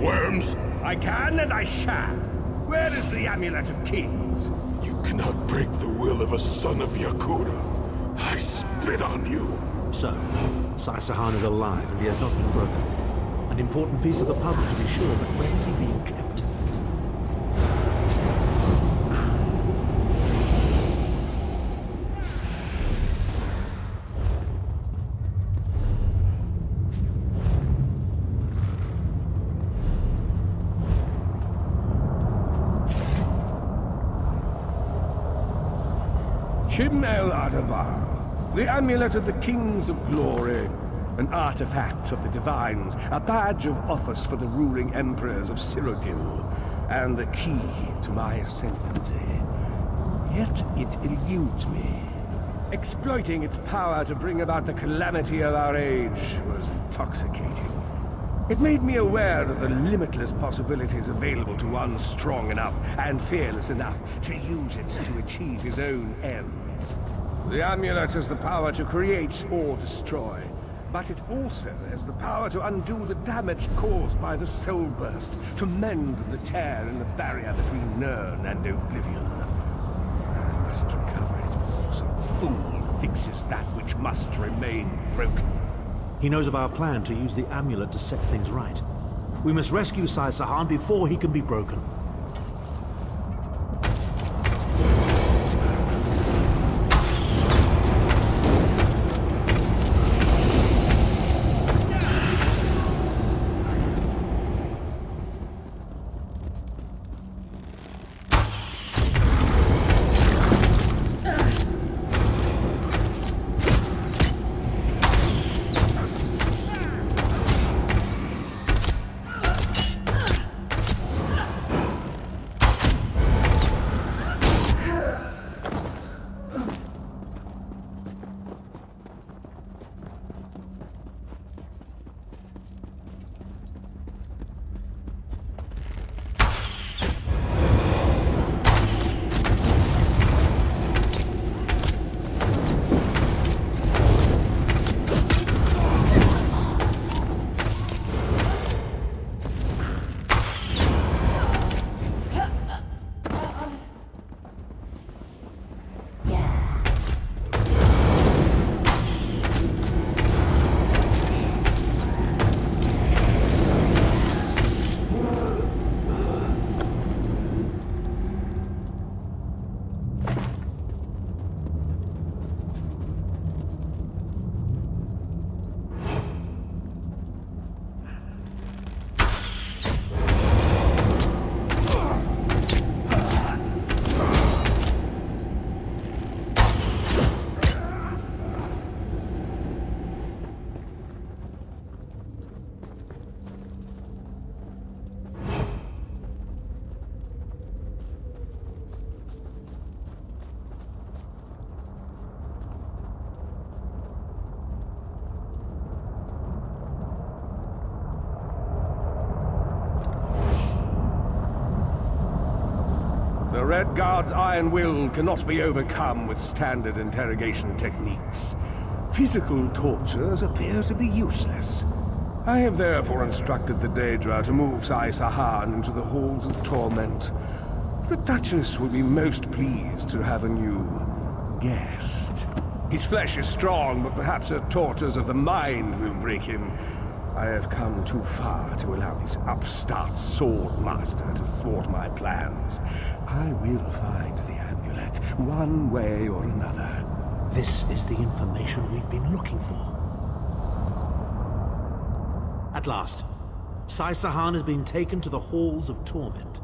Speaker 3: worms. I can and I shall. Where is the Amulet of Kings?
Speaker 13: You cannot break the will of a son of Yakuda. I spit on you.
Speaker 12: So, Sai-Sahan is alive and he has not been broken. An important piece of the puzzle to be sure, but where is he being kept?
Speaker 3: Chim El Adabar, the amulet of the Kings of Glory, an artifact of the Divines, a badge of office for the ruling emperors of Cyrodiil, and the key to my ascendancy. Yet it eludes me. Exploiting its power to bring about the calamity of our age was intoxicating. It made me aware of the limitless possibilities available to one strong enough and fearless enough to use it to achieve his own ends. The amulet has the power to create or destroy, but it also has the power to undo the damage caused by the soul burst, to mend the tear in the barrier between Nirn and Oblivion. I must recover it before some fool fixes that which must remain broken.
Speaker 12: He knows of our plan to use the amulet to set things right. We must rescue Sai Sahan before he can be broken.
Speaker 3: The Red Guard's iron will cannot be overcome with standard interrogation techniques. Physical tortures appear to be useless. I have therefore instructed the Daedra to move Sai Sahan into the Halls of Torment. The Duchess will be most pleased to have a new guest. His flesh is strong, but perhaps her tortures of the mind will break him. I have come too far to allow this upstart sword master to thwart my plans. I will find the amulet, one way or another.
Speaker 12: This is the information we've been looking for. At last, Sai Sahan has been taken to the Halls of Torment.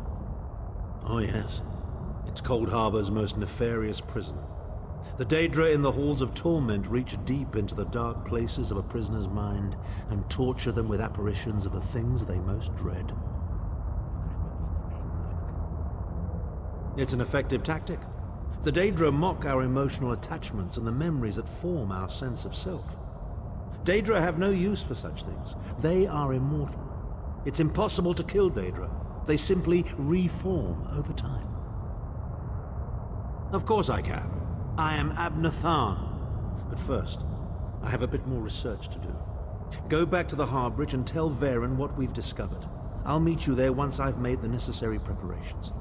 Speaker 12: Oh yes, it's Cold Harbor's most nefarious prison. The Daedra in the Halls of Torment reach deep into the dark places of a prisoner's mind and torture them with apparitions of the things they most dread. It's an effective tactic. The Daedra mock our emotional attachments and the memories that form our sense of self. Daedra have no use for such things. They are immortal. It's impossible to kill Daedra. They simply reform over time. Of course I can. I am Abnathan. But first, I have a bit more research to do. Go back to the Harbridge and tell Varen what we've discovered. I'll meet you there once I've made the necessary preparations.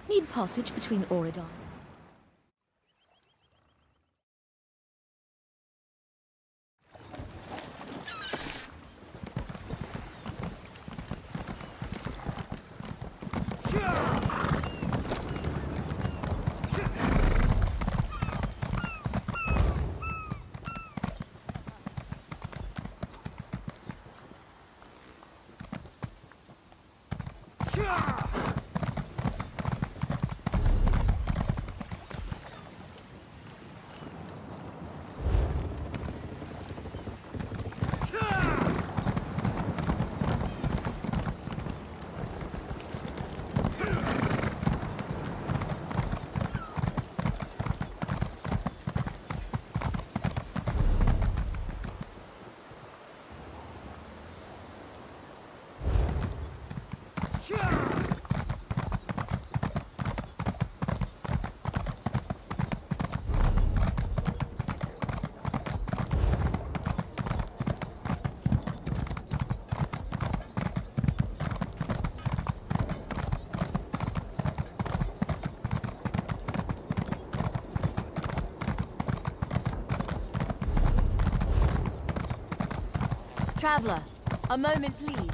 Speaker 9: Need passage between Auridon.
Speaker 7: Traveler, a moment please.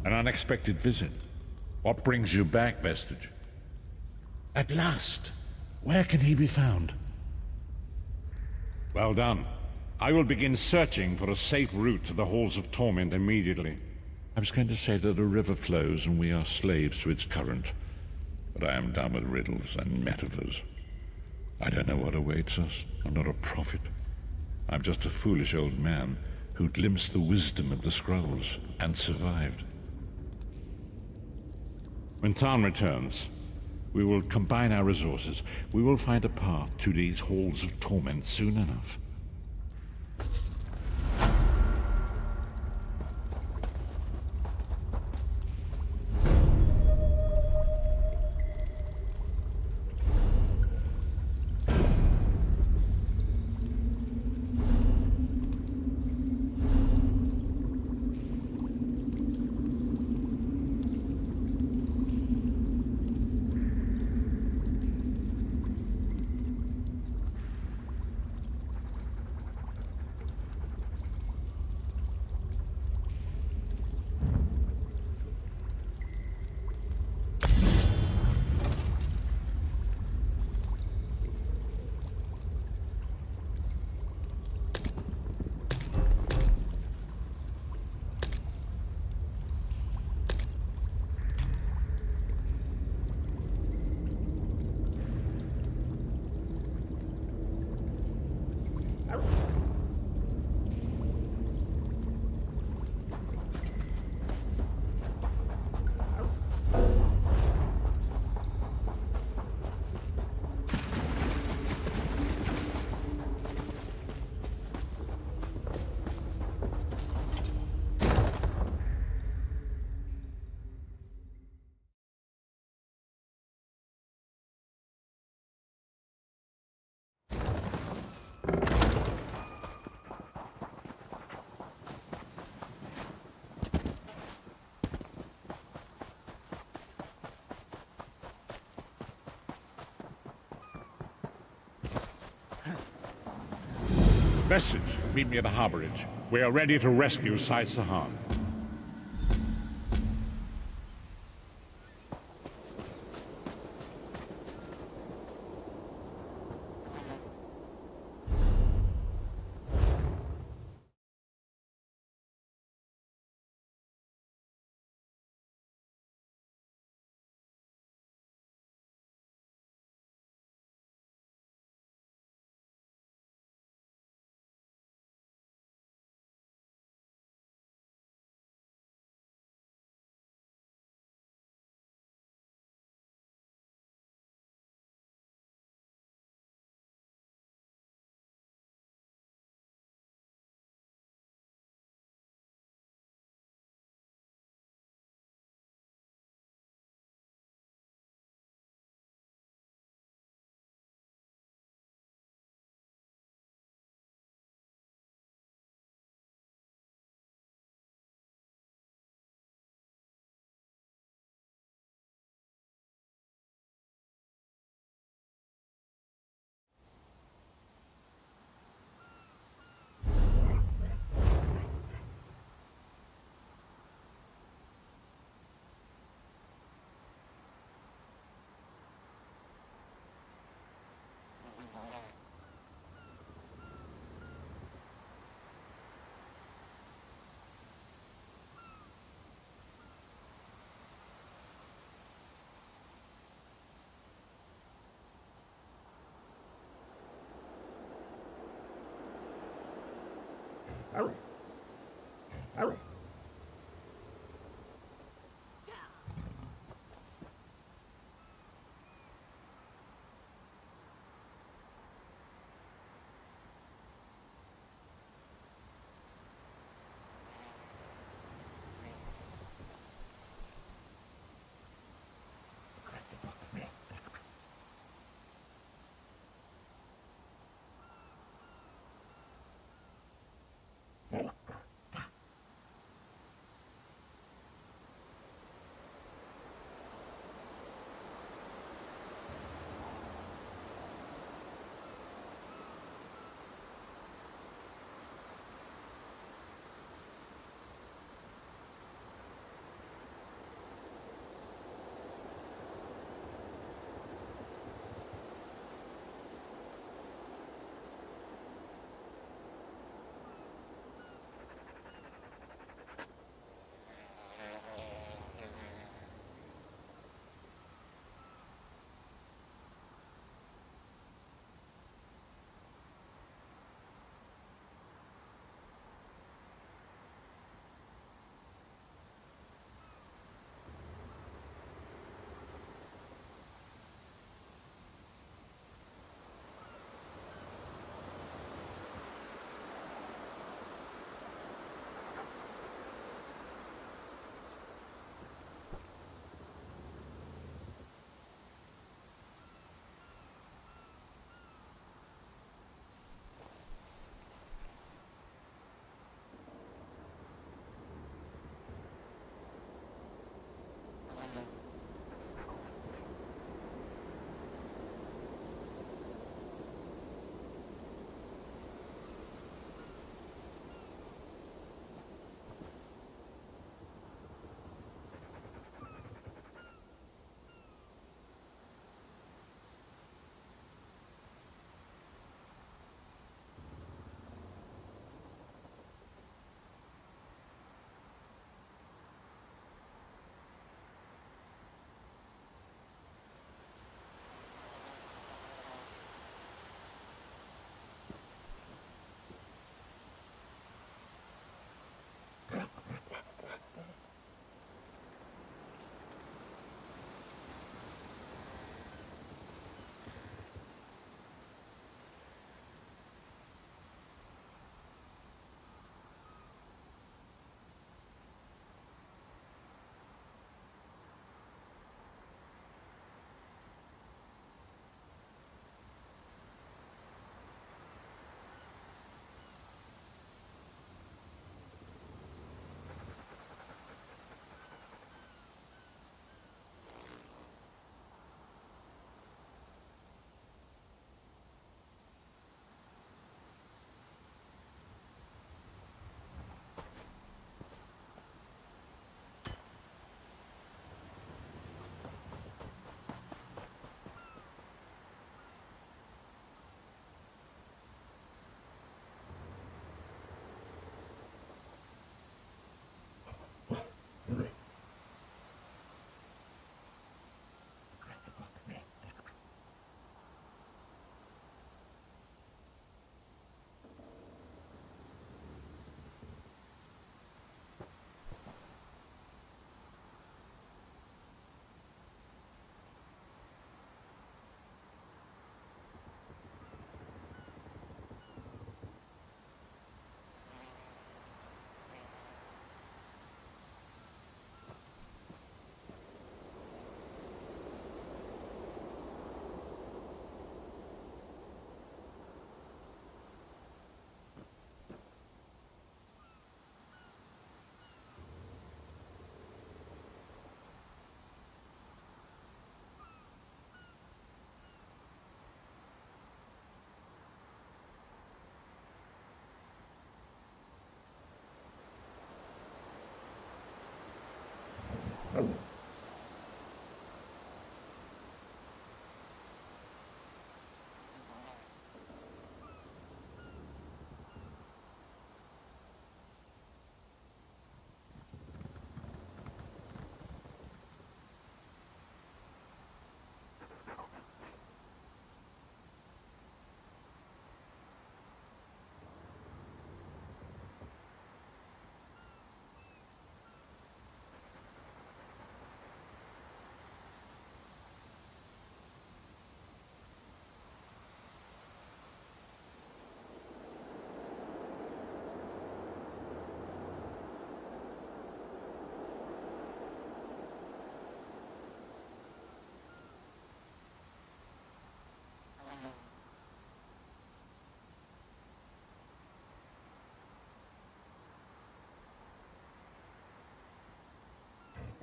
Speaker 4: An unexpected visit. What brings you back, Vestige? At last! Where can he be found? Well done. I will begin searching for a safe route to the Halls of Torment immediately. I was going to say that a river flows and we are slaves to its current, but I am done with riddles and metaphors. I don't know what awaits us. I'm not a prophet. I'm just a foolish old man who glimpsed the wisdom of the scrolls and survived. When Tarn returns, we will combine our resources. We will find a path to these Halls of Torment soon enough. Message, meet me at the harborage. We are ready to rescue Sai Sahan.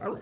Speaker 3: Oh.